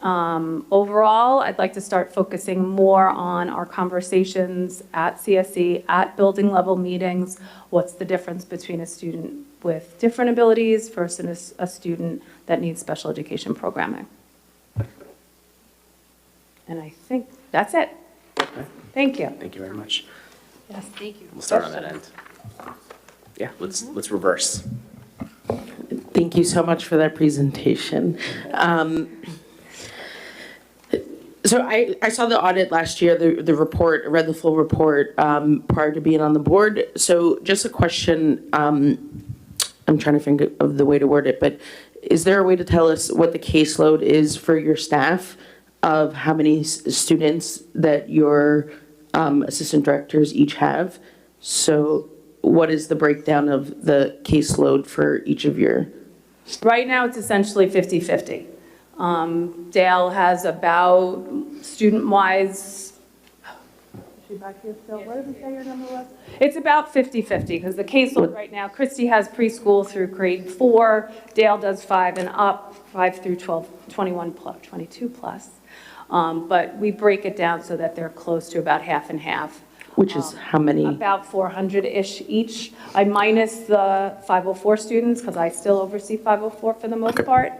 Overall, I'd like to start focusing more on our conversations at CSE, at building level meetings. What's the difference between a student with different abilities versus a student that needs special education programming? And I think that's it. Okay. Thank you. Thank you very much. Yes, thank you. We'll start on that end. Yeah, let's reverse. Thank you so much for that presentation. So I saw the audit last year, the report, I read the full report prior to being on the board. So just a question, I'm trying to think of the way to word it, but is there a way to tell us what the caseload is for your staff of how many students that your assistant directors each have? So what is the breakdown of the caseload for each of your? Right now, it's essentially 50-50. Dale has about, student-wise, is she back here still? What did we say your number was? It's about 50-50, because the caseload right now, Christy has preschool through grade 4, Dale does 5 and up, 5 through 12, 21 plus, 22 plus. But we break it down so that they're close to about half and half. Which is how many? About 400-ish each. I minus the 504 students, because I still oversee 504 for the most part.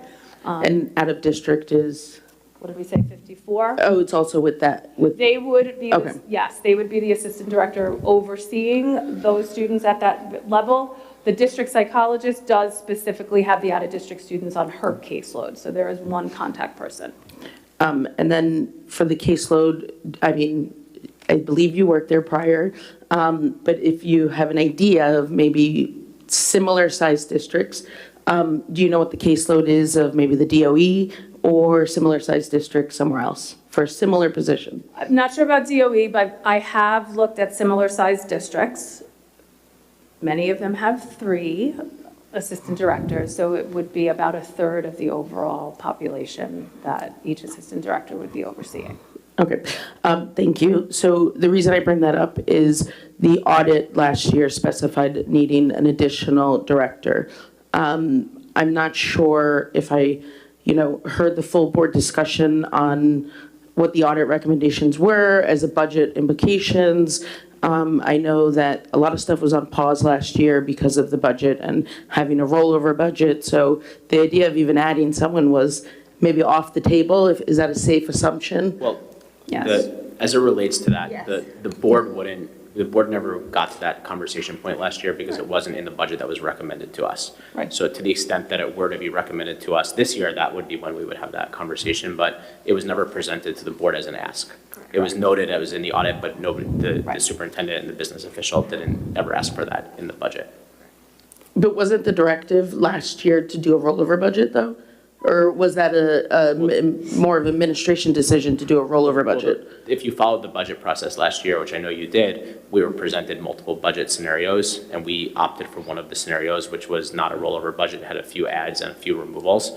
And out of district is? What did we say, 54? Oh, it's also with that, with. They would be, Okay. yes, they would be the assistant director overseeing those students at that level. The district psychologist does specifically have the out-of-district students on her caseload, so there is one contact person. And then for the caseload, I mean, I believe you worked there prior, but if you have an idea of maybe similar sized districts, do you know what the caseload is of maybe the DOE or similar sized district somewhere else for a similar position? I'm not sure about DOE, but I have looked at similar sized districts. Many of them have 3 assistant directors, so it would be about 1/3 of the overall population that each assistant director would be overseeing. Okay, thank you. So the reason I bring that up is the audit last year specified needing an additional director. I'm not sure if I, heard the full board discussion on what the audit recommendations were as a budget implications. I know that a lot of stuff was on pause last year because of the budget and having a rollover budget. So the idea of even adding someone was maybe off the table. Is that a safe assumption? Well, Yes. as it relates to that, Yes. the board never got to that conversation point last year because it wasn't in the budget that was recommended to us. Right. So to the extent that it were to be recommended to us this year, that would be when we would have that conversation, but it was never presented to the board as an ask. It was noted, it was in the audit, but nobody, the superintendent and the business official didn't ever ask for that in the budget. But wasn't the directive last year to do a rollover budget, though? Or was that more of an administration decision to do a rollover budget? If you followed the budget process last year, which I know you did, we were presented multiple budget scenarios, and we opted for one of the scenarios, which was not a rollover budget. It had a few adds and a few removals,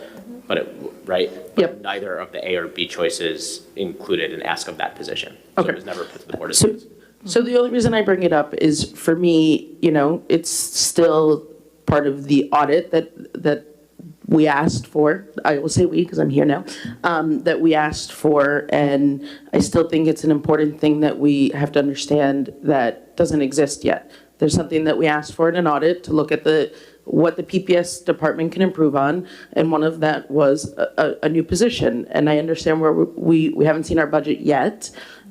but right? Yep. Neither of the A or B choices included an ask of that position. So Okay. it was never put to the Board of Students. So the only reason I bring it up is, for me, it's still part of the audit that we asked for. I will say we, because I'm here now, that we asked for, and I still think it's an important thing that we have to understand that doesn't exist yet. There's something that we asked for in an audit to look at what the PPS department can improve on, and one of that was a new position. And I understand where we haven't seen our budget yet.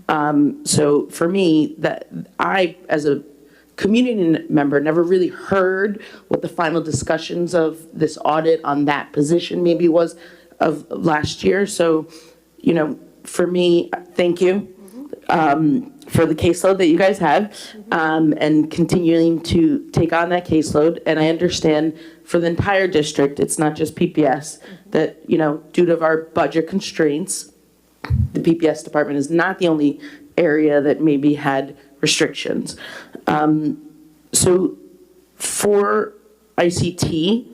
So for me, that I, as a community member, never really heard what the final discussions of this audit on that position maybe was of last year. So, for me, thank you for the caseload that you guys have, and continuing to take on that caseload. And I understand for the entire district, it's not just PPS, that, due to our budget constraints, the PPS department is not the only area that maybe had restrictions. So for ICT,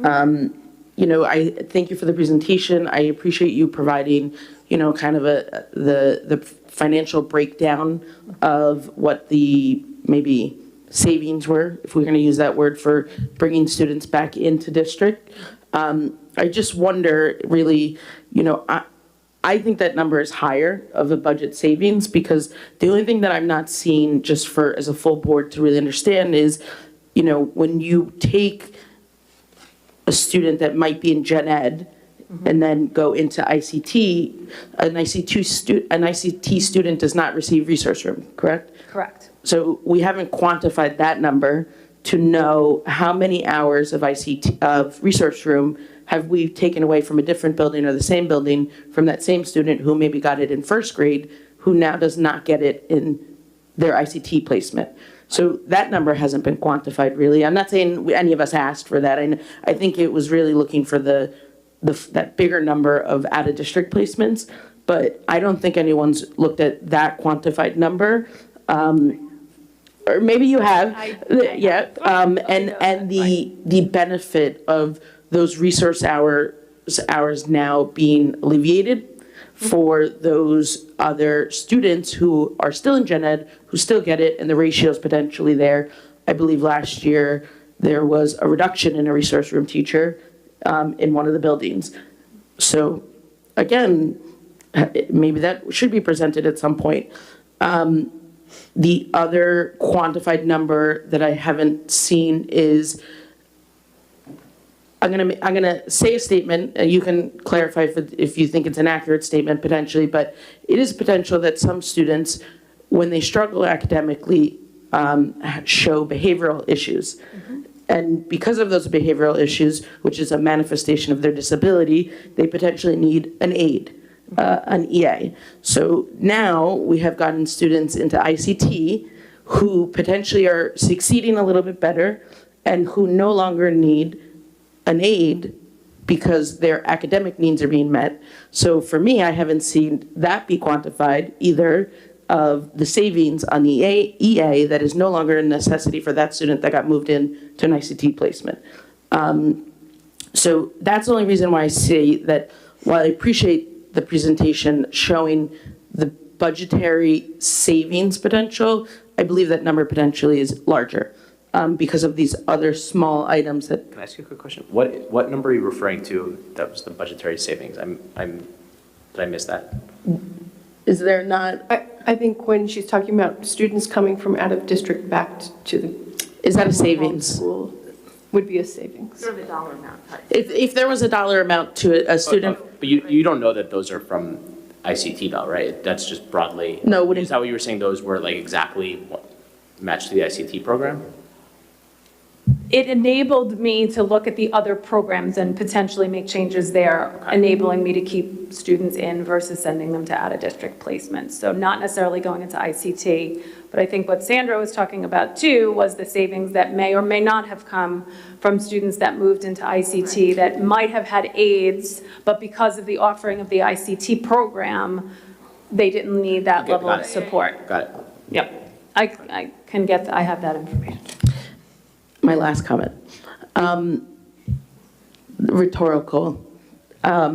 I thank you for the presentation. I appreciate you providing, kind of the financial breakdown of what the maybe savings were, if we're going to use that word, for bringing students back into district. I just wonder, really, I think that number is higher of a budget savings, because the only thing that I'm not seeing, just as a full board to really understand, is, when you take a student that might be in gen ed and then go into ICT, an ICT student does not receive resource room, correct? Correct. So we haven't quantified that number to know how many hours of resource room have we taken away from a different building or the same building from that same student who maybe got it in first grade, who now does not get it in their ICT placement. So that number hasn't been quantified, really. I'm not saying any of us asked for that. I think it was really looking for that bigger number of out-of-district placements, but I don't think anyone's looked at that quantified number. Or maybe you have, yeah, and the benefit of those resource hours now being alleviated for those other students who are still in gen ed, who still get it, and the ratio's potentially there. I believe last year there was a reduction in a resource room teacher in one of the buildings. So again, maybe that should be presented at some point. The other quantified number that I haven't seen is, I'm gonna say a statement, and you can clarify if you think it's an accurate statement potentially, but it is potential that some students, when they struggle academically, show behavioral issues. And because of those behavioral issues, which is a manifestation of their disability, they potentially need an aid, an EA. So now we have gotten students into ICT who potentially are succeeding a little bit better and who no longer need an aid because their academic needs are being met. So for me, I haven't seen that be quantified either, of the savings on the EA that is no longer a necessity for that student that got moved in to an ICT placement. So that's the only reason why I say that while I appreciate the presentation showing the budgetary savings potential, I believe that number potentially is larger. Because of these other small items that. Can I ask you a quick question? What number are you referring to that was the budgetary savings? Did I miss that? Is there not? I think when she's talking about students coming from out of district back to the. Is that a savings? School would be a savings. Sort of a dollar amount. If there was a dollar amount to a student. But you don't know that those are from ICT though, right? That's just broadly. No. Is that what you were saying? Those were like exactly what matched to the ICT program? it enabled me to look at the other programs and potentially make changes there, enabling me to keep students in versus sending them to out-of-district placements. So not necessarily going into ICT, but I think what Sandra was talking about too was the savings that may or may not have come from students that moved into ICT that might have had aides, but because of the offering of the ICT program, they didn't need that Okay, level got of it. support. Got it. Yep, I can get, I have that information. My last comment. Rhetorical. How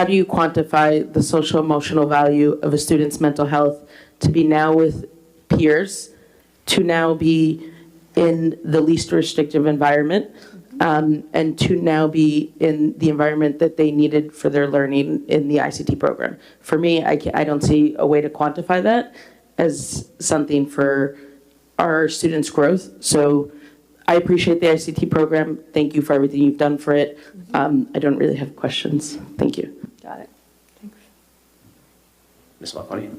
do you quantify the social emotional value of a student's mental health to be now with peers, to now be in the least restrictive environment, and to now be in the environment that they needed for their learning in the ICT program? For me, I don't see a way to quantify that as something for our students' growth. So I appreciate the ICT program. Thank you for everything you've done for it. I don't really have questions. Thank you. Got it. Thanks. Ms. Maloney?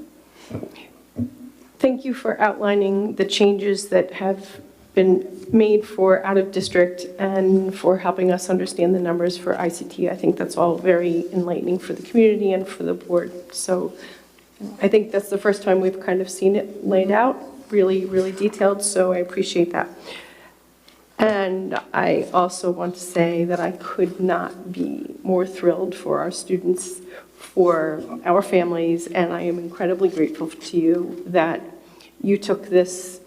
Thank you for outlining the changes that have been made for out-of-district and for helping us understand the numbers for ICT. I think that's all very enlightening for the community and for the board. So I think that's the first time we've kind of seen it laid out, really, really detailed, so I appreciate that. And I also want to say that I could not be more thrilled for our students, for our families, and I am incredibly grateful to you that you took this,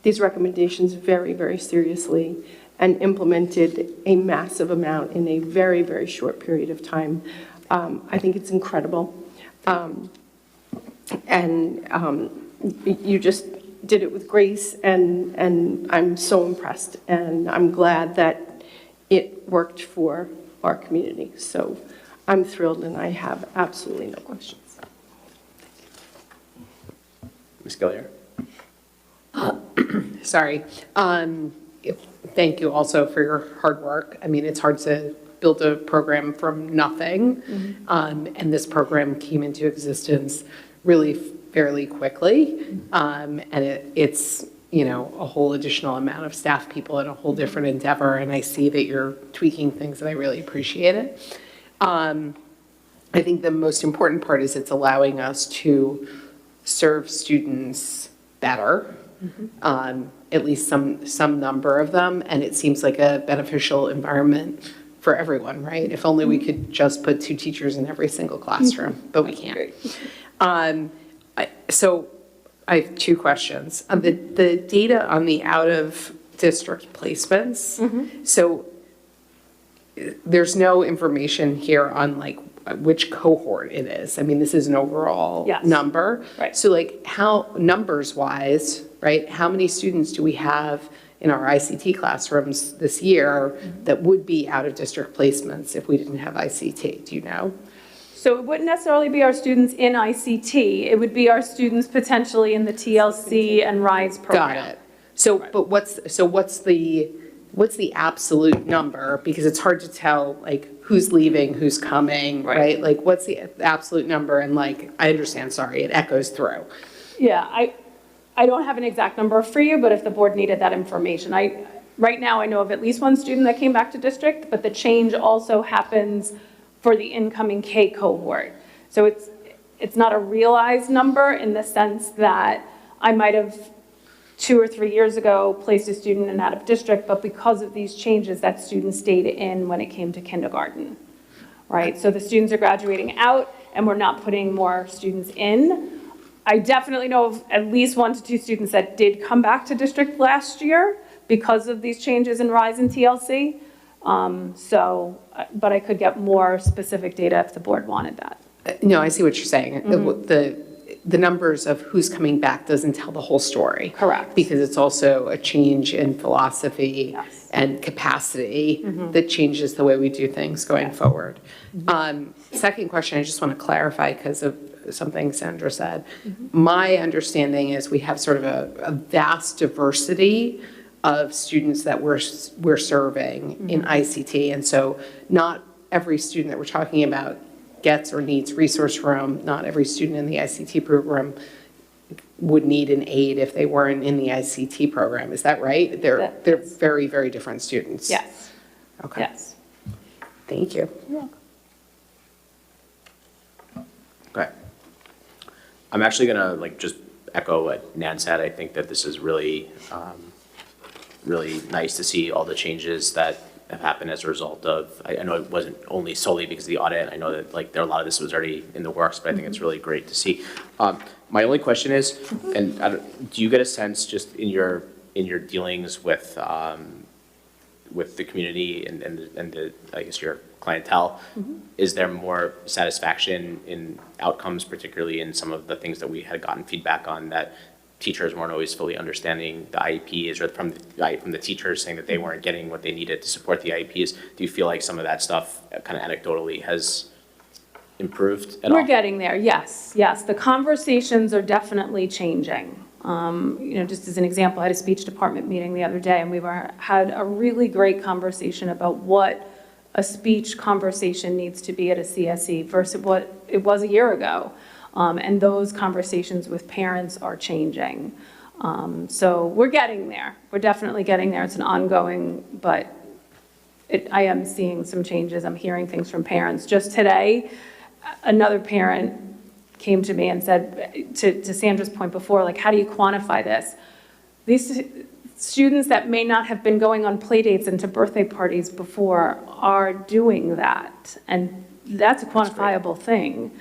these recommendations very, very seriously and implemented a massive amount in a very, very short period of time. I think it's incredible. You just did it with grace, and I'm so impressed, and I'm glad that it worked for our community. So I'm thrilled, and I have absolutely no questions. Ms. Gilliard? Sorry. Thank you also for your hard work. I mean, it's hard to build a program from nothing, and this program came into existence really fairly quickly, and it's, you know, a whole additional amount of staff people and a whole different endeavor, and I see that you're tweaking things, and I really appreciate it. I think the most important part is it's allowing us to serve students better, at least some number of them, and it seems like a beneficial environment for everyone, right? If only we could just put 2 teachers in every single classroom, but we can't. So I have 2 questions. The data on the out-of-district placements, so there's no information here on like which cohort it is. I mean, this is an overall number. Right. So like how, numbers-wise, right, how many students do we have in our ICT classrooms this year that would be out-of-district placements if we didn't have ICT? Do you know? So it wouldn't necessarily be our students in ICT. It would be our students potentially in the TLC and RISE program. Got it. So, but what's the absolute number? Because it's hard to tell, like, who's leaving, who's coming, right? Like, what's the absolute number? And like, I understand, sorry, it echoes through. Yeah, I don't have an exact number for you, but if the board needed that information, right now I know of at least 1 student that came back to district, but the change also happens for the incoming K cohort. So it's not a realized number in the sense that I might have 2 or 3 years ago placed a student in out of district, but because of these changes, that student stayed in when it came to kindergarten, right? So the students are graduating out and we're not putting more students in. I definitely know of at least 1 to 2 students that did come back to district last year because of these changes in RISE and TLC. But I could get more specific data if the board wanted that. No, I see what you're saying. The numbers of who's coming back doesn't tell the whole story. Correct. Because it's also a change in philosophy and capacity that changes the way we do things going forward. Second question, I just want to clarify because of something Sandra said. My understanding is we have sort of a vast diversity of students that we're serving in ICT. And so not every student that we're talking about gets or needs resource room. Not every student in the ICT program would need an aid if they weren't in the ICT program. Is that right? They're very, very different students. Yes. Okay. Yes. Thank you. Okay. I'm actually gonna just echo what Nan said. I think that this is really, really nice to see all the changes that have happened as a result of, I know it wasn't only solely because of the audit. I know that a lot of this was already in the works, but I think it's really great to see. My only question is, and do you get a sense just in your dealings with the community and the, I guess, your clientele, is there more satisfaction in outcomes, particularly in some of the things that we had gotten feedback on, that teachers weren't always fully understanding the IEPs, or from the teachers saying that they weren't getting what they needed to support the IEPs? Do you feel like some of that stuff kind of anecdotally has improved at all? We're getting there, yes, yes. The conversations are definitely changing. Just as an example, I had a speech department meeting the other day, and we had a really great conversation about what a speech conversation needs to be at a CSE versus what it was a year ago. And those conversations with parents are changing. So we're getting there. We're definitely getting there. It's an ongoing, but I am seeing some changes. I'm hearing things from parents. Just today, another parent came to me and said, to Sandra's point before, like, how do you quantify this? These students that may not have been going on play dates and to birthday parties before are doing that. And that's a quantifiable thing.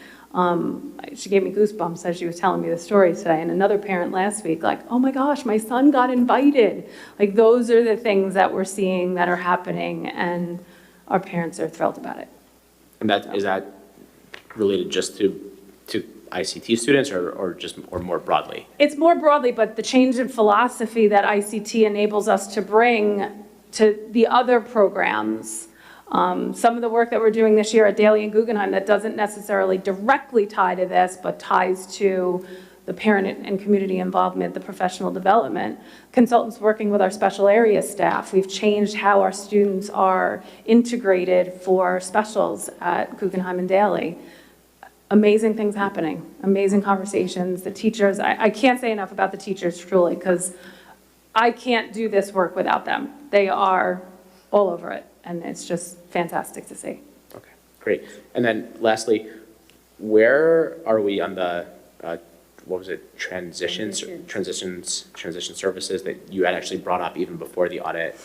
She gave me goosebumps as she was telling me the story today. And another parent last week, like, oh my gosh, my son got invited. Like, those are the things that we're seeing that are happening, and our parents are thrilled about it. And is that related just to ICT students, or more broadly? It's more broadly, but the change in philosophy that ICT enables us to bring to the other programs. Some of the work that we're doing this year at Daly and Guggenheim that doesn't necessarily directly tie to this, but ties to the parent and community involvement, the professional development. Consultants working with our special area staff. We've changed how our students are integrated for specials at Guggenheim and Daly. Amazing things happening, amazing conversations. The teachers, I can't say enough about the teachers, truly, because I can't do this work without them. They are all over it, and it's just fantastic to see. Okay, great. And then lastly, where are we on the, what was it, transition services that you had actually brought up even before the audit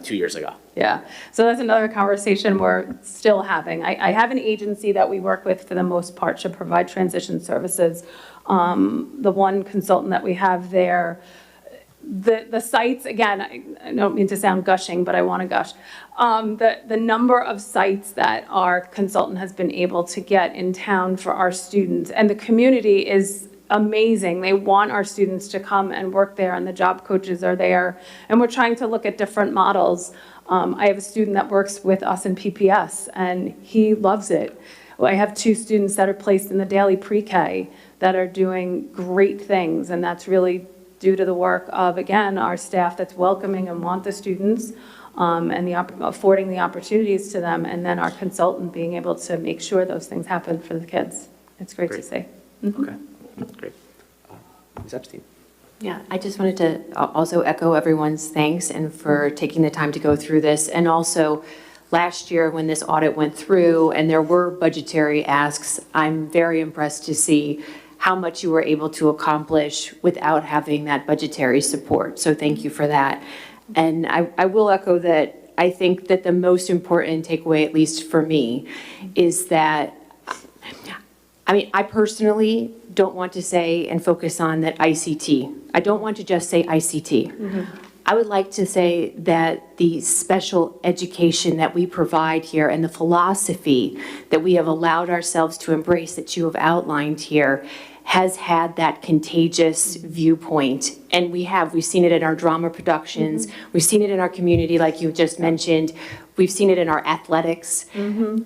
2 years ago? Yeah, so that's another conversation we're still having. I have an agency that we work with for the most part to provide transition services. The one consultant that we have there, the sites, again, I don't mean to sound gushing, but I want to gush. The number of sites that our consultant has been able to get in town for our students, and the community is amazing. They want our students to come and work there, and the job coaches are there. And we're trying to look at different models. I have a student that works with us in PPS, and he loves it. I have 2 students that are placed in the Daly Pre-K that are doing great things, and that's really due to the work of, again, our staff that's welcoming and want the students, and affording the opportunities to them, and then our consultant being able to make sure those things happen for the kids. It's great to see. Mm-hmm. Okay, great. Ms. Epstein. Yeah, I just wanted to also echo everyone's thanks and for taking the time to go through this. And also, last year when this audit went through and there were budgetary asks, I'm very impressed to see how much you were able to accomplish without having that budgetary support. So thank you for that. And I will echo that I think that the most important takeaway, at least for me, is that, I personally don't want to say and focus on that ICT. I don't want to just say ICT. Mm-hmm. I would like to say that the special education that we provide here and the philosophy that we have allowed ourselves to embrace that you have outlined here has had that contagious viewpoint. And we've seen it in our drama productions. Mm-hmm. We've seen it in our community, like you just mentioned. We've seen it in our athletics. Mm-hmm.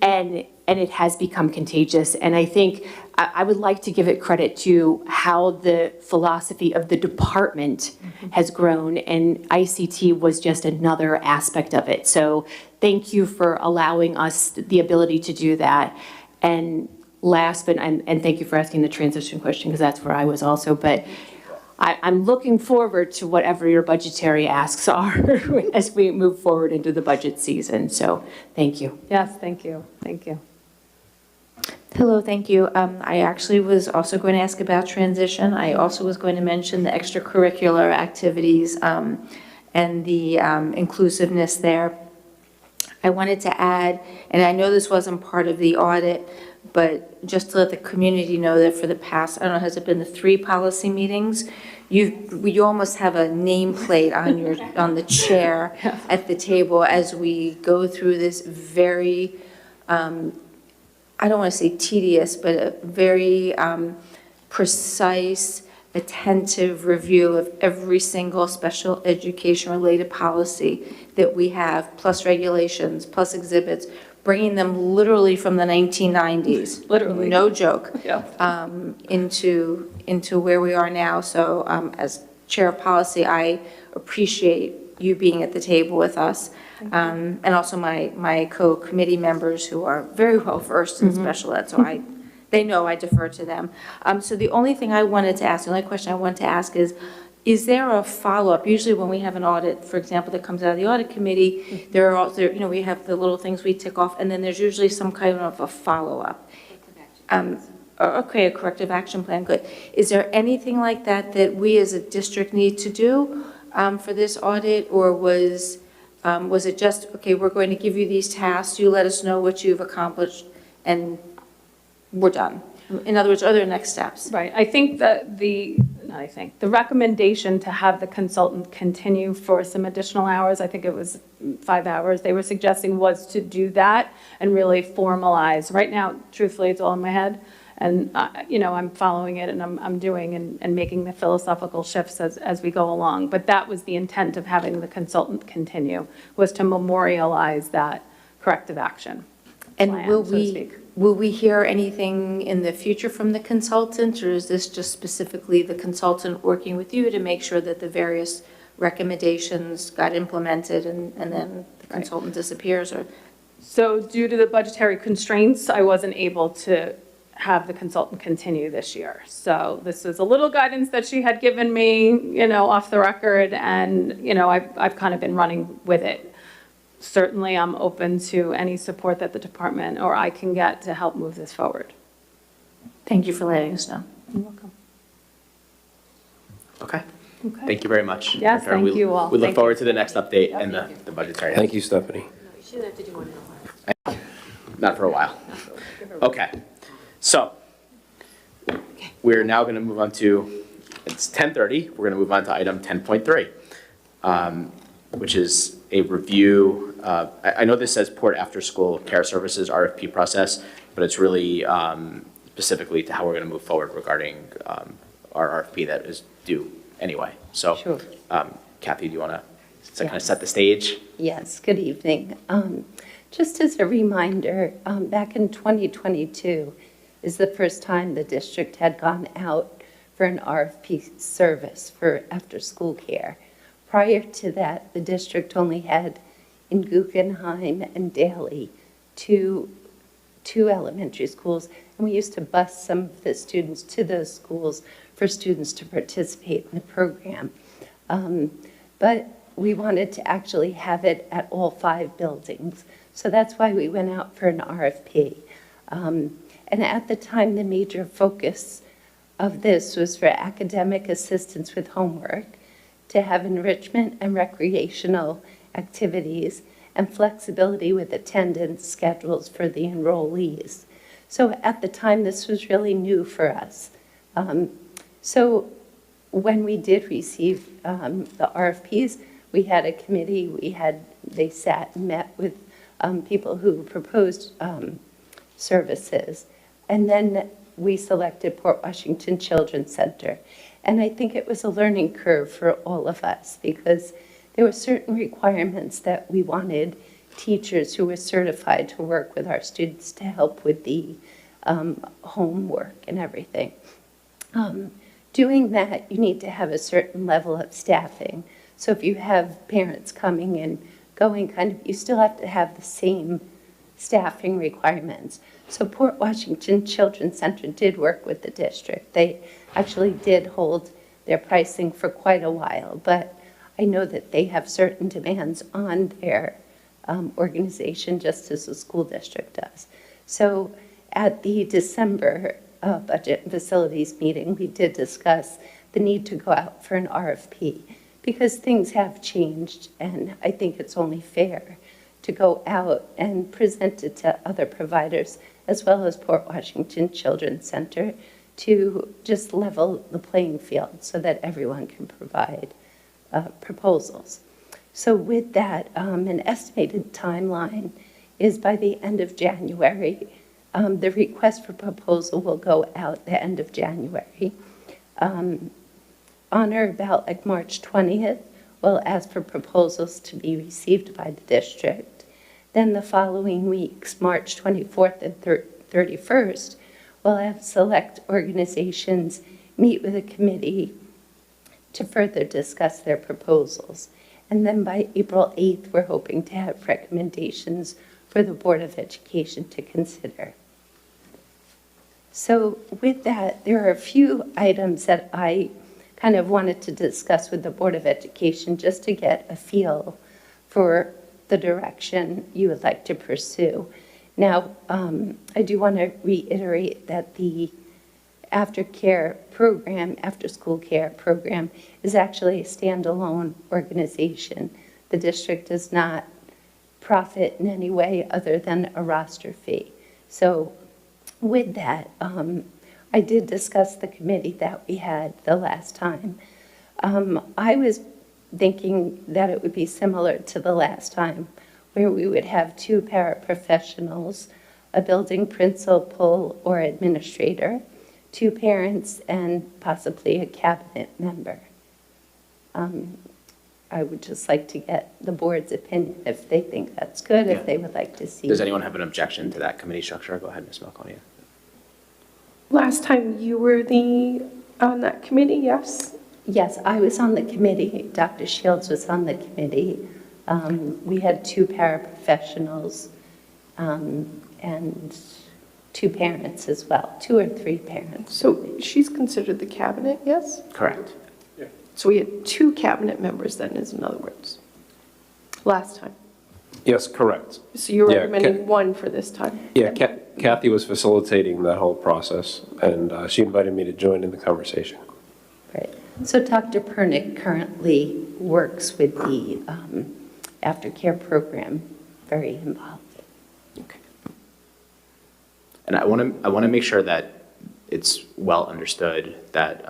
And it has become contagious. And I think I would like to give it credit to how the philosophy of the department has grown, and ICT was just another aspect of it. So thank you for allowing us the ability to do that. And last, and thank you for asking the transition question, because that's where I was also, but I'm looking forward to whatever your budgetary asks are as we move forward into the budget season. So thank you. Yes, thank you. Thank you. Hello, thank you. I actually was also going to ask about transition. I also was going to mention the extracurricular activities and the inclusiveness there. I wanted to add, and I know this wasn't part of the audit, but just to let the community know that for the past, I don't know, has it been the 3 policy meetings? You almost have a nameplate on the chair at the table as we go through this very, I don't want to say tedious, but a very precise, attentive review of every single special education related policy that we have, plus regulations, plus exhibits, bringing them literally from the 1990s. Literally. No joke. Yeah. Into where we are now. So as chair of policy, I appreciate you being at the table with us. And also my co-committee members who are very well versed in special ed, so they know I defer to them. So the only thing I wanted to ask, the only question I wanted to ask is there a follow-up? Usually when we have an audit, for example, that comes out of the audit committee, there are also, we have the little things we tick off, and then there's usually some kind of a follow-up. Okay, a corrective action plan, good. Is there anything like that that we as a district need to do for this audit, or was it just, okay, we're going to give you these tasks, you let us know what you've accomplished, and we're done? In other words, are there next steps? Right. I think that the recommendation to have the consultant continue for some additional hours, I think it was 5 hours, they were suggesting was to do that and really formalize. Right now, truthfully, it's all in my head. And, I'm following it and I'm doing and making the philosophical shifts as we go along. But that was the intent of having the consultant continue, was to memorialize that corrective action And plan, will so to speak. will we hear anything in the future from the consultant, or is this just specifically the consultant working with you to make sure that the various recommendations got implemented and then the consultant disappears? Or So due to the budgetary constraints, I wasn't able to have the consultant continue this year. So this is a little guidance that she had given me, off the record, and, I've kind of been running with it. Certainly, I'm open to any support that the department or I can get to help move this forward. Thank you for letting us know. You're welcome. Okay. Okay. Thank you very much. Yes, Dr. thank you all. We look Thank forward to the next update and the budgetary. Thank you, Stephanie. You shouldn't have to do one in a while. Not for a while. Okay. So we're now going to move on to, it's 10:30. We're going to move on to item 10.3, which is a review. I know this says Port After School Care Services RFP process, but it's really specifically to how we're going to move forward regarding our RFP that is due anyway. So, Sure. Kathy, do you want to kind of set the stage? Yes, good evening. Just as a reminder, back in 2022 is the first time the district had gone out for an RFP service for after-school care. Prior to that, the district only had in Guggenheim and Daly two elementary schools, and we used to bus some of the students to those schools for students to participate in the program. But we wanted to actually have it at all 5 buildings, so that's why we went out for an RFP. And at the time, the major focus of this was for academic assistance with homework, to have enrichment and recreational activities, and flexibility with attendance schedules for the enrollees. So at the time, this was really new for us. So when we did receive the RFPs, we had a committee, they sat and met with people who proposed services. And then we selected Port Washington Children's Center. And I think it was a learning curve for all of us because there were certain requirements that we wanted teachers who were certified to work with our students to help with the homework and everything. Doing that, you need to have a certain level of staffing. So if you have parents coming and going, you still have to have the same staffing requirements. So Port Washington Children's Center did work with the district. They actually did hold their pricing for quite a while, but I know that they have certain demands on their organization, just as the school district does. So at the December budget and facilities meeting, we did discuss the need to go out for an RFP because things have changed, and I think it's only fair to go out and present it to other providers, as well as Port Washington Children's Center, to just level the playing field so that everyone can provide proposals. So with that, an estimated timeline is by the end of January. The request for proposal will go out the end of January. On or about like March 20th, we'll ask for proposals to be received by the district. Then the following weeks, March 24th and 31st, we'll have select organizations meet with a committee to further discuss their proposals. And then by April 8th, we're hoping to have recommendations for the Board of Education to consider. So with that, there are a few items that I kind of wanted to discuss with the Board of Education just to get a feel for the direction you would like to pursue. Now, I do want to reiterate that the aftercare program, after-school care program, is actually a standalone organization. The district does not profit in any way other than a roster fee. So with that, I did discuss the committee that we had the last time. I was thinking that it would be similar to the last time, where we would have 2 paraprofessionals, a building principal or administrator, 2 parents, and possibly a cabinet member. I would just like to get the board's opinion if they think that's good, if they would like to see. Does anyone have an objection to that committee structure? Go ahead, Ms. Malconia. Last time you were on that committee, yes? Yes, I was on the committee. Dr. Shields was on the committee. We had 2 paraprofessionals and 2 parents as well, 2 or 3 parents. So she's considered the cabinet, yes? Correct. So we had 2 cabinet members then, in other words, last time. Yes, correct. So you're Yeah, recommending 1 for this time? Yeah, Kathy was facilitating that whole process, and she invited me to join in the conversation. Right. So Dr. Pernick currently works with the aftercare program, very involved. Okay. And I want to make sure that it's well understood that,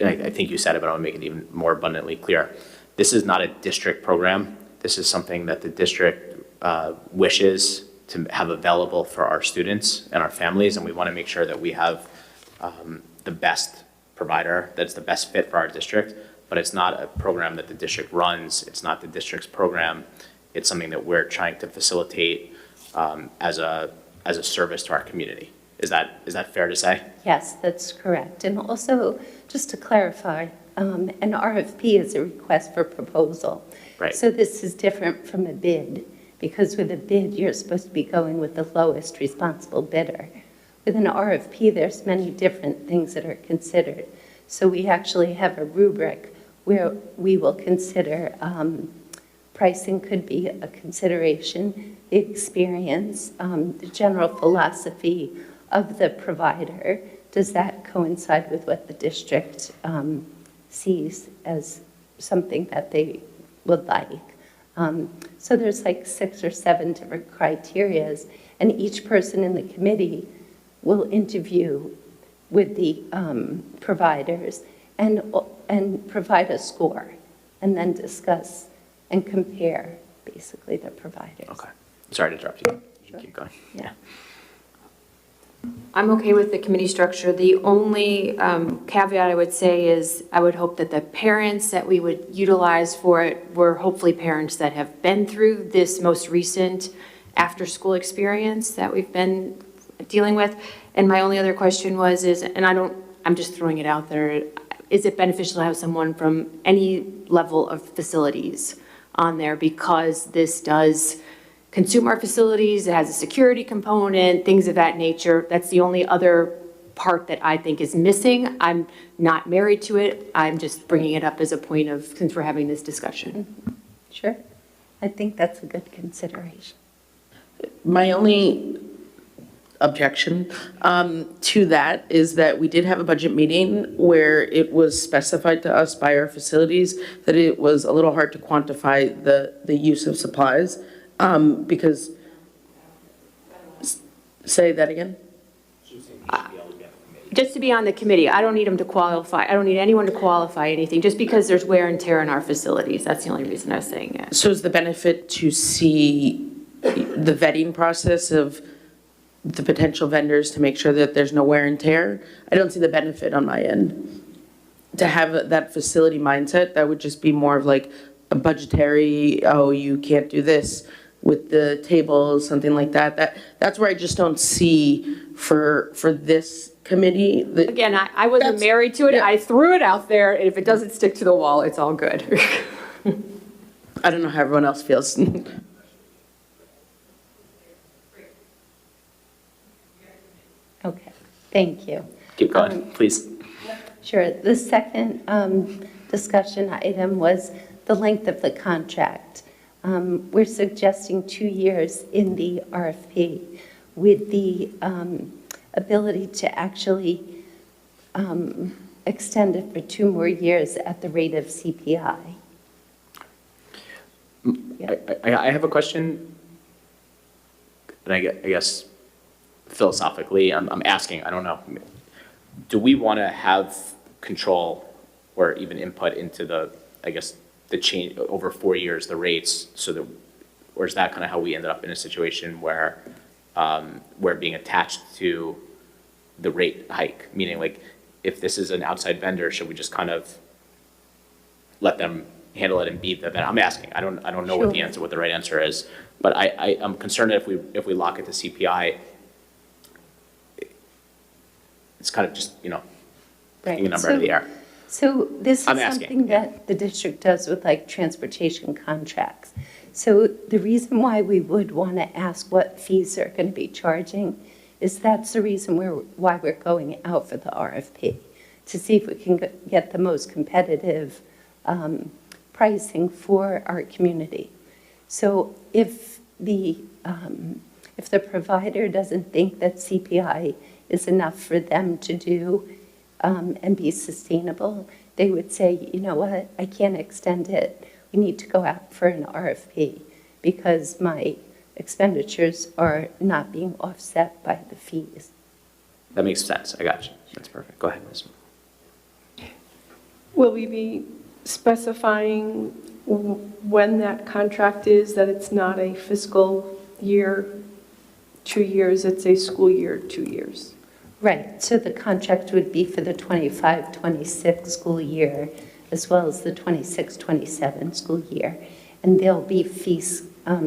I think you said it, but I want to make it even more abundantly clear. This is not a district program. This is something that the district wishes to have available for our students and our families, and we want to make sure that we have the best provider that's the best fit for our district, but it's not a program that the district runs. It's not the district's program. It's something that we're trying to facilitate as a service to our community. Is that fair to say? Yes, that's correct. And also, just to clarify, an RFP is a request for proposal. Right. So this is different from a bid, because with a bid, you're supposed to be going with the lowest responsible bidder. With an RFP, there's many different things that are considered. So we actually have a rubric where we will consider pricing could be a consideration, the experience, the general philosophy of the provider. Does that coincide with what the district sees as something that they would like? So there's like 6 or 7 different criterias, and each person in the committee will interview with the providers and provide a score, and then discuss and compare basically the providers. Okay. Sorry to interrupt you. You can keep going. Yeah. I'm okay with the committee structure. The only caveat I would say is I would hope that the parents that we would utilize for it were hopefully parents that have been through this most recent after-school experience that we've been dealing with. And my only other question was, I'm just throwing it out there, is it beneficial to have someone from any level of facilities on there, because this does consume our facilities, it has a security component, things of that nature. That's the only other part that I think is missing. I'm not married to it. I'm just bringing it up as a point of, since we're having this discussion. Sure. I think that's a good consideration. My only objection to that is that we did have a budget meeting where it was specified to us by our facilities that it was a little hard to quantify the use of supplies, because, say that again? Just to be on the committee, I don't need them to qualify. I don't need anyone to qualify anything, just because there's wear and tear in our facilities. That's the only reason I was saying it. So is the benefit to see the vetting process of the potential vendors to make sure that there's no wear and tear? I don't see the benefit on my end. To have that facility mindset, that would just be more of like a budgetary, oh, you can't do this with the tables, something like that. That's where I just don't see for this committee. Again, I wasn't married to it. Yeah. I threw it out there, and if it doesn't stick to the wall, it's all good. I don't know how everyone else feels. Okay, thank you. Keep going, please. Sure. The second discussion item was the length of the contract. We're suggesting 2 years in the RFP with the ability to actually extend it for 2 more years at the rate of CPI. I have a question, and I guess philosophically, I'm asking, I don't know. Do we want to have control or even input into the change over 4 years, the rates, so that, or is that kind of how we ended up in a situation where we're being attached to the rate hike? Meaning, like, if this is an outside vendor, should we just kind of let them handle it and be the vendor? I'm asking. I don't know Sure. what the right answer is, but I'm concerned that if we lock it to CPI, it's kind of just, picking a number out of the air. So this is I'm asking, something that the district does with like transportation contracts. So the reason why we would want to ask what fees they're going to be charging is that's the reason why we're going out for the RFP, to see if we can get the most competitive pricing for our community. So if the provider doesn't think that CPI is enough for them to do and be sustainable, they would say, you know what, I can't extend it. We need to go out for an RFP because my expenditures are not being offset by the fees. That makes sense. I got you. That's perfect. Go ahead, Ms. Will we be specifying when that contract is, that it's not a fiscal year, 2 years, it's a school year, 2 years? Right, so the contract would be for the 25-26 school year, as well as the 26-27 school year. And there'll be fee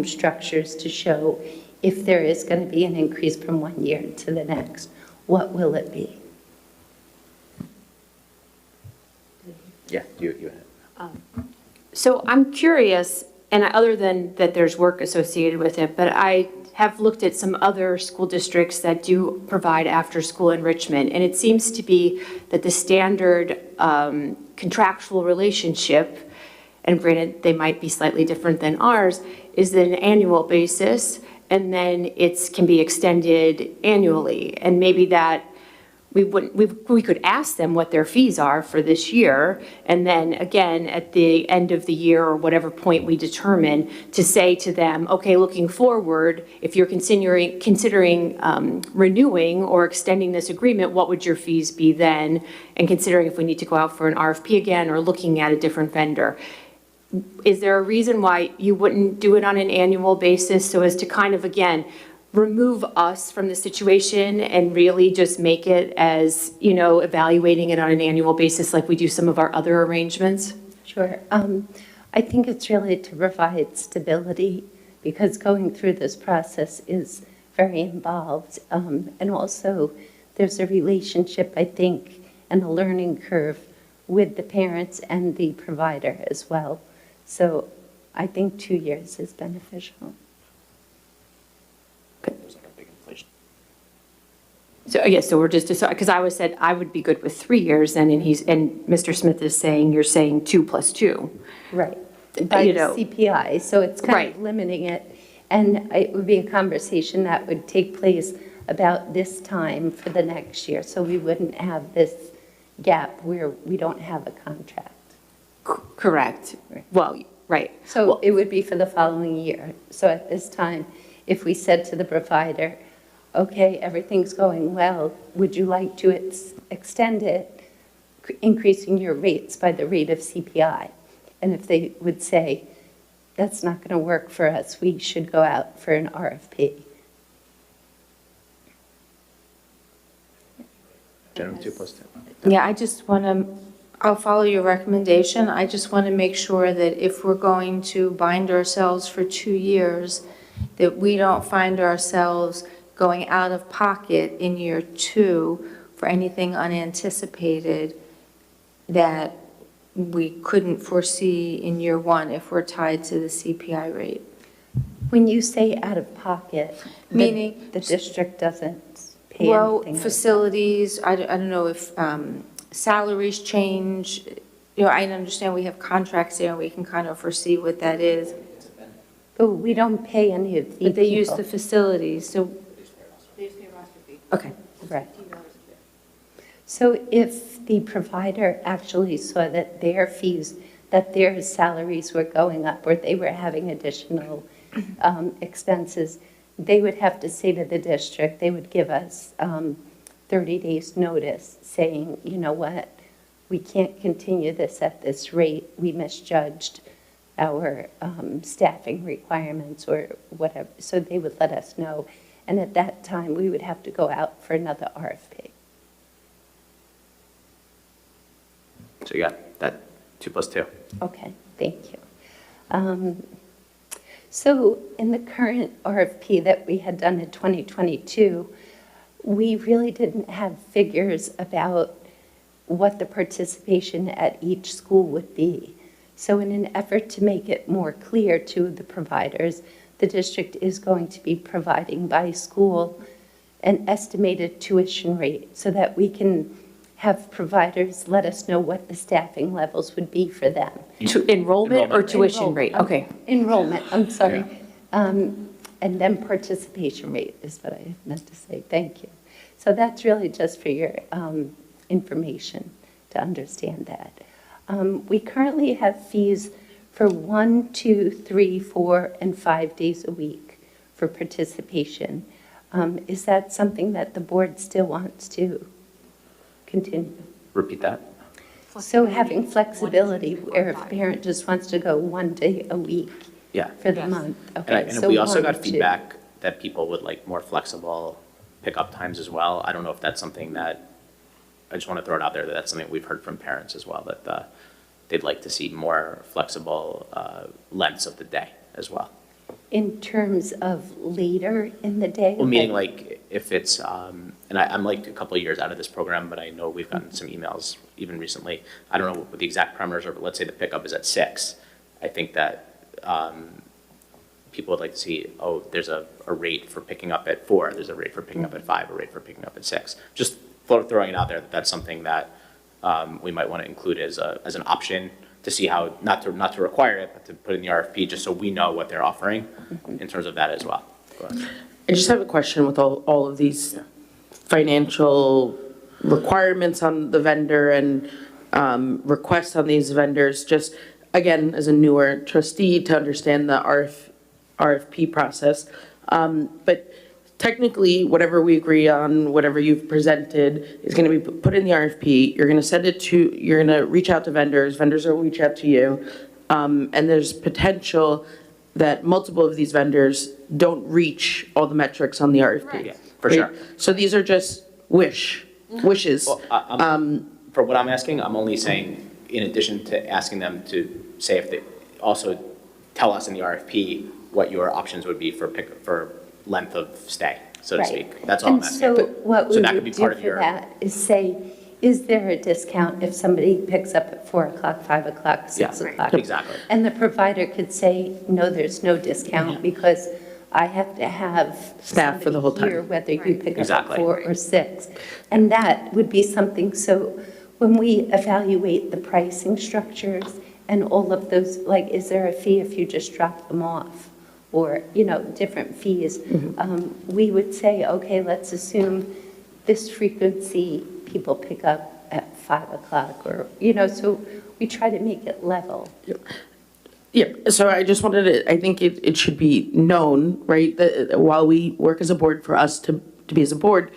structures to show if there is going to be an increase from 1 year to the next, what will it be? Yeah, you had it. So I'm curious, and other than that there's work associated with it, but I have looked at some other school districts that do provide after-school enrichment, and it seems to be that the standard contractual relationship, and granted they might be slightly different than ours, is an annual basis, and then it can be extended annually. And maybe that we could ask them what their fees are for this year, and then again at the end of the year or whatever point we determine, to say to them, okay, looking forward, if you're considering renewing or extending this agreement, what would your fees be then? And considering if we need to go out for an RFP again or looking at a different vendor. Is there a reason why you wouldn't do it on an annual basis, so as to kind of, again, remove us from the situation and really just make it as, evaluating it on an annual basis like we do some of our other arrangements? Sure. I think it's really to provide stability, because going through this process is very involved. And also there's a relationship, I think, and a learning curve with the parents and the provider as well. So I think 2 years is beneficial. So, yes, so we're just, because I was said I would be good with 3 years, and Mr. Smith is saying, you're saying 2 plus 2. Right, by You the know. CPI, so it's kind Right. of limiting it. And it would be a conversation that would take place about this time for the next year, so we wouldn't have this gap where we don't have a contract. Correct. Right. Well, right. So it would be for the following year. So at this time, if we said to the provider, okay, everything's going well, would you like to extend it, increasing your rates by the rate of CPI? And if they would say, that's not going to work for us, we should go out for an RFP. General 2 plus 2. Yeah, I just want to, I'll follow your recommendation. I just want to make sure that if we're going to bind ourselves for 2 years, that we don't find ourselves going out of pocket in year 2 for anything unanticipated that we couldn't foresee in year 1 if we're tied to the CPI rate. When you say out of pocket, Meaning- the district doesn't pay Well, anything. facilities, I don't know if salaries change. You know, I understand we have contracts there, and we can kind of foresee what that is. But we don't pay any of the But they use people. the facilities, so. Okay. Right. So if the provider actually saw that their fees, that their salaries were going up, or they were having additional expenses, they would have to say to the district, they would give us 30 days notice saying, you know what, we can't continue this at this rate. We misjudged our staffing requirements or whatever. So they would let us know. And at that time, we would have to go out for another RFP. So you got that 2 plus 2. Okay, thank you. So in the current RFP that we had done in 2022, we really didn't have figures about what the participation at each school would be. So in an effort to make it more clear to the providers, the district is going to be providing by school an estimated tuition rate so that we can have providers let us know what the staffing levels would be for them. To enrollment or tuition Enroll- rate? Okay. Enrollment, I'm sorry. And then participation rate is what I meant to say. Thank you. So that's really just for your information to understand that. We currently have fees for 1, 2, 3, 4, and 5 days a week for participation. Is that something that the board still wants to continue? Repeat that. So having flexibility where if a parent just wants to go 1 day a week Yeah. for the month. Okay, And so we also 1, got 2. feedback that people would like more flexible pickup times as well. I don't know if that's something that, I just want to throw it out there that that's something we've heard from parents as well, that they'd like to see more flexible lengths of the day as well. In terms of later in the day? Well, meaning like if it's, and I'm like a couple of years out of this program, but I know we've gotten some emails even recently. I don't know what the exact parameters are, but let's say the pickup is at 6. I think that people would like to see, oh, there's a rate for picking up at 4, there's a rate for picking up at 5, a rate for picking up at 6. Just throwing it out there that that's something that we might want to include as an option to see how, not to require it, but to put in the RFP just so we know what they're offering in terms of that as well. Go ahead. I just have a question with all of these financial requirements on the vendor and requests on these vendors, just again, as a newer trustee to understand the RFP process. But technically, whatever we agree on, whatever you've presented is going to be put in the RFP. You're going to send it to, you're going to reach out to vendors. Vendors will reach out to you. And there's potential that multiple of these vendors don't reach all the metrics on the RFP. Yeah, for sure. So these are just wishes. Well, for what I'm asking, I'm only saying, in addition to asking them to say if they also tell us in the RFP what your options would be for length of stay, so to speak. That's all I'm asking. And so what we So that could would be do part of for your. that is say, is there a discount if somebody picks up at 4 o'clock, 5 o'clock, 6 Yeah, o'clock? exactly. And the provider could say, no, there's no discount because I have to have Staff for the whole somebody here, time. whether you pick up Exactly. at 4 or 6. And that would be something, so when we evaluate the pricing structures and all of those, like, is there a fee if you just drop them off? Or, different fees. We would say, okay, let's assume this frequency people pick up at 5 o'clock, or, so we try to make it level. Yeah, so I just wanted to, I think it should be known, right, that while we work as a board, for us to be as a board,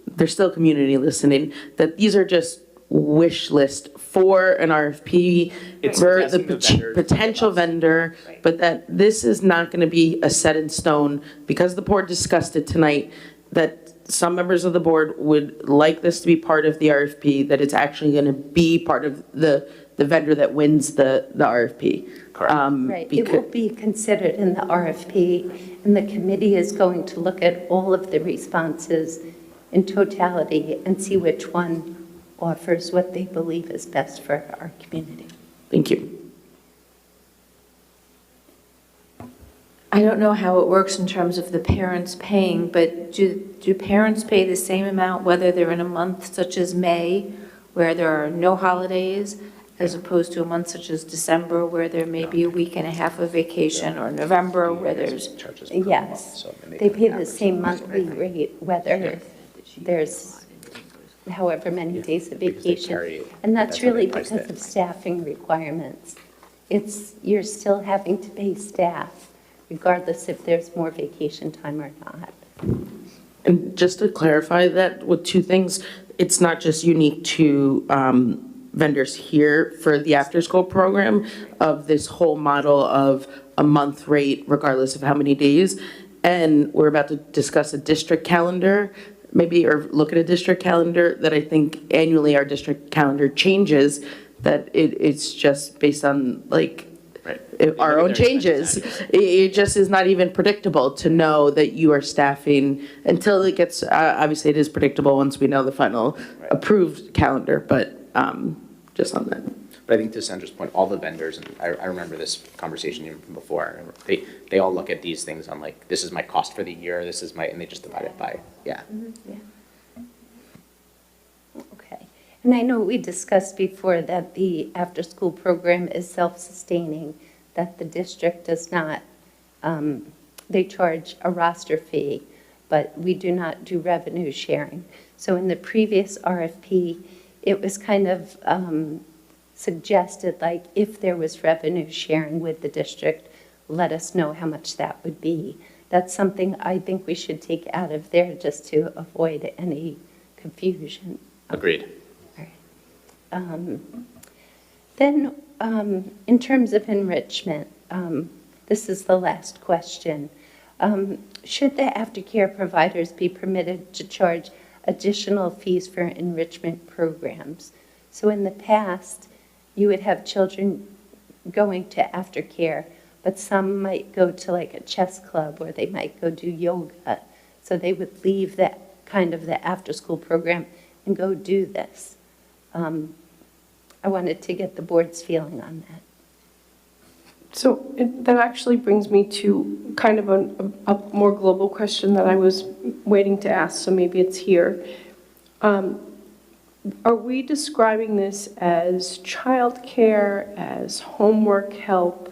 there's still community listening, that these are just wish list for an RFP It's for the asking the vendors to potential give us. vendor, but that this is not going to be a set in stone, because the board discussed it tonight, that some members of the board would like this to be part of the RFP, that it's actually going to be part of the vendor that wins the RFP. Correct. Right, it will be considered in the RFP, and the committee is going to look at all of the responses in totality and see which one offers what they believe is best for our community. Thank you. I don't know how it works in terms of the parents paying, but do parents pay the same amount whether they're in a month such as May, where there are no holidays, as opposed to a month such as December, where there may be a week and a half of vacation, or November, where there's... Yes, they pay the same monthly rate whether there's however many days of vacation. And that's really because of staffing requirements. You're still having to pay staff regardless if there's more vacation time or not. And just to clarify that with two things, it's not just unique to vendors here for the after-school program of this whole model of a month rate regardless of how many days. And we're about to discuss a district calendar, maybe, or look at a district calendar that I think annually our district calendar changes, that it's just based on like our own changes. It just is not even predictable to know that you are staffing until it gets, obviously it is predictable once we know the final approved calendar, but just on that. But I think to Sandra's point, all the vendors, and I remember this conversation even from before, they all look at these things on like, this is my cost for the year, this is my, and they just divide it by, yeah. Okay. And I know we discussed before that the after-school program is self-sustaining, that the district does not, they charge a roster fee, but we do not do revenue sharing. So in the previous RFP, it was kind of suggested, like, if there was revenue sharing with the district, let us know how much that would be. That's something I think we should take out of there just to avoid any confusion. Agreed. Then, in terms of enrichment, this is the last question. Should the aftercare providers be permitted to charge additional fees for enrichment programs? So in the past, you would have children going to aftercare, but some might go to like a chess club, or they might go do yoga. So they would leave that kind of the after-school program and go do this. I wanted to get the board's feeling on that. So that actually brings me to kind of a more global question that I was waiting to ask, so maybe it's here. Are we describing this as childcare, as homework help?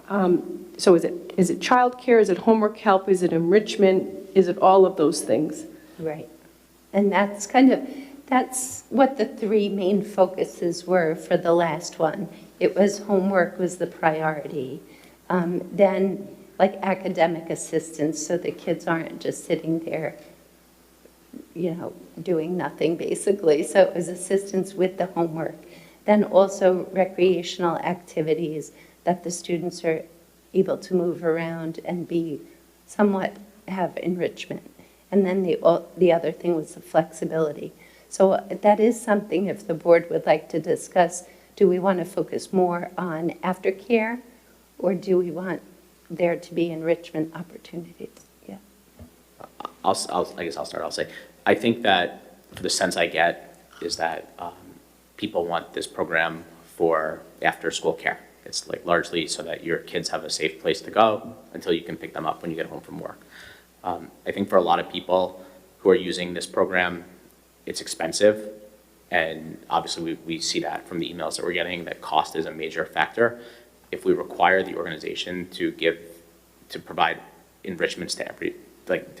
So is it childcare, is it homework help, is it enrichment, is it all of those things? Right. And that's what the three main focuses were for the last one. It was homework was the priority. Then like academic assistance, so the kids aren't just sitting there, doing nothing basically. So it was assistance with the homework. Then also recreational activities that the students are able to move around and be somewhat have enrichment. And then the other thing was the flexibility. So that is something, if the board would like to discuss, do we want to focus more on aftercare, or do we want there to be enrichment opportunities? Yeah. I guess I'll start. I'll say, I think that the sense I get is that people want this program for after-school care. It's like largely so that your kids have a safe place to go until you can pick them up when you get home from work. I think for a lot of people who are using this program, it's expensive. And obviously we see that from the emails that we're getting, that cost is a major factor. If we require the organization to provide enrichments to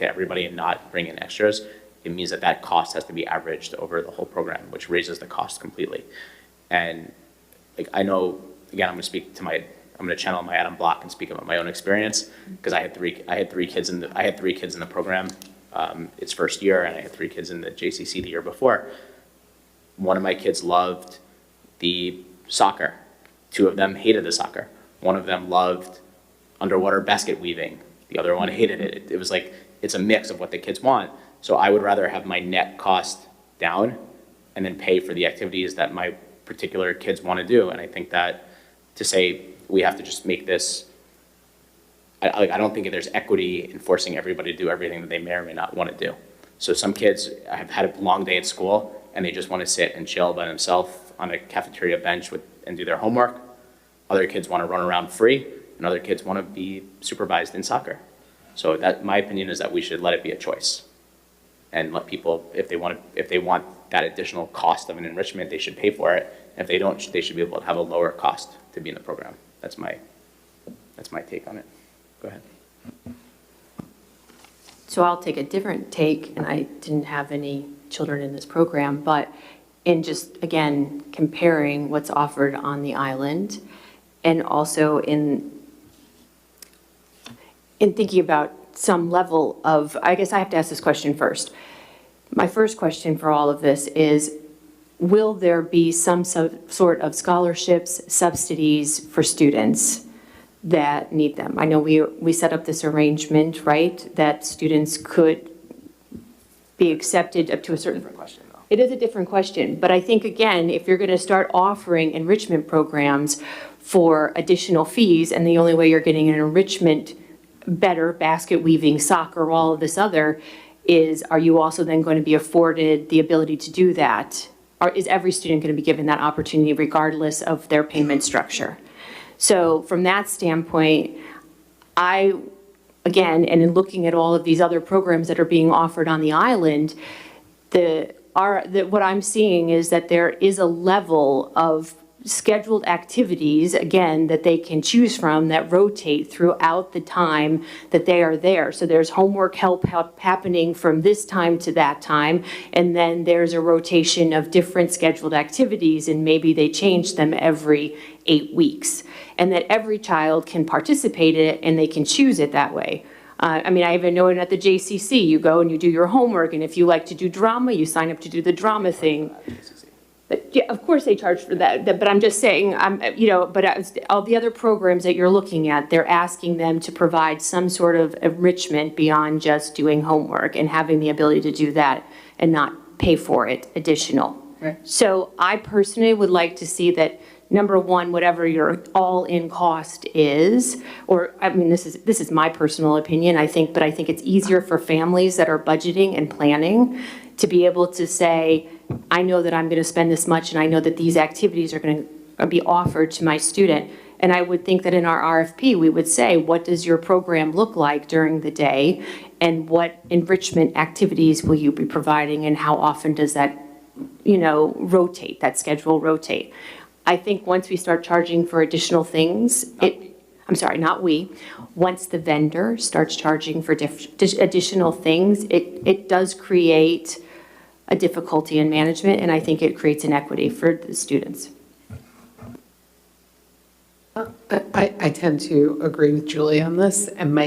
everybody and not bring in extras, it means that cost has to be averaged over the whole program, which raises the cost completely. And like, I know, again, I'm going to channel my Adam Block and speak about my own experience, because I had three kids in the program its first year, and I had 3 kids in the JCC the year before. One of my kids loved the soccer. 2 of them hated the soccer. One of them loved underwater basket weaving. The other one hated it. It was like, it's a mix of what the kids want. So I would rather have my net cost down and then pay for the activities that my particular kids want to do. And I think that to say we have to just make this, I don't think there's equity in forcing everybody to do everything that they may or may not want to do. So some kids have had a long day at school and they just want to sit and chill by themselves on a cafeteria bench and do their homework. Other kids want to run around free, and other kids want to be supervised in soccer. So my opinion is that we should let it be a choice, and let people, if they want that additional cost of an enrichment, they should pay for it. And if they don't, they should be able to have a lower cost to be in the program. That's my take on it. Go ahead. So I'll take a different take, and I didn't have any children in this program, but in just, again, comparing what's offered on the island, and also in thinking about some level of, I guess I have to ask this question first. My first question for all of this is, will there be some sort of scholarships, subsidies for students that need them? I know we set up this arrangement, right, that students could be accepted up to a certain question. It is a different question, but I think, again, if you're going to start offering enrichment programs for additional fees, and the only way you're getting an enrichment, better basket weaving, soccer, all of this other, is, are you also then going to be afforded the ability to do that? Or is every student going to be given that opportunity regardless of their payment structure? So from that standpoint, again, and in looking at all of these other programs that are being offered on the island, what I'm seeing is that there is a level of scheduled activities, again, that they can choose from that rotate throughout the time that they are there. So there's homework help happening from this time to that time, and then there's a rotation of different scheduled activities, and maybe they change them every 8 weeks. And that every child can participate in it, and they can choose it that way. I mean, I even know it at the JCC, you go and you do your homework, and if you like to do drama, you sign up to do the drama thing. But yeah, of course they charge for that, but I'm just saying, but all the other programs that you're looking at, they're asking them to provide some sort of enrichment beyond just doing homework and having the ability to do that and not pay for it additional. Right. So I personally would like to see that, number one, whatever your all-in cost is, or, I mean, this is my personal opinion, but I think it's easier for families that are budgeting and planning to be able to say, I know that I'm going to spend this much, and I know that these activities are going to be offered to my student. And I would think that in our RFP, we would say, what does your program look like during the day, and what enrichment activities will you be providing, and how often does that, rotate, that schedule rotate? I think once we start charging for additional things, once the vendor starts charging for additional things, it does create a difficulty in management, and I think it creates inequity for the students. I tend to agree with Julie on this, and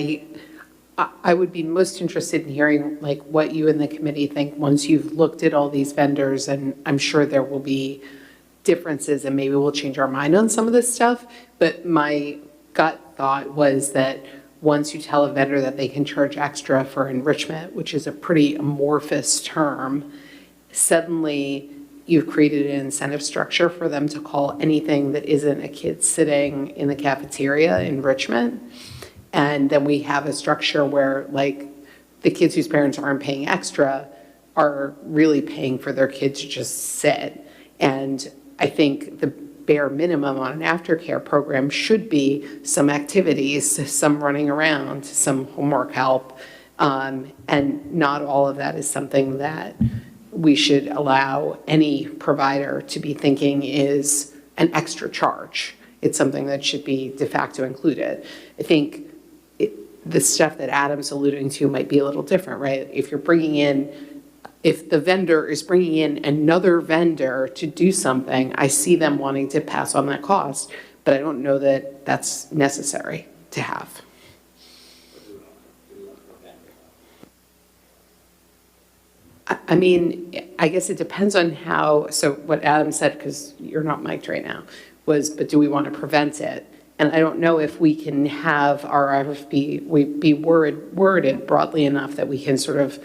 I would be most interested in hearing like what you and the committee think once you've looked at all these vendors, and I'm sure there will be differences and maybe we'll change our mind on some of this stuff, but my gut thought was that once you tell a vendor that they can charge extra for enrichment, which is a pretty amorphous term, suddenly you've created an incentive structure for them to call anything that isn't a kid sitting in the cafeteria enrichment. And then we have a structure where like the kids whose parents aren't paying extra are really paying for their kids to just sit. And I think bare minimum on an aftercare program should be some activities, some running around, some homework help. And not all of that is something that we should allow any provider to be thinking is an extra charge. It's something that should be de facto included. I think the stuff that Adam's alluding to might be a little different, right? If the vendor is bringing in another vendor to do something, I see them wanting to pass on that cost, but I don't know that that's necessary to have. I mean, I guess it depends on how, so what Adam said, because you're not mic'd right now, was, but do we want to prevent it? And I don't know if we can have our RFP be worded broadly enough that we can sort of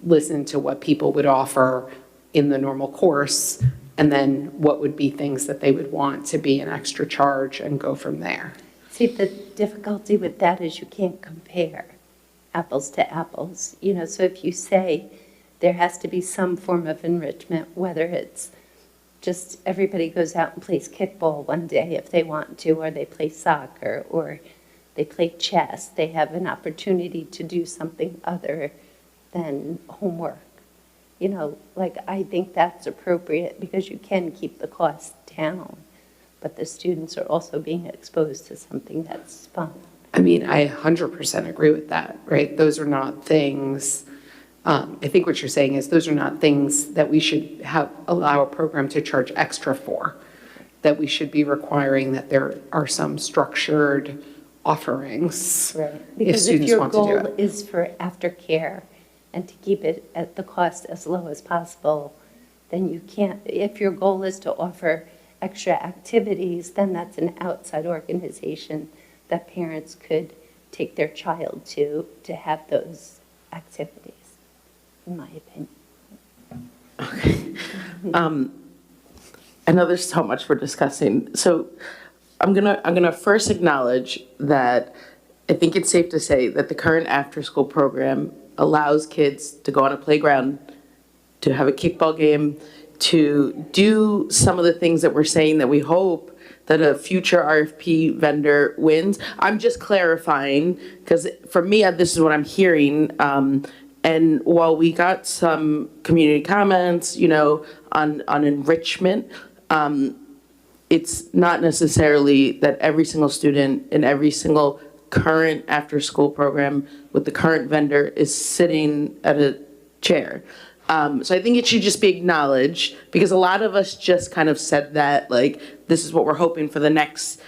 listen to what people would offer in the normal course, and then what would be things that they would want to be an extra charge and go from there. See, the difficulty with that is you can't compare apples to apples. You know, so if you say there has to be some form of enrichment, whether it's just everybody goes out and plays kickball one day if they want to, or they play soccer, or they play chess, they have an opportunity to do something other than homework. You know, like, I think that's appropriate because you can keep the cost down, but the students are also being exposed to something that's fun. I mean, I 100% agree with that, right? Those are not things, I think what you're saying is those are not things that we should allow a program to charge extra for, that we should be requiring that there are some structured offerings if students want to do it. Because if your goal is for aftercare and to keep it at the cost as low as possible, then you can't, if your goal is to offer extra activities, then that's an outside organization that parents could take their child to have those activities, in my opinion. Okay. I know there's so much we're discussing. So I'm gonna first acknowledge that I think it's safe to say that the current after-school program allows kids to go on a playground, to have a kickball game, to do some of the things that we're saying that we hope that a future RFP vendor wins. I'm just clarifying, because for me, this is what I'm hearing. And while we got some community comments, you know, on enrichment, it's not necessarily that every single student in every single current after-school program with the current vendor is sitting at a chair. So I think it should just be acknowledged, because a lot of us just kind of said that, like, this is what we're hoping for the next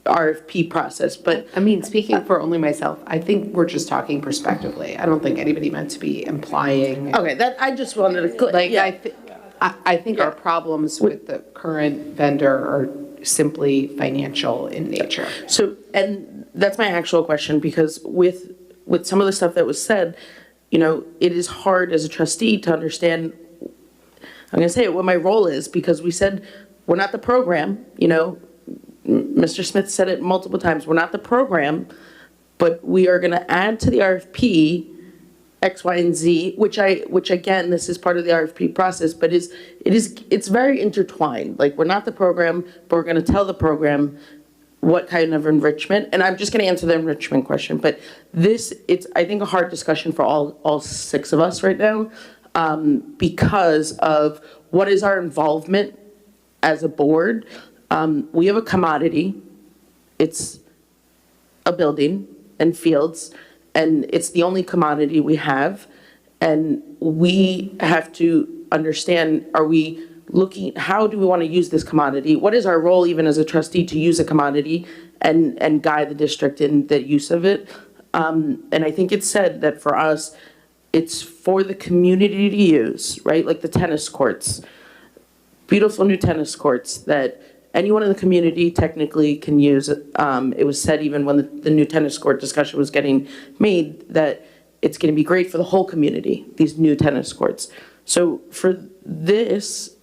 RFP process. But I mean, speaking for only myself, I think we're just talking prospectively. I don't think anybody meant to be implying. Okay, that I just wanted to, like, yeah. I think our problems with the current vendor are simply financial in nature. So, and that's my actual question, because with some of the stuff that was said, you know, it is hard as a trustee to understand, I'm gonna say it, what my role is, because we said, we're not the program, you know, Mr. Smith said it multiple times, we're not the program, but we are gonna add to the RFP X, Y, and Z, which again, this is part of the RFP process, but it's very intertwined. Like, we're not the program, but we're gonna tell the program what kind of enrichment, and I'm just gonna answer the enrichment question, but it's, I think, a hard discussion for all six of us right now, because of what is our involvement as a board. We have a commodity, it's a building and fields, and it's the only commodity we have, and we have to understand, are we looking, how do we want to use this commodity? What is our role even as a trustee to use a commodity and guide the district in the use of it? And I think it's said that for us, it's for the community to use, right? Like the tennis courts, beautiful new tennis courts that anyone in the community technically can use. It was said even when the new tennis court discussion was getting made that it's going to be great for the whole community, these new tennis courts. So for this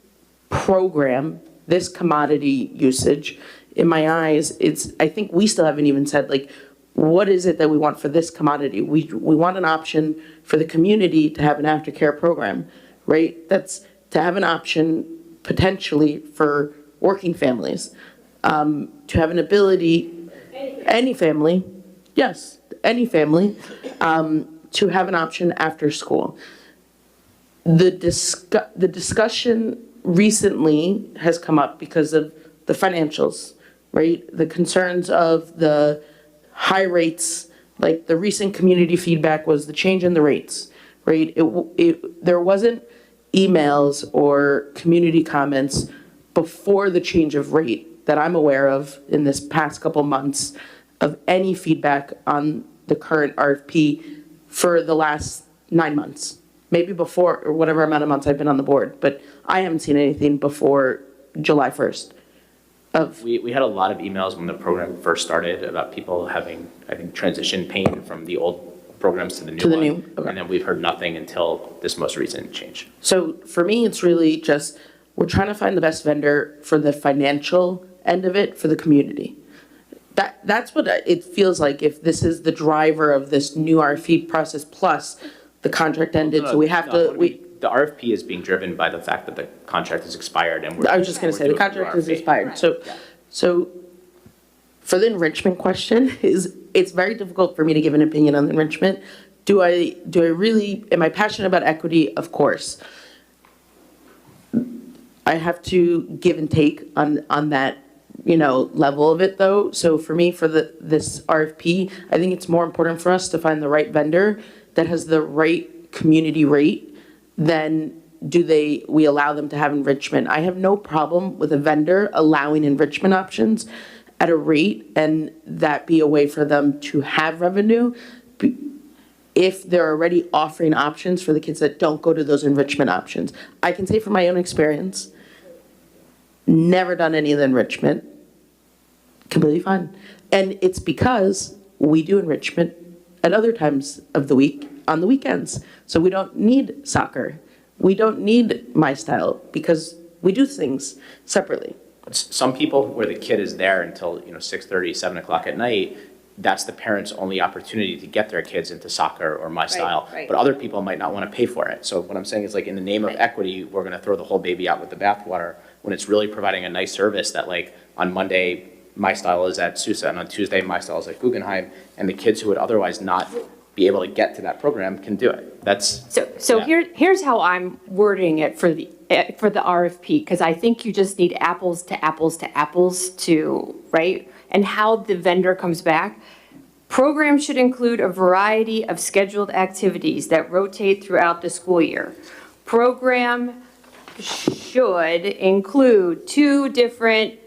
program, this commodity usage, in my eyes, I think we still haven't even said, like, what is it that we want for this commodity? We want an option for the community to have an aftercare program, right? That's to have an option potentially for working families. to have an ability, any family, yes, any family, to have an option after school. The discussion recently has come up because of the financials, right? The concerns of the high rates, like the recent community feedback was the change in the rates, right? There wasn't emails or community comments before the change of rate that I'm aware of in this past couple months of any feedback on the current RFP for the last 9 months. Maybe before, or whatever amount of months I've been on the board, but I haven't seen anything before July 1st. We had a lot of emails when the program first started about people having, I think, transition pain from the old programs to the new one. Okay. And then we've heard nothing until this most recent change. So for me, it's really just, we're trying to find the best vendor for the financial end of it for the community. That's what it feels like, if this is the driver of this new RFP process, plus the contract ended, so we have to. The RFP is being driven by the fact that the contract is expired, and I was just going to say, the contract is expired. So for the enrichment question, it's very difficult for me to give an opinion on the enrichment. Do I really, am I passionate about equity? Of course. I have to give and take on that, level of it though. So for me, for this RFP, I think it's more important for us to find the right vendor that has the right community rate than we allow them to have enrichment. I have no problem with a vendor allowing enrichment options at a rate and that be a way for them to have revenue if they're already offering options for the kids that don't go to those enrichment options. I can say from my own experience, never done any of the enrichment, completely fine. And it's because we do enrichment at other times of the week, on the weekends. So we don't need soccer. We don't need My Style because we do things separately. Some people where the kid is there until 6:30, 7 o'clock at night, that's the parent's only opportunity to get their kids into soccer or My Style. Right. But other people might not want to pay for it. So what I'm saying is, like, in the name of equity, we're going to throw the whole baby out with the bathwater when it's really providing a nice service that, like, on Monday, My Style is at Sousa, and on Tuesday, My Style is at Guggenheim, and the kids who would otherwise not be able to get to that program can do it. Here's how I'm wording it for the RFP, because I think you just need apples to apples to apples to, right? And how the vendor comes back. Program should include a variety of scheduled activities that rotate throughout the school year. Program should include 2 different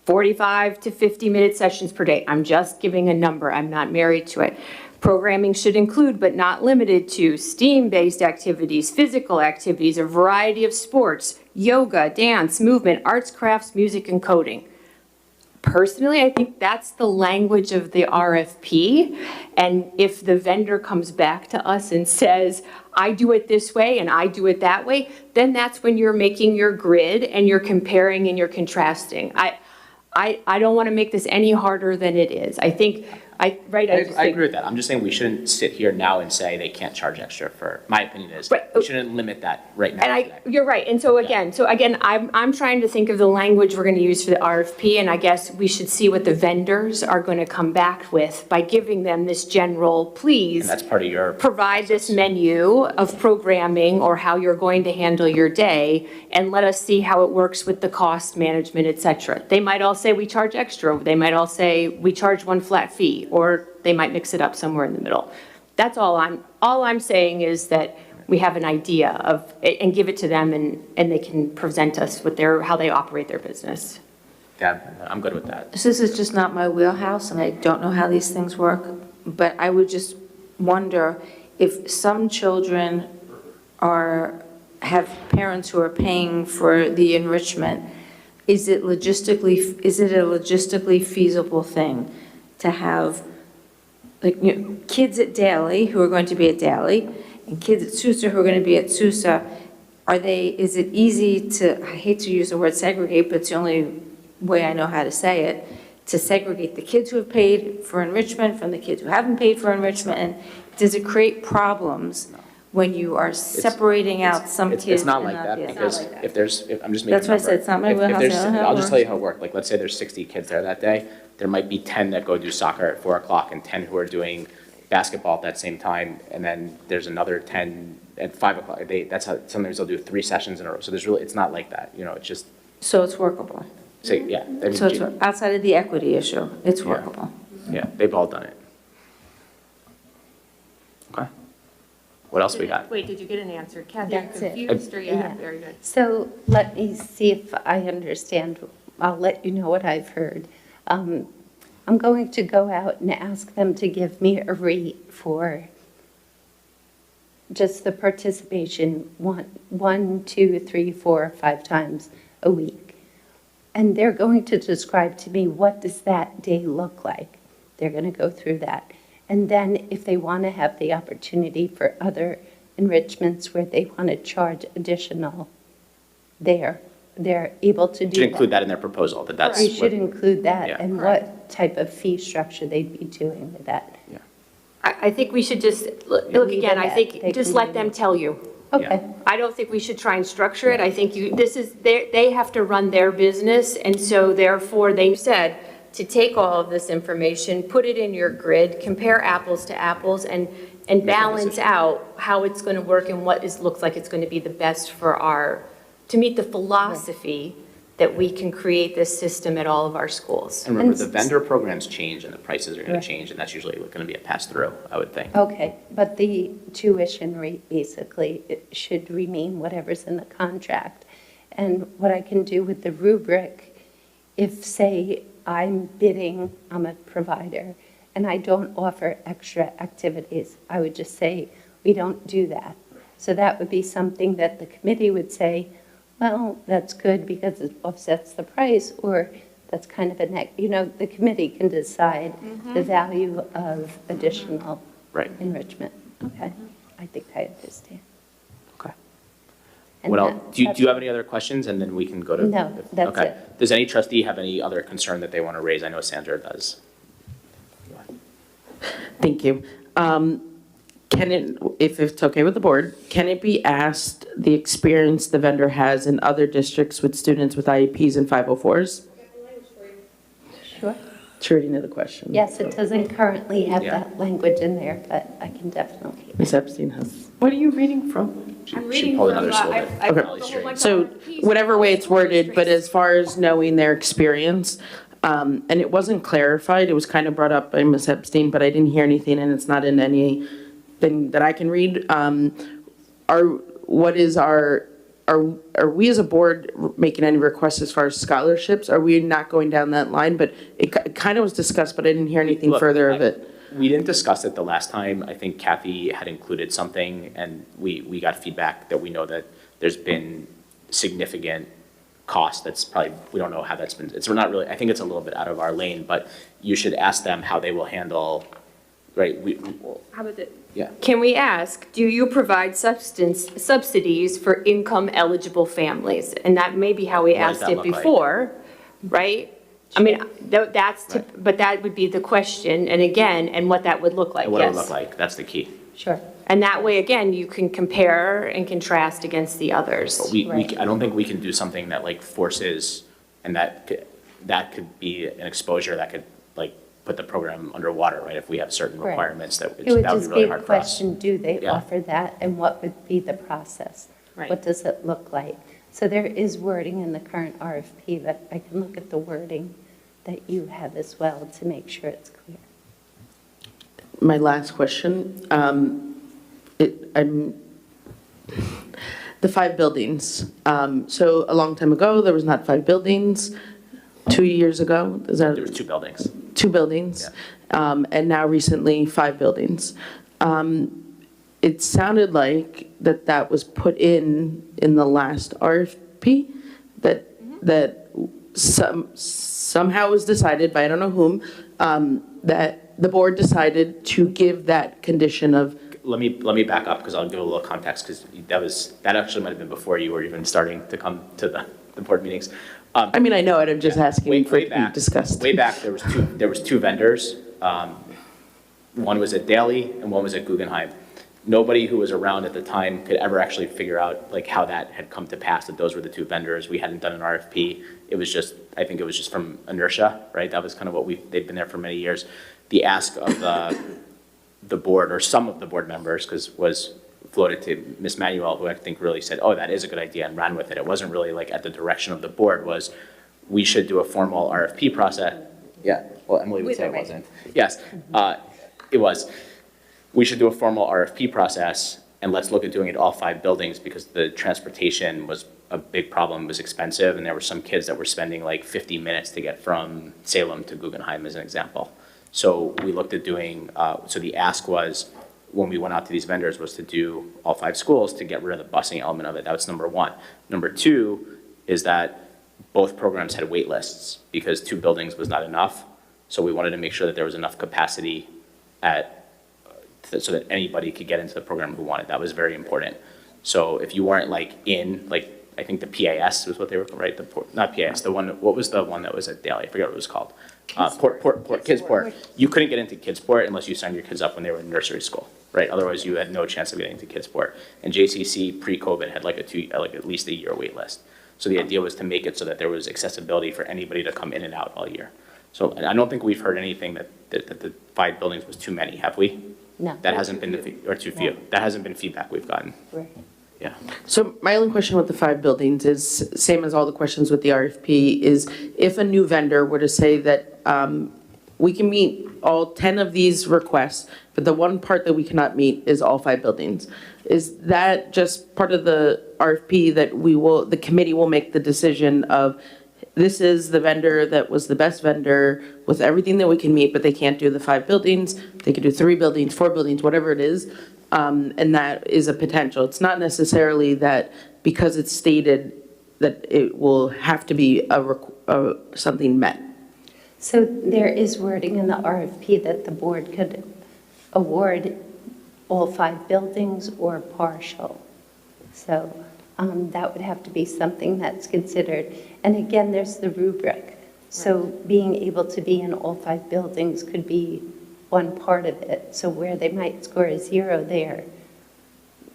45 to 50-minute sessions per day. I'm just giving a number. I'm not married to it. Programming should include, but not limited to, STEAM-based activities, physical activities, a variety of sports, yoga, dance, movement, arts, crafts, music, and coding. Personally, I think that's the language of the RFP. And if the vendor comes back to us and says, I do it this way and I do it that way, then that's when you're making your grid and you're comparing and you're contrasting. I don't want to make this any harder than it is. I agree with that. I'm just saying we shouldn't sit here now and say they can't charge extra for, my opinion is, we shouldn't limit that right now. And you're right. And so again, I'm trying to think of the language we're going to use for the RFP, and I guess we should see what the vendors are going to come back with by giving them this general, please. And that's part of your provide this menu of programming or how you're going to handle your day, and let us see how it works with the cost management, et cetera. They might all say we charge extra. They might all say we charge one flat fee. Or they might mix it up somewhere in the middle. That's all I'm saying is that we have an idea of, and give it to them, and they can present us with how they operate their business. Yeah, I'm good with that. This is just not my wheelhouse, and I don't know how these things work, but I would just wonder if some children have parents who are paying for the enrichment, is it a logistically feasible thing to have kids at Daly who are going to be at Daly and kids at Sousa who are going to be at Sousa? Is it easy to, I hate to use the word segregate, but it's the only way I know how to say it, to segregate the kids who have paid for enrichment from the kids who haven't paid for enrichment? And does it create problems when you are separating out some kids. It's not and like that, the because others. if I'm just making a That's why I number. said it's not my If wheelhouse, there's- I don't know how it I'll just tell you works. how it worked. Like, let's say there's 60 kids there that day, there might be 10 that go do soccer at 4 o'clock and 10 who are doing basketball at that same time, and then there's another 10 at 5 o'clock. That's how, sometimes they'll do 3 sessions in a row. So it's not like that, it's just, So it's workable. yeah. I mean, So it's outside of the equity issue, it's Yeah. workable. Yeah, they've all done it. Okay. What else we got? Wait, did you get an answer? Kathy, That's it. confused or Yeah. very good? So let me see if I understand. I'll let you know what I've heard. I'm going to go out and ask them to give me a rate for just the participation 1, 2, 3, 4, 5 times a week. And they're going to describe to me, what does that day look like? They're going to go through that. And then if they want to have the opportunity for other enrichments where they want to charge additional, they're able to do that. Should include that in their proposal, that's. We should what- include that, Yeah. and what type of fee structure they'd be doing with that. I think we should just, look Leave again, it I at- think, they just can let do them it. tell you. Okay. I don't think we should try and structure it. I think they have to run their business, and so therefore, they said to take all of this information, put it in your grid, compare apples to apples, and balance out how it's going to work and what looks like it's going to be the best for to meet the philosophy that we can create this system at all of our schools. And remember, the vendor programs change and the prices are going to change, and that's usually going to be a pass-through, I would think. Okay, but the tuition rate, basically, it should remain whatever's in the contract. And what I can do with the rubric, if, say, I'm a provider, and I don't offer extra activities, I would just say, we don't do that. So that would be something that the committee would say, well, that's good because it offsets the price, or that's kind of the committee can decide the value of additional Right. enrichment. Okay, I think I understand. Okay. And What else? that- Do you have any other questions, and then we can go to? No, that's Okay. it. Does any trustee have any other concern that they want to raise? I know Sandra does. Thank you. Can it, if it's okay with the board, can it be asked the experience the vendor has in other districts with students with IEPs and 504s? Sure. Sure, you know the question. Yes, it doesn't currently have Yeah. that language in there, but I can definitely. Ms. Epstein has. What are you reading from? I'm She reading pulled from, another school I that- pulled Okay. a whole bunch So of RFPs. whatever way it's worded, but as far as knowing their experience, and it wasn't clarified, it was kind of brought up by Ms. Epstein, but I didn't hear anything, and it's not in anything that I can read. Are we as a board making any requests as far as scholarships? Are we not going down that line? But it kind of was discussed, but I didn't hear anything Look, further of it. We didn't discuss it the last time. I think Kathy had included something, and we got feedback that we know that there's been significant cost that's probably, we don't know how that's been, we're not really, I think it's a little bit out of our lane, but you should ask them how they will handle, right? How about this? Yeah. Can we ask, do you provide subsidies for income-eligible families? And that may be how we What does asked that it look like? before, right? I mean, but that would be the question, and again, and what that would look like, And what it would yes. look like, that's the key. Sure. And that way, again, you can compare and contrast against the others. But I don't think we can do something that like forces, and that could be an exposure that could like put the program underwater, right? If we have certain Right. requirements that It would that would just be really be a hard for us. question, do they Yeah. offer that, and what would be the process? Right. What does it look like? So there is wording in the current RFP, but I can look at the wording that you have as well to make sure it's clear. My last question, the 5 buildings. So a long time ago, there was not 5 buildings. 2 years ago, is that? There was 2 buildings. 2 buildings. And now recently, 5 buildings. It sounded like that was put in the last RFP, that somehow was decided by I don't know whom, that the board decided to give that condition of. Let me back up, because I'll give a little context, because that actually might have been before you were even starting to come to the board meetings. I mean, I know it, I'm just asking for it to be discussed. Way back, there was two vendors. One was at Daly and one was at Guggenheim. nobody who was around at the time could ever actually figure out like how that had come to pass, that those were the two vendors. We hadn't done an RFP. It was just, I think it was just from inertia, right? That was kind of what they've been there for many years. The ask of the board, or some of the board members, because was floated to Ms. Manuel, who I think really said, oh, that is a good idea, and ran with it. It wasn't really like at the direction of the board, was we should do a formal RFP process. Yeah, well, Emily would say it wasn't. Yes, it was. We should do a formal RFP process, and let's look at doing it all 5 buildings, because the transportation was a big problem. It was expensive, and there were some kids that were spending like 50 minutes to get from Salem to Guggenheim, as an example. So we looked at doing, so the ask was, when we went out to these vendors, was to do all 5 schools to get rid of the busing element of it. That was number 1. Number 2 is that both programs had wait lists, because 2 buildings was not enough. So we wanted to make sure that there was enough capacity so that anybody could get into the program who wanted. That was very important. So if you weren't like in, like, I think the PAS was what they were, right? Not PAS, the one, what was the one that was at Daly? I forget what it was called. Kidsport. You couldn't get into Kidsport unless you signed your kids up when they were in nursery school, right? Otherwise you had no chance of getting into Kidsport. And JCC pre-COVID had like at least a year wait list. So the idea was to make it so that there was accessibility for anybody to come in and out all year. So I don't think we've heard anything that the 5 buildings was too many, have we? No. That hasn't been, or too few. No. That hasn't been feedback we've gotten. Right. Yeah. So my only question with the 5 buildings is, same as all the questions with the RFP, is if a new vendor were to say that we can meet all 10 of these requests, but the one part that we cannot meet is all 5 buildings, is that just part of the RFP that the committee will make the decision of, this is the vendor that was the best vendor with everything that we can meet, but they can't do the 5 buildings. They could do 3 buildings, 4 buildings, whatever it is. And that is a potential. It's not necessarily that because it's stated that it will have to be something met. So there is wording in the RFP that the board could award all 5 buildings or partial. So that would have to be something that's considered. And again, there's the rubric. So being able to be in all 5 buildings could be one part of it. So where they might score a 0 there,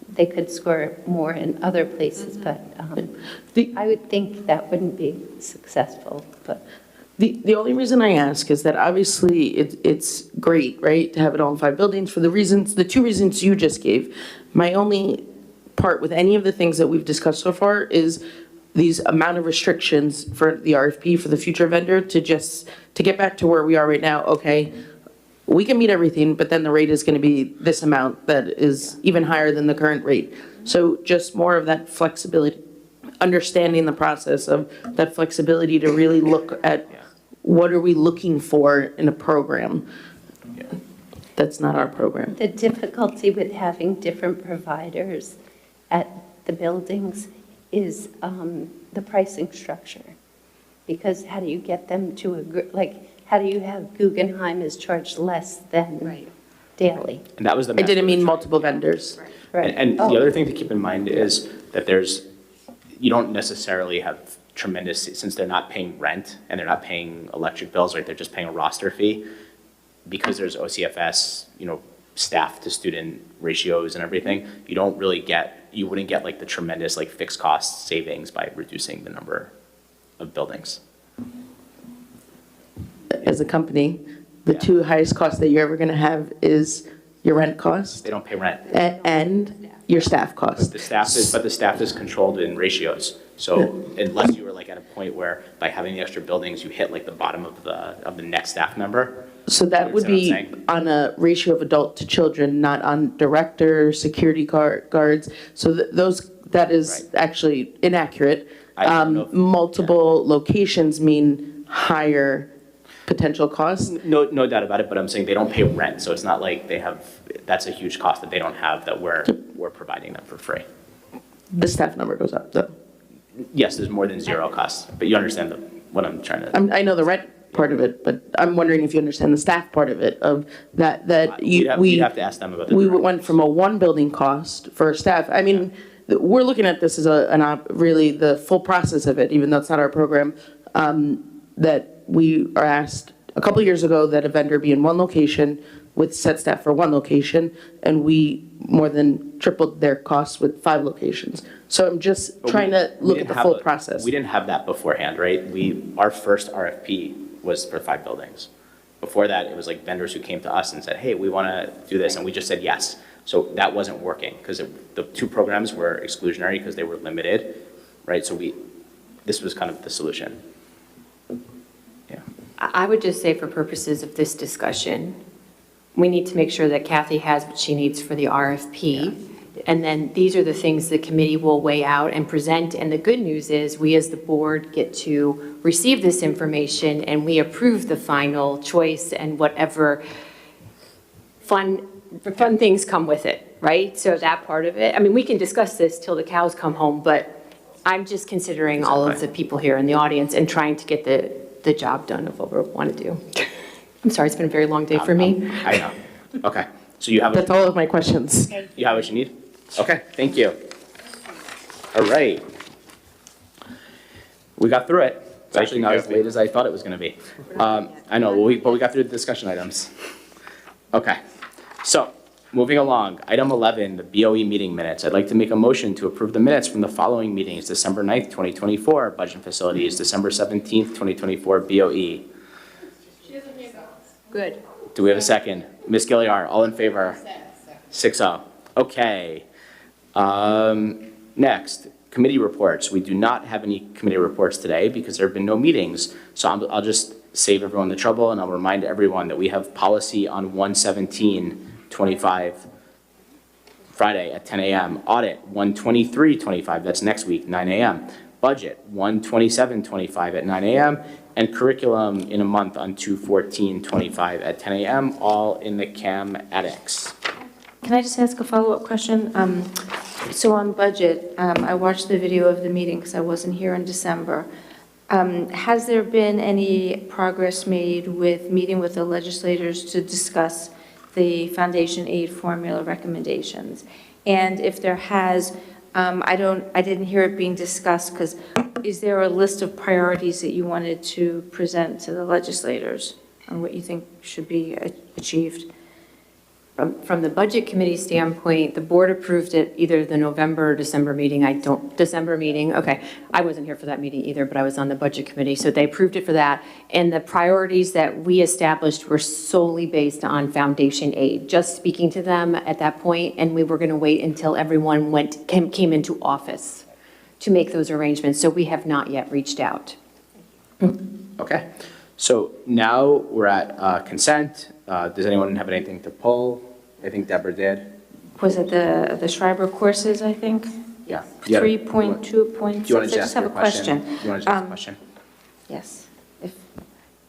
they could score more in other places, but I would think that wouldn't be successful. But The only reason I ask is that obviously it's great, right, to have it all in 5 buildings for the 2 reasons you just gave. My only part with any of the things that we've discussed so far is these amount of restrictions for the RFP for the future vendor to get back to where we are right now. Okay, we can meet everything, but then the rate is going to be this amount that is even higher than the current rate. So just more of that flexibility, understanding the process of that flexibility to really look at what are we looking for in a program. That's not our program. the difficulty with having different providers at the buildings is the pricing structure. Because how do you get them to agree, like, how do you have Guggenheim is charged less than Daly? And that was the. I didn't mean multiple vendors. Right. And the other thing to keep in mind is that you don't necessarily have tremendous, since they're not paying rent and they're not paying electric bills, right? They're just paying a roster fee. Because there's OCFS, staff to student ratios and everything, you wouldn't get like the tremendous like fixed cost savings by reducing the number of buildings. As a company, the 2 highest costs that you're ever going to have is your rent cost They don't pay rent. and your staff cost. The staff is controlled in ratios. So unless you were like at a point where by having the extra buildings, you hit like the bottom of the next staff member. So that would be on a ratio of adult to children, not on director, security guards. So that is actually inaccurate. Multiple locations mean higher potential costs. No doubt about it, but I'm saying they don't pay rent. So it's not like that's a huge cost that they don't have that we're providing them for free. The staff number goes up though. Yes, there's more than 0 costs, but you understand what I'm trying to. I know the rent part of it, but I'm wondering if you understand the staff part of it, of that We'd have to ask them about that. We went from a 1 building cost for staff. I mean, we're looking at this as really the full process of it, even though it's not our program, that we are asked a couple of years ago that a vendor be in one location with set staff for one location, and we more than tripled their costs with 5 locations. So I'm just trying to look at the full process. We didn't have that beforehand, right? Our first RFP was for 5 buildings. Before that, it was like vendors who came to us and said, hey, we want to do this, and we just said yes. So that wasn't working, because the 2 programs were exclusionary because they were limited, right? So this was kind of the solution. Yeah. I would just say for purposes of this discussion, we need to make sure that Kathy has what she needs for the RFP. Yeah. And then these are the things the committee will weigh out and present. And the good news is we as the board get to receive this information and we approve the final choice and whatever fun things come with it, right? So that part of it, I mean, we can discuss this till the cows come home, but I'm just considering all of the people here in the audience and trying to get the job done of what we want to do. I'm sorry, it's been a very long day for me. I know. Okay. So you have That's all of my questions. You have what you need? Okay, thank you. All right. We got through it. It's actually not as late as I thought it was going to be. I know, but we got through the discussion items. Okay. So, moving along, item 11, the BOE meeting minutes. I'd like to make a motion to approve the minutes from the following meetings: December 9th, 2024, Budget and Facilities, December 17th, 2024, BOE. Good. Do we have a second? Ms. Gilliard, all in favor? 6-0. Okay. Next, committee reports. We do not have any committee reports today because there have been no meetings. So I'll just save everyone the trouble, and I'll remind everyone that we have policy on 117-25 Friday at 10 a.m. Audit 123-25, that's next week, 9 a.m. Budget 127-25 at 9 a.m. And curriculum in a month on 2/14-25 at 10 a.m., all in the CAM annex. Can I just ask a follow-up question? So on budget, I watched the video of the meeting because I wasn't here in December. Has there been any progress made with meeting with the legislators to discuss the foundation aid formula recommendations? And if there has, I didn't hear it being discussed, because is there a list of priorities that you wanted to present to the legislators on what you think should be achieved? From the budget committee standpoint, the board approved it either the November or December meeting. December meeting, okay. I wasn't here for that meeting either, but I was on the budget committee. So they approved it for that. And the priorities that we established were solely based on foundation aid, just speaking to them at that point, and we were going to wait until everyone came into office to make those arrangements. So we have not yet reached out. Okay. So now we're at consent. Does anyone have anything to pull? I think Deborah did. Was it the Schreiber courses, I think? Yeah. 3.2.6. I just have a question. You want to ask a question? Yes. If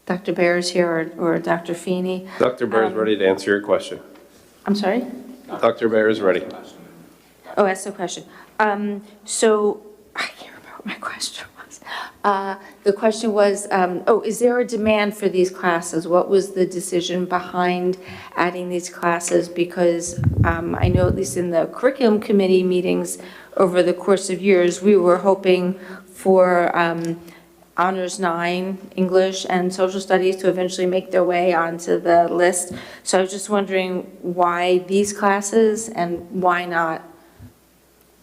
Dr. Bear is here or Dr. Feeney. Dr. Bear is ready to answer your question. I'm sorry? Dr. Bear is ready. Oh, ask the question. So I can't remember what my question was. The question was, is there a demand for these classes? What was the decision behind adding these classes? Because I know at least in the curriculum committee meetings over the course of years, we were hoping for Honors 9, English and Social Studies to eventually make their way onto the list. So I was just wondering why these classes and why not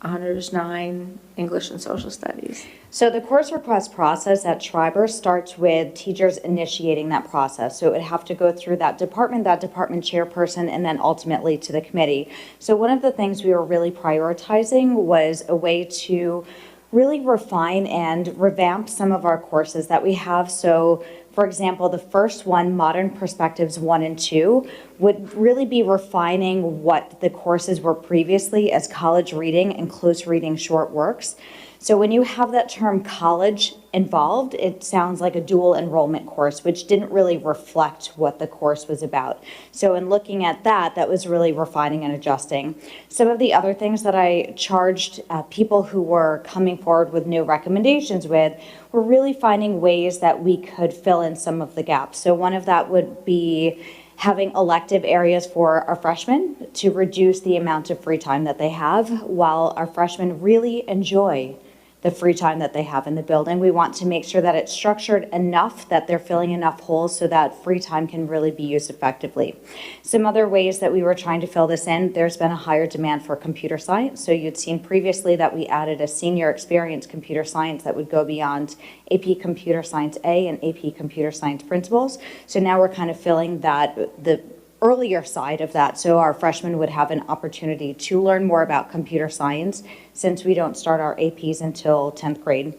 Honors 9, English and Social Studies? So the course request process at Schreiber starts with teachers initiating that process. So it would have to go through that department chairperson, and then ultimately to the committee. So one of the things we were really prioritizing was a way to really refine and revamp some of our courses that we have. So for example, the first one, Modern Perspectives 1 and 2, would really be refining what the courses were previously as college reading and close reading short works. So when you have that term college involved, it sounds like a dual enrollment course, which didn't really reflect what the course was about. So in looking at that, that was really refining and adjusting. Some of the other things that I charged people who were coming forward with new recommendations with were really finding ways that we could fill in some of the gaps. So one of that would be having elective areas for our freshmen to reduce the amount of free time that they have, while our freshmen really enjoy the free time that they have in the building. We want to make sure that it's structured enough that they're filling enough holes so that free time can really be used effectively. Some other ways that we were trying to fill this in, there's been a higher demand for computer science. So you'd seen previously that we added a senior experience computer science that would go beyond AP Computer Science A and AP Computer Science principles. So now we're kind of filling that, the earlier side of that, so our freshmen would have an opportunity to learn more about computer science since we don't start our APs until 10th grade.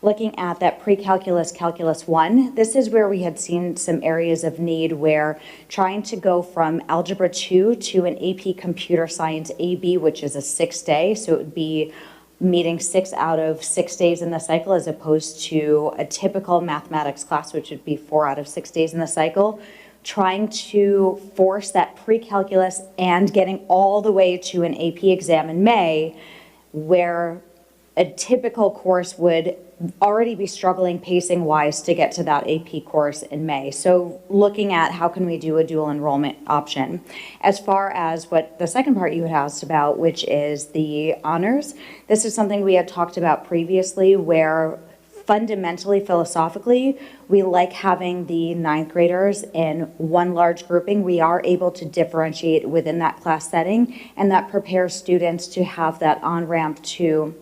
Looking at that pre-calculus, calculus 1, this is where we had seen some areas of need where trying to go from algebra 2 to an AP computer science AB, which is a 6-day, so it would be meeting 6 out of 6 days in the cycle as opposed to a typical mathematics class, which would be 4 out of 6 days in the cycle. Trying to force that pre-calculus and getting all the way to an AP exam in May, where a typical course would already be struggling pacing-wise to get to that AP course in May. So looking at how can we do a dual enrollment option. As far as what the second part you had asked about, which is the honors, this is something we had talked about previously where fundamentally, philosophically, we like having the 9th graders in one large grouping. We are able to differentiate within that class setting, and that prepares students to have that on-ramp to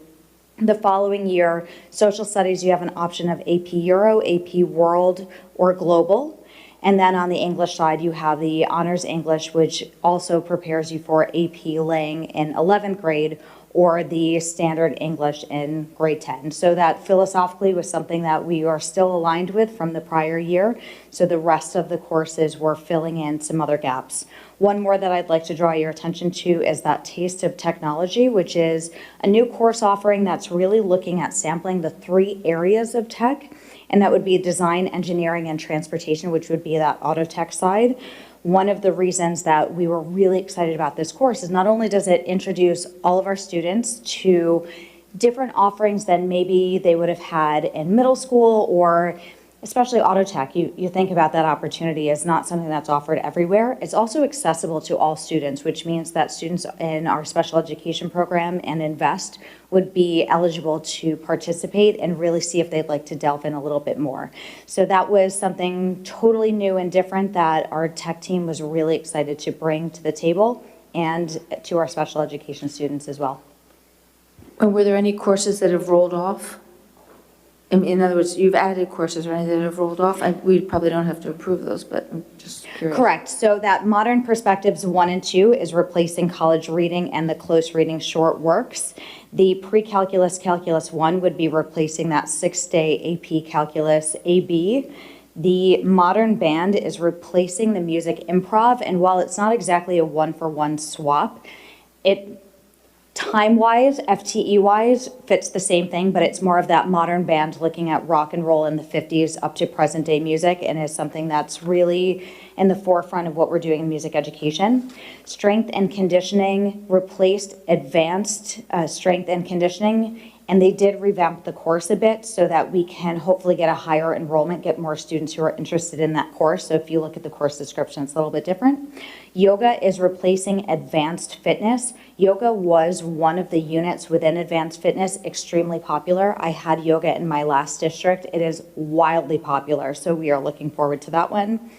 the following year. Social studies, you have an option of AP Euro, AP World, or Global. And then on the English side, you have the Honors English, which also prepares you for AP Lang in 11th grade, or the standard English in grade 10. So that philosophically was something that we are still aligned with from the prior year. So the rest of the courses were filling in some other gaps. One more that I'd like to draw your attention to is that Taste of Technology, which is a new course offering that's really looking at sampling the 3 areas of tech, and that would be design, engineering, and transportation, which would be that auto tech side. One of the reasons that we were really excited about this course is not only does it introduce all of our students to different offerings than maybe they would have had in middle school, or especially auto tech, you think about that opportunity as not something that's offered everywhere. It's also accessible to all students, which means that students in our special education program and INVEST would be eligible to participate and really see if they'd like to delve in a little bit more. So that was something totally new and different that our tech team was really excited to bring to the table and to our special education students as well. And were there any courses that have rolled off? In other words, you've added courses, right, that have rolled off? We probably don't have to approve those, but I'm just curious. Correct. So that Modern Perspectives 1 and 2 is replacing college reading and the close reading short works. The pre-calculus, calculus 1 would be replacing that 6-day AP calculus AB. The modern band is replacing the music improv, and while it's not exactly a one-for-one swap, it time-wise, FTE-wise, fits the same thing, but it's more of that modern band looking at rock and roll in the 50s up to present-day music, and is something that's really in the forefront of what we're doing in music education. Strength and conditioning replaced advanced strength and conditioning, and they did revamp the course a bit so that we can hopefully get a higher enrollment, get more students who are interested in that course. So if you look at the course description, it's a little bit different. Yoga is replacing advanced fitness. Yoga was one of the units within advanced fitness, extremely popular. I had yoga in my last district. It is wildly popular, so we are looking forward to that one.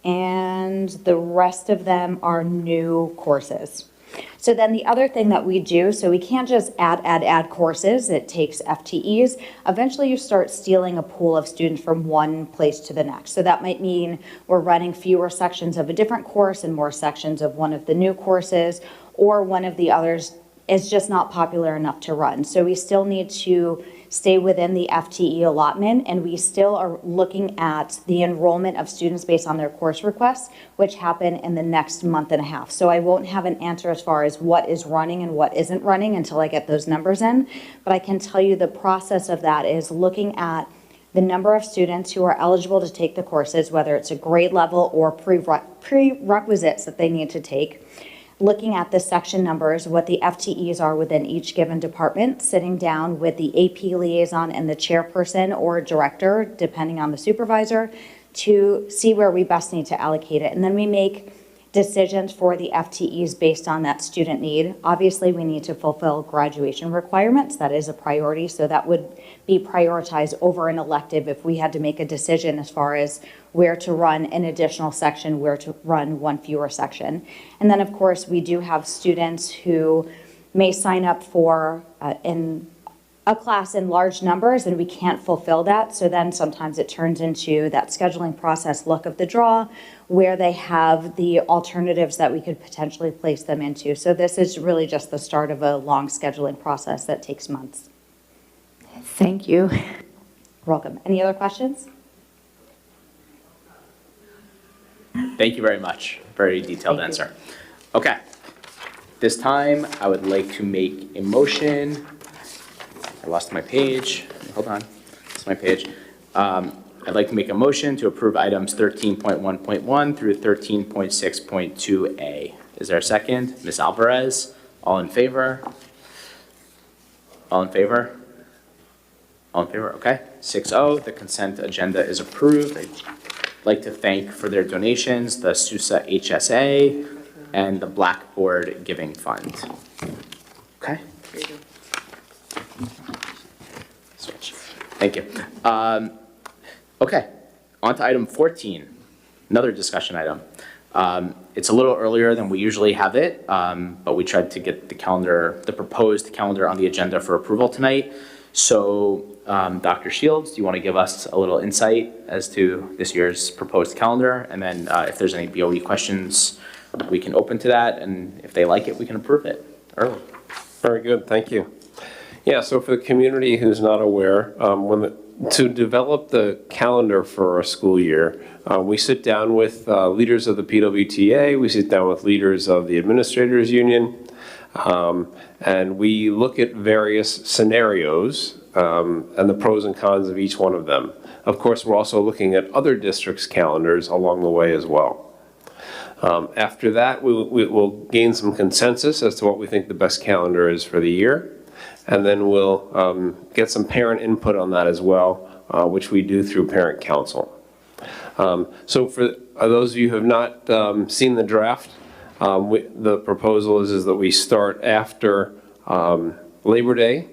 And the rest of them are new courses. So then the other thing that we do, so we can't just add courses. It takes FTEs. Eventually you start stealing a pool of students from one place to the next. So that might mean we're running fewer sections of a different course and more sections of one of the new courses, or one of the others is just not popular enough to run. So we still need to stay within the FTE allotment, and we still are looking at the enrollment of students based on their course requests, which happen in the next month and a half. So I won't have an answer as far as what is running and what isn't running until I get those numbers in, but I can tell you the process of that is looking at the number of students who are eligible to take the courses, whether it's a grade level or prerequisites that they need to take, looking at the section numbers, what the FTEs are within each given department, sitting down with the AP liaison and the chairperson or director, depending on the supervisor, to see where we best need to allocate it. And then we make decisions for the FTEs based on that student need. Obviously, we need to fulfill graduation requirements. That is a priority, so that would be prioritized over an elective if we had to make a decision as far as where to run an additional section, where to run one fewer section. And then, of course, we do have students who may sign up for in a class in large numbers and we can't fulfill that. So then sometimes it turns into that scheduling process luck of the draw where they have the alternatives that we could potentially place them into. So this is really just the start of a long scheduling process that takes months. Thank you. You're welcome. Any other questions? Thank you very much. Very detailed answer. Okay. This time, I would like to make a motion. I lost my page. Hold on. It's my page. I'd like to make a motion to approve items 13.1.1 through 13.6.2A. Is there a second? Ms. Alvarez, all in favor? All in favor? All in favor? Okay. 6-0. The consent agenda is approved. I'd like to thank for their donations the SUSA HSA and the Blackboard Giving Fund. Okay. Switch. Thank you. Okay, on to item 14, another discussion item. It's a little earlier than we usually have it, but we tried to get the calendar, the proposed calendar on the agenda for approval tonight. So Dr. Shields, do you want to give us a little insight as to this year's proposed calendar? And then if there's any BOE questions, we can open to that. And if they like it, we can approve it early. Very good, thank you. Yeah, so for the community who's not aware, to develop the calendar for our school year, we sit down with leaders of the PWTA, we sit down with leaders of the Administrators Union, and we look at various scenarios and the pros and cons of each one of them. Of course, we're also looking at other districts' calendars along the way as well. After that, we will gain some consensus as to what we think the best calendar is for the year. And then we'll get some parent input on that as well, which we do through parent council. So for those of you who have not seen the draft, the proposal is that we start after Labor Day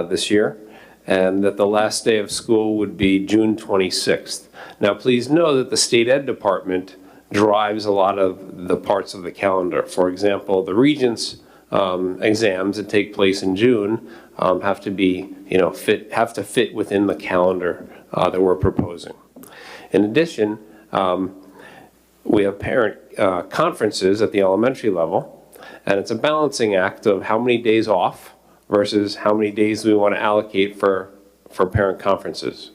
this year, and that the last day of school would be June 26th. Now, please know that the State Ed Department drives a lot of the parts of the calendar. For example, the Regents exams that take place in June have to be, have to fit within the calendar that we're proposing. In addition, we have parent conferences at the elementary level, and it's a balancing act of how many days off versus how many days we want to allocate for parent conferences.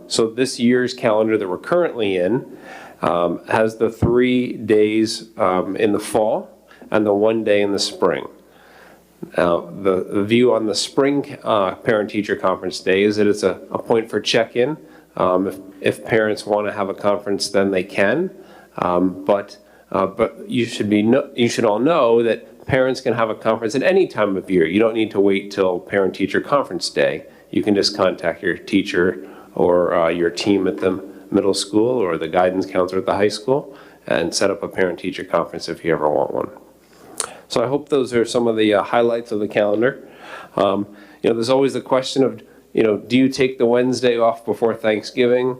So this year's calendar that we're currently in has the 3 days in the fall and the 1 day in the spring. Now, the view on the spring parent-teacher conference day is that it's a point for check-in. If parents want to have a conference, then they can. But you should all know that parents can have a conference at any time of year. You don't need to wait till parent-teacher conference day. You can just contact your teacher or your team at the middle school or the guidance counselor at the high school and set up a parent-teacher conference if you ever want one. So I hope those are some of the highlights of the calendar. There's always the question of, do you take the Wednesday off before Thanksgiving?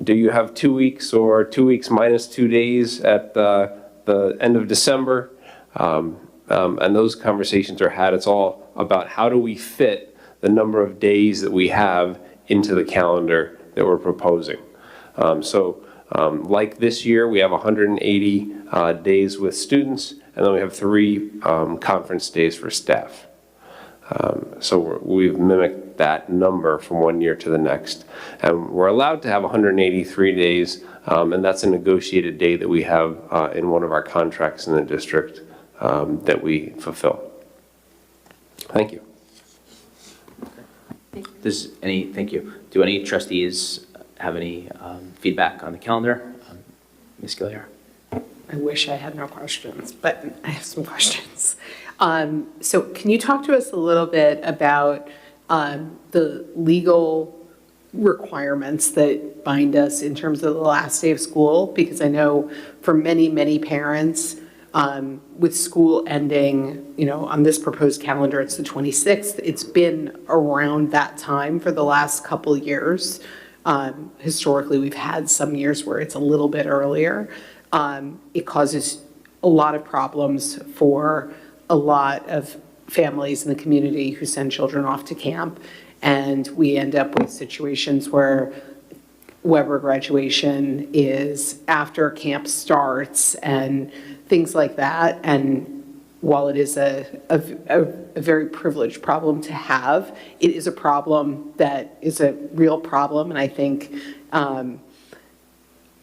Do you have 2 weeks or 2 weeks minus 2 days at the end of December? And those conversations are had. It's all about how do we fit the number of days that we have into the calendar that we're proposing. Like this year, we have 180 days with students, and then we have 3 conference days for staff. So we've mimicked that number from one year to the next. And we're allowed to have 183 days, and that's a negotiated day that we have in one of our contracts in the district that we fulfill. Thank you. Thank you. Do any trustees have any feedback on the calendar? Ms. Gilliar? I wish I had no questions, but I have some questions. So can you talk to us a little bit about the legal requirements that bind us in terms of the last day of school, because I know for many, many parents, with school ending, on this proposed calendar, it's the 26th. It's been around that time for the last couple years. Historically, we've had some years where it's a little bit earlier. It causes a lot of problems for a lot of families in the community who send children off to camp. And we end up with situations where Weber graduation is after camp starts and things like that. And while it is a very privileged problem to have, it is a problem that is a real problem. And I think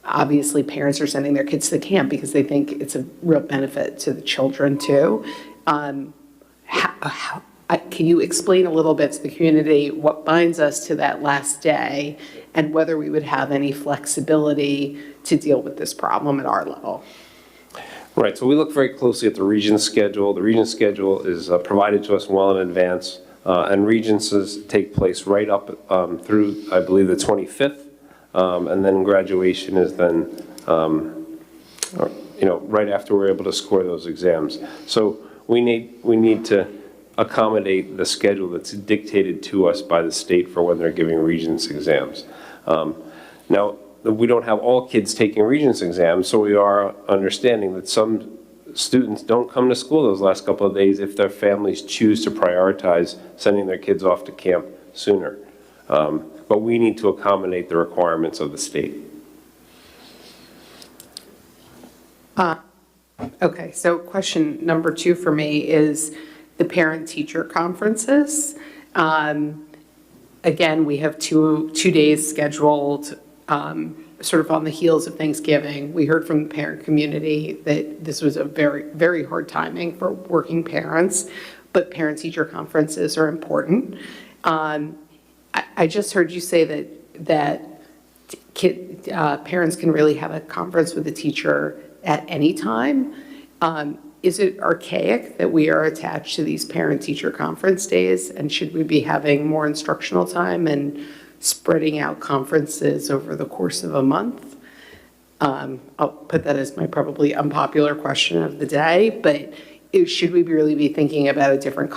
obviously parents are sending their kids to camp because they think it's a real benefit to the children too. Can you explain a little bit to the community what binds us to that last day and whether we would have any flexibility to deal with this problem at our level? Right, so we look very closely at the Regents schedule. The Regents schedule is provided to us well in advance, and Regencies take place right up through, I believe, the 25th, and then graduation is then, right after we're able to score those exams. So we need to accommodate the schedule that's dictated to us by the state for when they're giving Regents exams. Now, we don't have all kids taking Regents exams, so we are understanding that some students don't come to school those last couple of days if their families choose to prioritize sending their kids off to camp sooner. But we need to accommodate the requirements of the state. Okay, so question number 2 for me is the parent-teacher conferences. Again, we have two days scheduled sort of on the heels of Thanksgiving. We heard from the parent community that this was a very, very hard timing for working parents, but parent-teacher conferences are important. I just heard you say that parents can really have a conference with a teacher at any time. Is it archaic that we are attached to these parent-teacher conference days? And should we be having more instructional time and spreading out conferences over the course of a month? I'll put that as my probably unpopular question of the day, but should we really be thinking about a different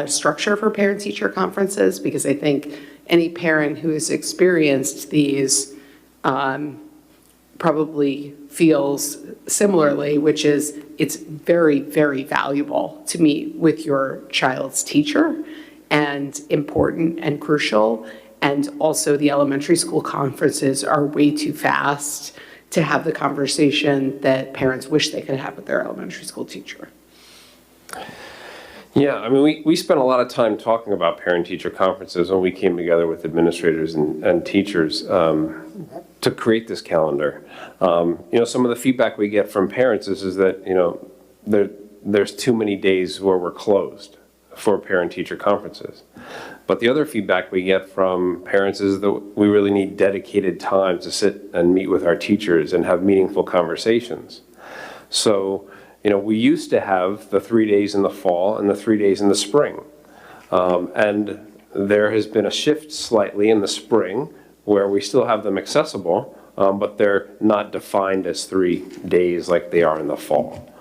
structure for parent-teacher conferences? Because I think any parent who has experienced these probably feels similarly, which is it's very, very valuable to meet with your child's teacher and important and crucial. And also the elementary school conferences are way too fast to have the conversation that parents wish they could have with their elementary school teacher. Yeah, I mean, we spent a lot of time talking about parent-teacher conferences when we came together with administrators and teachers to create this calendar. Some of the feedback we get from parents is that, there's too many days where we're closed for parent-teacher conferences. But the other feedback we get from parents is that we really need dedicated time to sit and meet with our teachers and have meaningful conversations. So, we used to have the 3 days in the fall and the 3 days in the spring. And there has been a shift slightly in the spring where we still have them accessible, but they're not defined as 3 days like they are in the fall.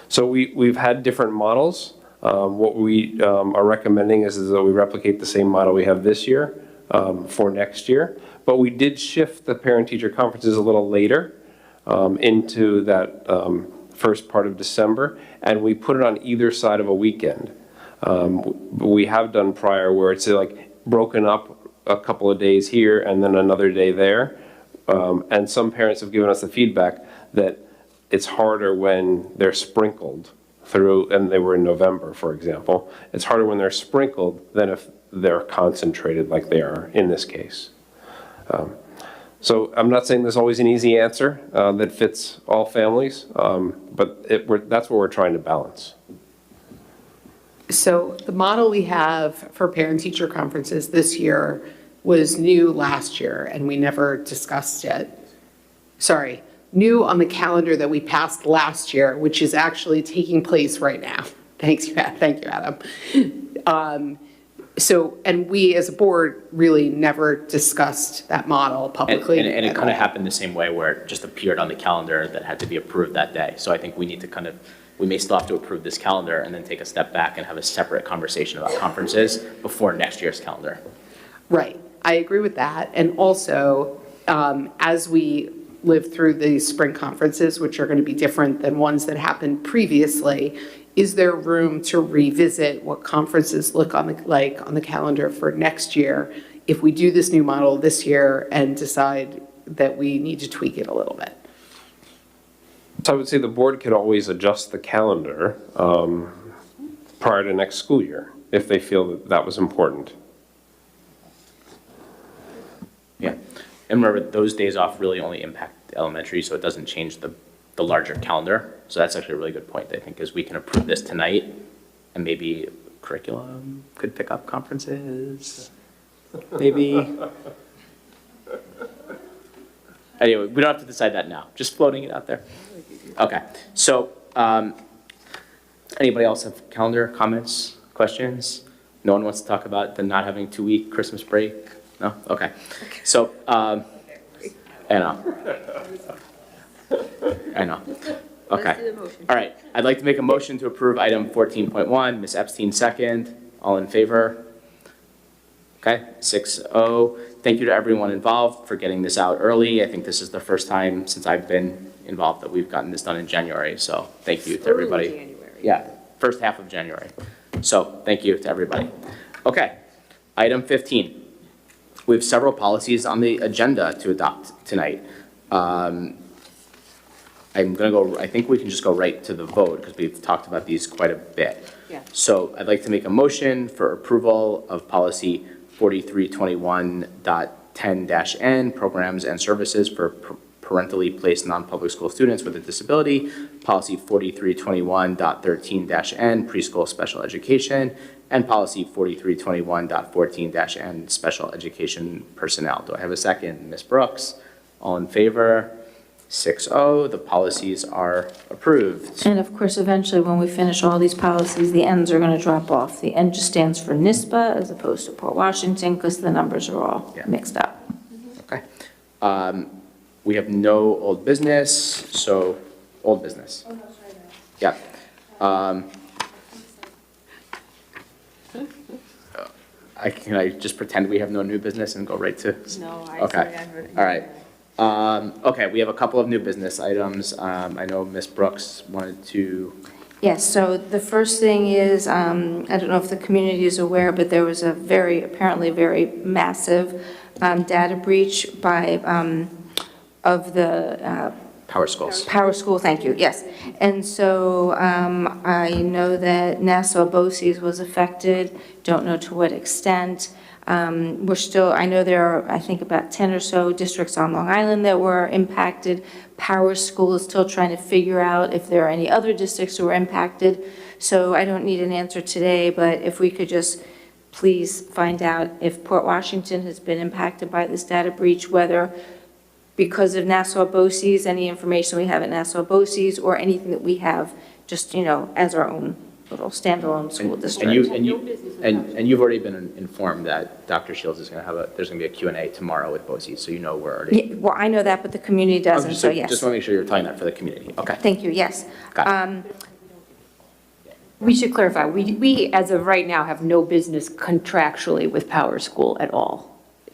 So we've had different models. What we are recommending is that we replicate the same model we have this year for next year. But we did shift the parent-teacher conferences a little later into that first part of December, and we put it on either side of a weekend. We have done prior where it's like broken up a couple of days here and then another day there. And some parents have given us the feedback that it's harder when they're sprinkled through, and they were in November, for example. It's harder when they're sprinkled than if they're concentrated like they are in this case. So I'm not saying there's always an easy answer that fits all families, but that's what we're trying to balance. So the model we have for parent-teacher conferences this year was new last year, and we never discussed it. Sorry, new on the calendar that we passed last year, which is actually taking place right now. Thank you, Adam. So, and we as a board really never discussed that model publicly. And it at kind of all. happened the same way where it just appeared on the calendar that had to be approved that day. So I think we need to we may still have to approve this calendar and then take a step back and have a separate conversation about conferences before next year's calendar. Right, I agree with that. And also, as we live through the spring conferences, which are going to be different than ones that happened previously, is there room to revisit what conferences look like on the calendar for next year if we do this new model this year and decide that we need to tweak it a little bit? So I would say the board could always adjust the calendar prior to next school year if they feel that that was important. Yeah, and remember, those days off really only impact elementary, so it doesn't change the larger calendar. So that's actually a really good point, I think, is we can approve this tonight, and maybe curriculum could pick up conferences, maybe. Anyway, we don't have to decide that now, just floating it out there. Okay, so anybody else have calendar comments, questions? No one wants to talk about the not having 2-week Christmas break? No? Okay. So, I know. Okay. All right. I'd like to make a motion to approve item 14.1. Ms. Epstein, second. All in favor? Okay, 6-0. Thank you to everyone involved for getting this out early. I think this is the first time since I've been involved that we've gotten this done in January. So thank you to everybody. January. Yeah, first half of January. So thank you to everybody. Okay, item 15. We have several policies on the agenda to adopt tonight. I think we can just go right to the vote because we've talked about these quite a bit. Yeah. So I'd like to make a motion for approval of policy 4321.10-N, programs and services for parentally placed non-public school students with a disability, policy 4321.13-N, preschool special education, and policy 4321.14-N, special education personnel. Do I have a second? Ms. Brooks, all in favor? 6-0, the policies are approved. And of course, eventually, when we finish all these policies, the Ns are going to drop off. The N just stands for NISBA as opposed to Port Washington because the numbers are all mixed up. Okay. We have no old business, so old business. Oh, no, sorry. Yeah. Can I just pretend we have no new business and go right to? No, Okay. All right. Okay, we have a couple of new business items. I know Ms. Brooks wanted to. Yes, so the first thing is, I don't know if the community is aware, but there was a apparently very massive data breach of the Power Schools. Power School, thank you, yes. And so I know that Nassau BOCES was affected, don't know to what extent. I know there are, I think, about 10 or so districts on Long Island that were impacted. Power School is still trying to figure out if there are any other districts who were impacted. So I don't need an answer today, but if we could just please find out if Port Washington has been impacted by this data breach, whether because of Nassau BOCES, any information we have at Nassau BOCES, or anything that we have just, as our own little standalone school district. And you've already been informed that Dr. Shields is going to have there's going to be a Q&A tomorrow with BOCES, so we're already. Yeah, well, I know that, but the community doesn't, so yes. Just want to make sure you're telling that for the community. Okay. Thank you, yes. We should clarify, we, as of right now, have no business contractually with Power School at all.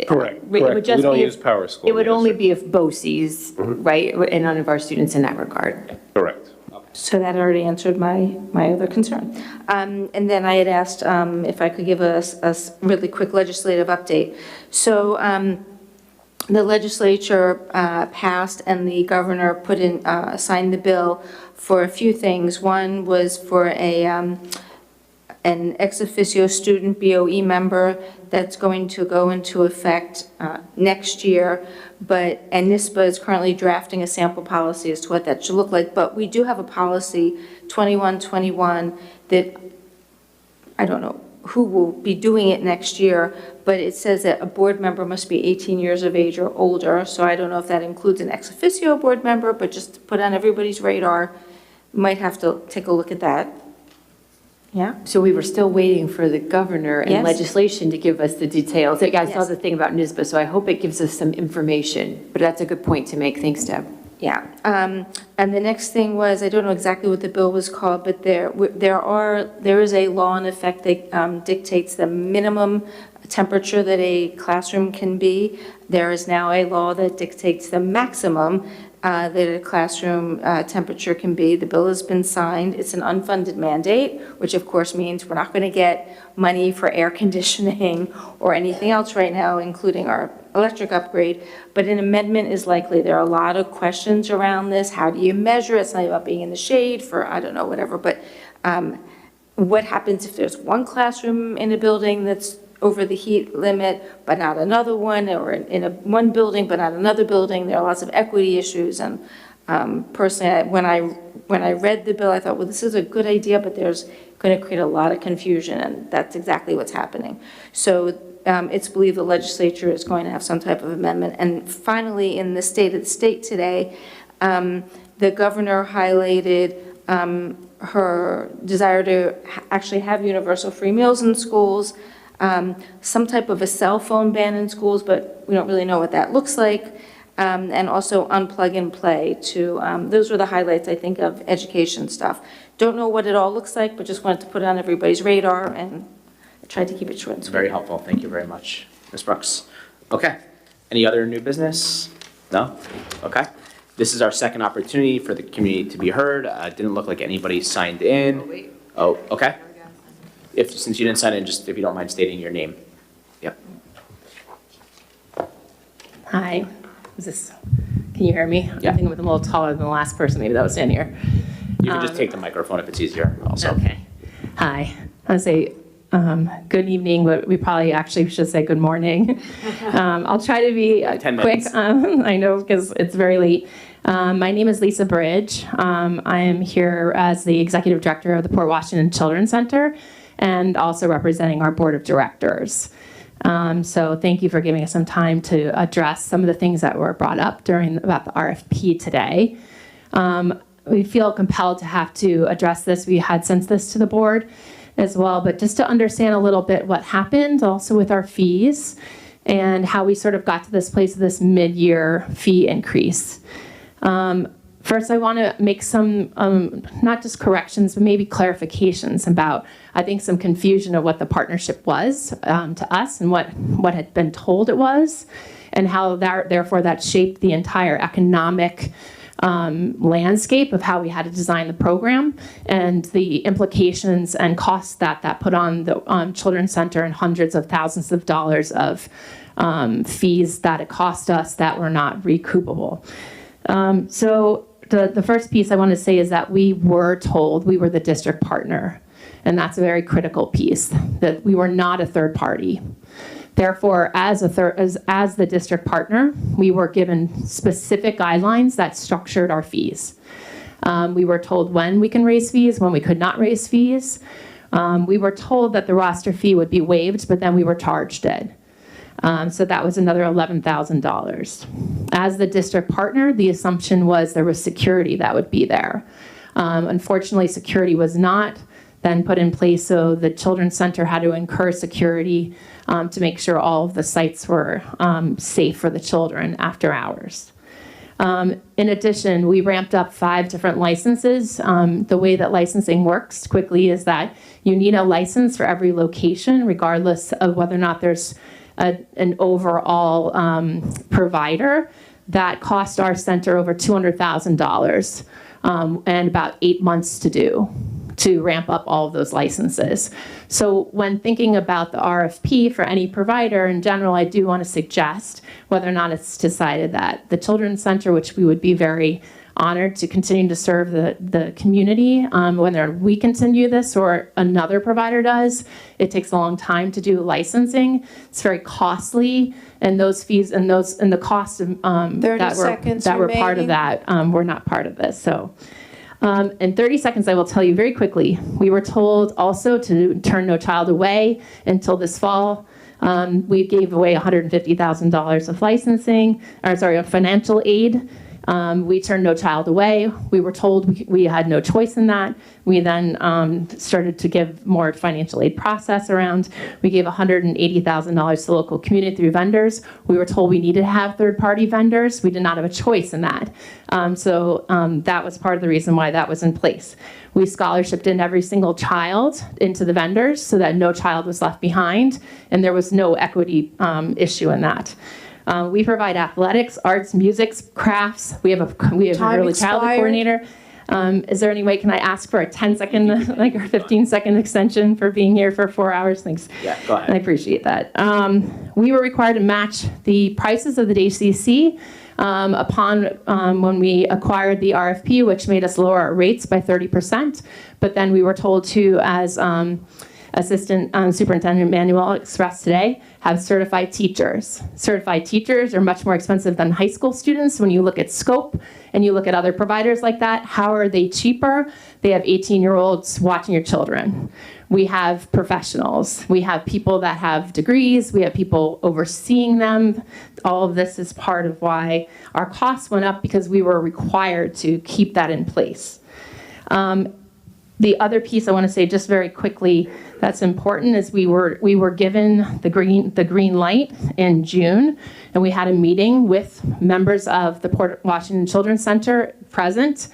Correct. It would just We don't be use Power School. It would only be if BOCES, right, and none of our students in that regard. Correct. So that already answered my other concern. And then I had asked if I could give a really quick legislative update. So the legislature passed and the governor signed the bill for a few things. One was for an ex officio student BOE member that's going to go into effect next year, and NISBA is currently drafting a sample policy as to what that should look like, but we do have a policy, 2121, that I don't know who will be doing it next year, but it says that a board member must be 18 years of age or older, so I don't know if that includes an ex officio board member, but just to put on everybody's radar, might have to take a look at that. Yeah. So we were still waiting for the governor and Yes. legislation to give us the details. I saw Yes. the thing about NISBA, so I hope it gives us some information. But that's a good point to make. Thanks, Deb. Yeah, and the next thing was, I don't know exactly what the bill was called, but there is a law in effect that dictates the minimum temperature that a classroom can be. There is now a law that dictates the maximum that a classroom temperature can be. The bill has been signed. It's an unfunded mandate, which of course means we're not going to get money for air conditioning or anything else right now, including our electric upgrade, but an amendment is likely. There are a lot of questions around this. How do you measure it? It's not about being in the shade for, I don't know, whatever, but what happens if there's one classroom in a building that's over the heat limit, but not another one, or in one building, but not another building? There are lots of equity issues, and personally, when I read the bill, I thought, well, this is a good idea, but there's going to create a lot of confusion, and that's exactly what's happening. So it's believed the legislature is going to have some type of amendment. And finally, in the State of the State today, the governor highlighted her desire to actually have universal free meals in schools, some type of a cell phone ban in schools, but we don't really know what that looks like, and also unplug and play to, those were the highlights, I think, of education stuff. Don't know what it all looks like, but just wanted to put it on everybody's radar, and I tried to keep it short and It's sweet. very helpful. Thank you very much, Ms. Brooks. Okay. Any other new business? No? Okay. This is our second opportunity for the community to be heard. Didn't look like anybody signed in. Oh, okay. Since you didn't sign in, just if you don't mind stating your name. Yep. Hi. Can you hear me? Yeah. I think I'm a little taller than the last person maybe that was in here. You can just take the microphone if it's easier also. Okay. Hi. I want to say good evening, but we probably actually should say good morning. I'll try to be 10 quick. minutes. I know because it's very late. My name is Lisa Bridge. I am here as the Executive Director of the Port Washington Children's Center and also representing our Board of Directors. So thank you for giving us some time to address some of the things that were brought up about the RFP today. We feel compelled to have to address this. We had sent this to the board as well, but just to understand a little bit what happened also with our fees and how we sort of got to this place of this mid-year fee increase. First, I want to make some, not just corrections, but maybe clarifications about, I think, some confusion of what the partnership was to us and what had been told it was, and how therefore that shaped the entire economic landscape of how we had to design the program and the implications and costs that put on the Children's Center, and hundreds of thousands of dollars of fees that it cost us that were not recoupable. So the first piece I want to say is that we were told we were the district partner, and that's a very critical piece, that we were not a third party. Therefore, as the district partner, we were given specific guidelines that structured our fees. We were told when we can raise fees, when we could not raise fees. We were told that the roster fee would be waived, but then we were charged it. So that was another $11,000. As the district partner, the assumption was there was security that would be there. Unfortunately, security was not then put in place, so the Children's Center had to incur security to make sure all of the sites were safe for the children after hours. In addition, we ramped up 5 different licenses. The way that licensing works quickly is that you need a license for every location, regardless of whether or not there's an overall provider. That cost our center over $200,000 and about 8 months to ramp up all of those licenses. So when thinking about the RFP for any provider in general, I do want to suggest whether or not it's decided that the Children's Center, which we would be very honored to continue to serve the community, whether we continue this or another provider does. It takes a long time to do licensing. It's very costly, and those fees and the cost of, that were part of that were not part of this. So. In 30 seconds, I will tell you very quickly, we were told also to turn no child away until this fall. We gave away $150,000 of of financial aid We turned No Child away. We were told we had no choice in that. We then started to give more financial aid process around. We gave $180,000 to local community through vendors. We were told we needed to have third-party vendors. We did not have a choice in that. So that was part of the reason why that was in place. We scholarshiped in every single child into the vendors so that no child was left behind, and there was no equity issue in that. We provide athletics, arts, music, crafts. We have a early childhood coordinator. Is there any way, can I ask for a 10-second, like, or 15-second extension for being here for 4 hours? Thanks. Yeah, go ahead. I appreciate that. We were required to match the prices of the DCC upon when we acquired the RFP, which made us lower our rates by 30%. But then we were told to, as Assistant Superintendent Manuel expressed today, have certified teachers. Certified teachers are much more expensive than high school students. When you look at scope and you look at other providers like that, how are they cheaper? They have 18-year-olds watching your children. We have professionals. We have people that have degrees. We have people overseeing them. All of this is part of why our costs went up, because we were required to keep that in place. The other piece I want to say just very quickly that's important is we were given the green light in June, and we had a meeting with members of the Port Washington Children's Center present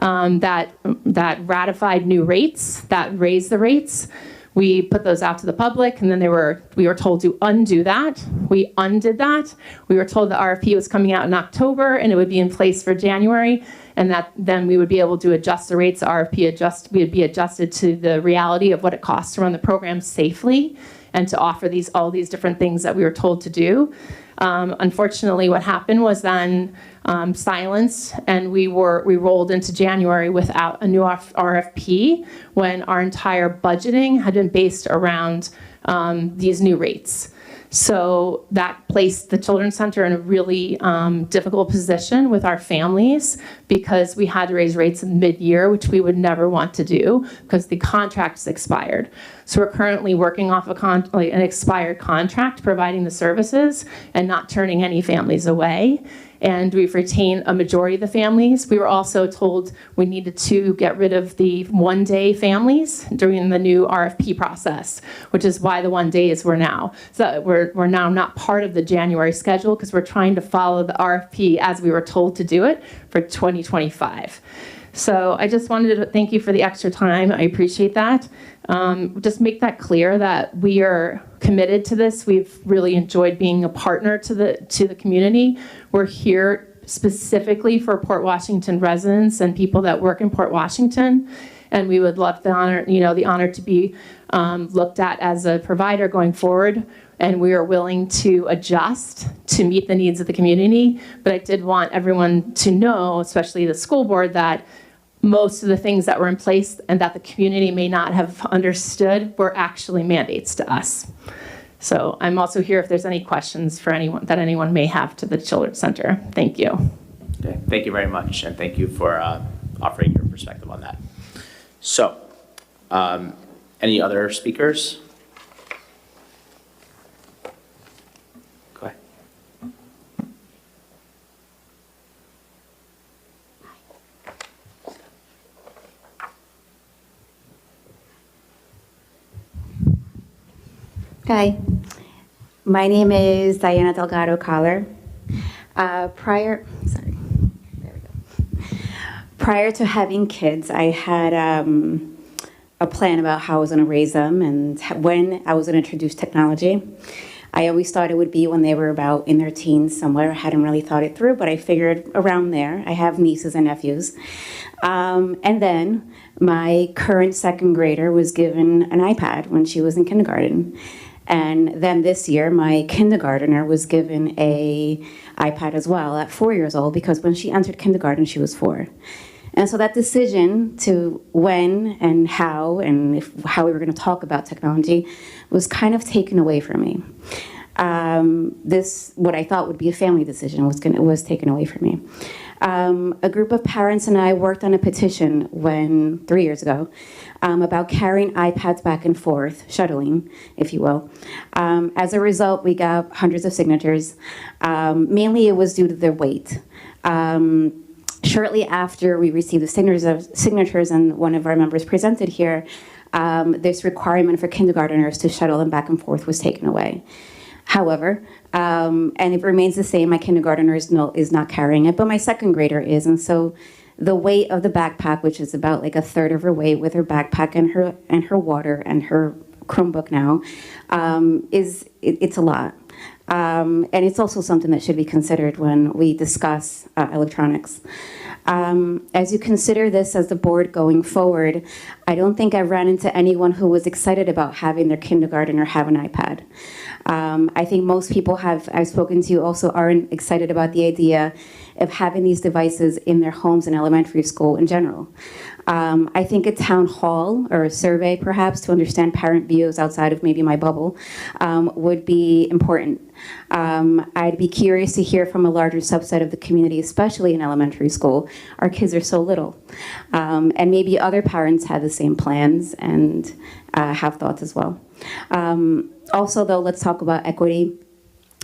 that ratified new rates, that raised the rates. We put those out to the public, and then we were told to undo that. We undid that. We were told the RFP was coming out in October and it would be in place for January, and that then we would be able to adjust the rates. We would be adjusted to the reality of what it costs to run the program safely and to offer all these different things that we were told to do. Unfortunately, what happened was then silence, and we rolled into January without a new RFP when our entire budgeting had been based around these new rates. So that placed the Children's Center in a really difficult position with our families, because we had to raise rates in mid-year, which we would never want to do because the contract's expired. So we're currently working off an expired contract, providing the services and not turning any families away. And we've retained a majority of the families. We were also told we needed to get rid of the one-day families during the new RFP process, which is why the 1 days we're now. So we're now not part of the January schedule, because we're trying to follow the RFP as we were told to do it for 2025. So I just wanted to thank you for the extra time. I appreciate that. Just make that clear that we are committed to this. We've really enjoyed being a partner to the community. We're here specifically for Port Washington residents and people that work in Port Washington, and we would love the honor to be looked at as a provider going forward. And we are willing to adjust to meet the needs of the community. But I did want everyone to know, especially the school board, that most of the things that were in place and that the community may not have understood were actually mandates to us. So I'm also here if there's any questions for anyone may have to the Children's Center. Thank you. Okay, thank you very much, and thank you for offering your perspective on that. So, any other speakers? Go ahead. Hi, my name is Diana Delgado Collar. Prior to having kids, I had a plan about how I was going to raise them and when I was going to introduce technology. I always thought it would be when they were about in their teens somewhere. I hadn't really thought it through, but I figured around there. I have nieces and nephews. And then my current second grader was given an iPad when she was in kindergarten. And then this year, my kindergartner was given a iPad as well at 4 years old, because when she entered kindergarten, she was 4. And so that decision to when and how we were going to talk about technology was kind of taken away from me. This, what I thought would be a family decision, was taken away from me. A group of parents and I worked on a petition 3 years ago about carrying iPads back and forth, shuttling, if you will. As a result, we got hundreds of signatures. Mainly it was due to their weight. Shortly after we received the signatures and one of our members presented here, this requirement for kindergarteners to shuttle them back and forth was taken away. However, and it remains the same, my kindergartner is not carrying it, but my second grader is. And so the weight of the backpack, which is about like a third of her weight with her backpack and her water and her Chromebook now, it's a lot. And it's also something that should be considered when we discuss electronics. As you consider this as the board going forward, I don't think I've ran into anyone who was excited about having their kindergartner have an iPad. I think most people I've spoken to also aren't excited about the idea of having these devices in their homes in elementary school in general. I think a town hall or a survey perhaps to understand parent views outside of maybe my bubble would be important. I'd be curious to hear from a larger subset of the community, especially in elementary school. Our kids are so little. And maybe other parents have the same plans and have thoughts as well. Also though, let's talk about equity.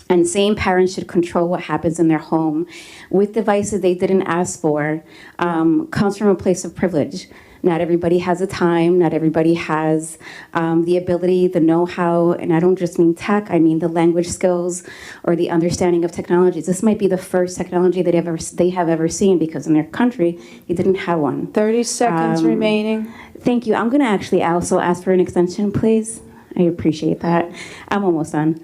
And same parents should control what happens in their home with devices they didn't ask for, comes from a place of privilege. Not everybody has the time, not everybody has the ability, the know-how, and I don't just mean tech, I mean the language skills or the understanding of technologies. This might be the first technology that they have ever seen because in their country, they didn't have one. 30 seconds remaining. Thank you. I'm gonna actually also ask for an extension, please. I appreciate that. I'm almost done.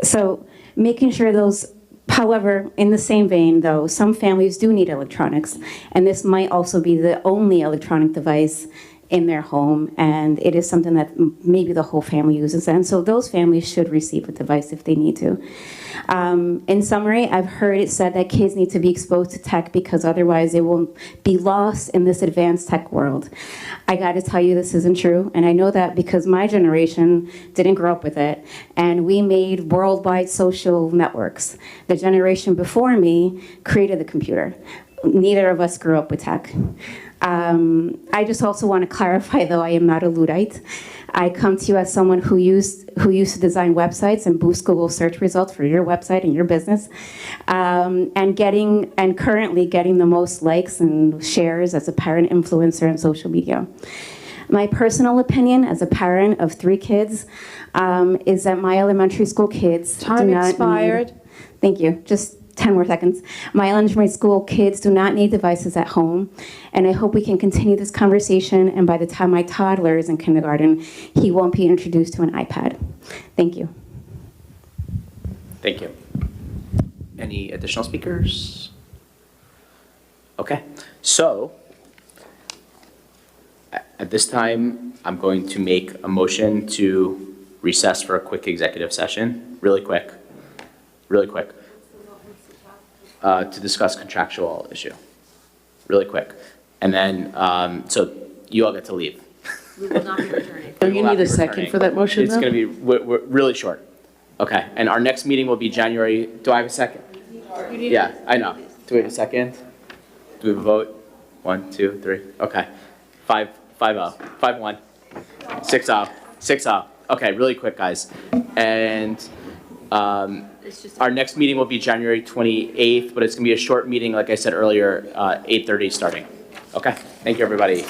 So making sure those, however, in the same vein though, some families do need electronics, and this might also be the only electronic device in their home, and it is something that maybe the whole family uses, and so those families should receive a device if they need to. In summary, I've heard it said that kids need to be exposed to tech because otherwise they will be lost in this advanced tech world. I got to tell you this isn't true, and I know that because my generation didn't grow up with it, and we made worldwide social networks. The generation before me created the computer. Neither of us grew up with tech. I just also want to clarify, though, I am not a Luddite. I come to you as someone who used to design websites and boost Google search results for your website and your business, and currently getting the most likes and shares as a parent influencer on social media. My personal opinion as a parent of 3 kids is that my elementary school kids Time expired. Thank you. Just 10 more seconds. My elementary school kids do not need devices at home, and I hope we can continue this conversation, and by the time my toddler is in kindergarten, he won't be introduced to an iPad. Thank you. Thank you. Any additional speakers? Okay, so at this time, I'm going to make a motion to recess for a quick executive session, really quick, to discuss contractual issue, really quick. And then, so you all get to leave. We will not be returning. Don't you need a second for that motion, It's though? going to be really short. Okay, and our next meeting will be January, do I have a second? Yeah, I know. Do we have a second? Do we have a vote? 1, 2, 3, okay. 5-0, 5-1, 6-0, 6-0. Okay, really quick, guys. And our next meeting will be January 28th, but it's going to be a short meeting, like I said earlier, 8:30 starting. Okay, thank you, everybody.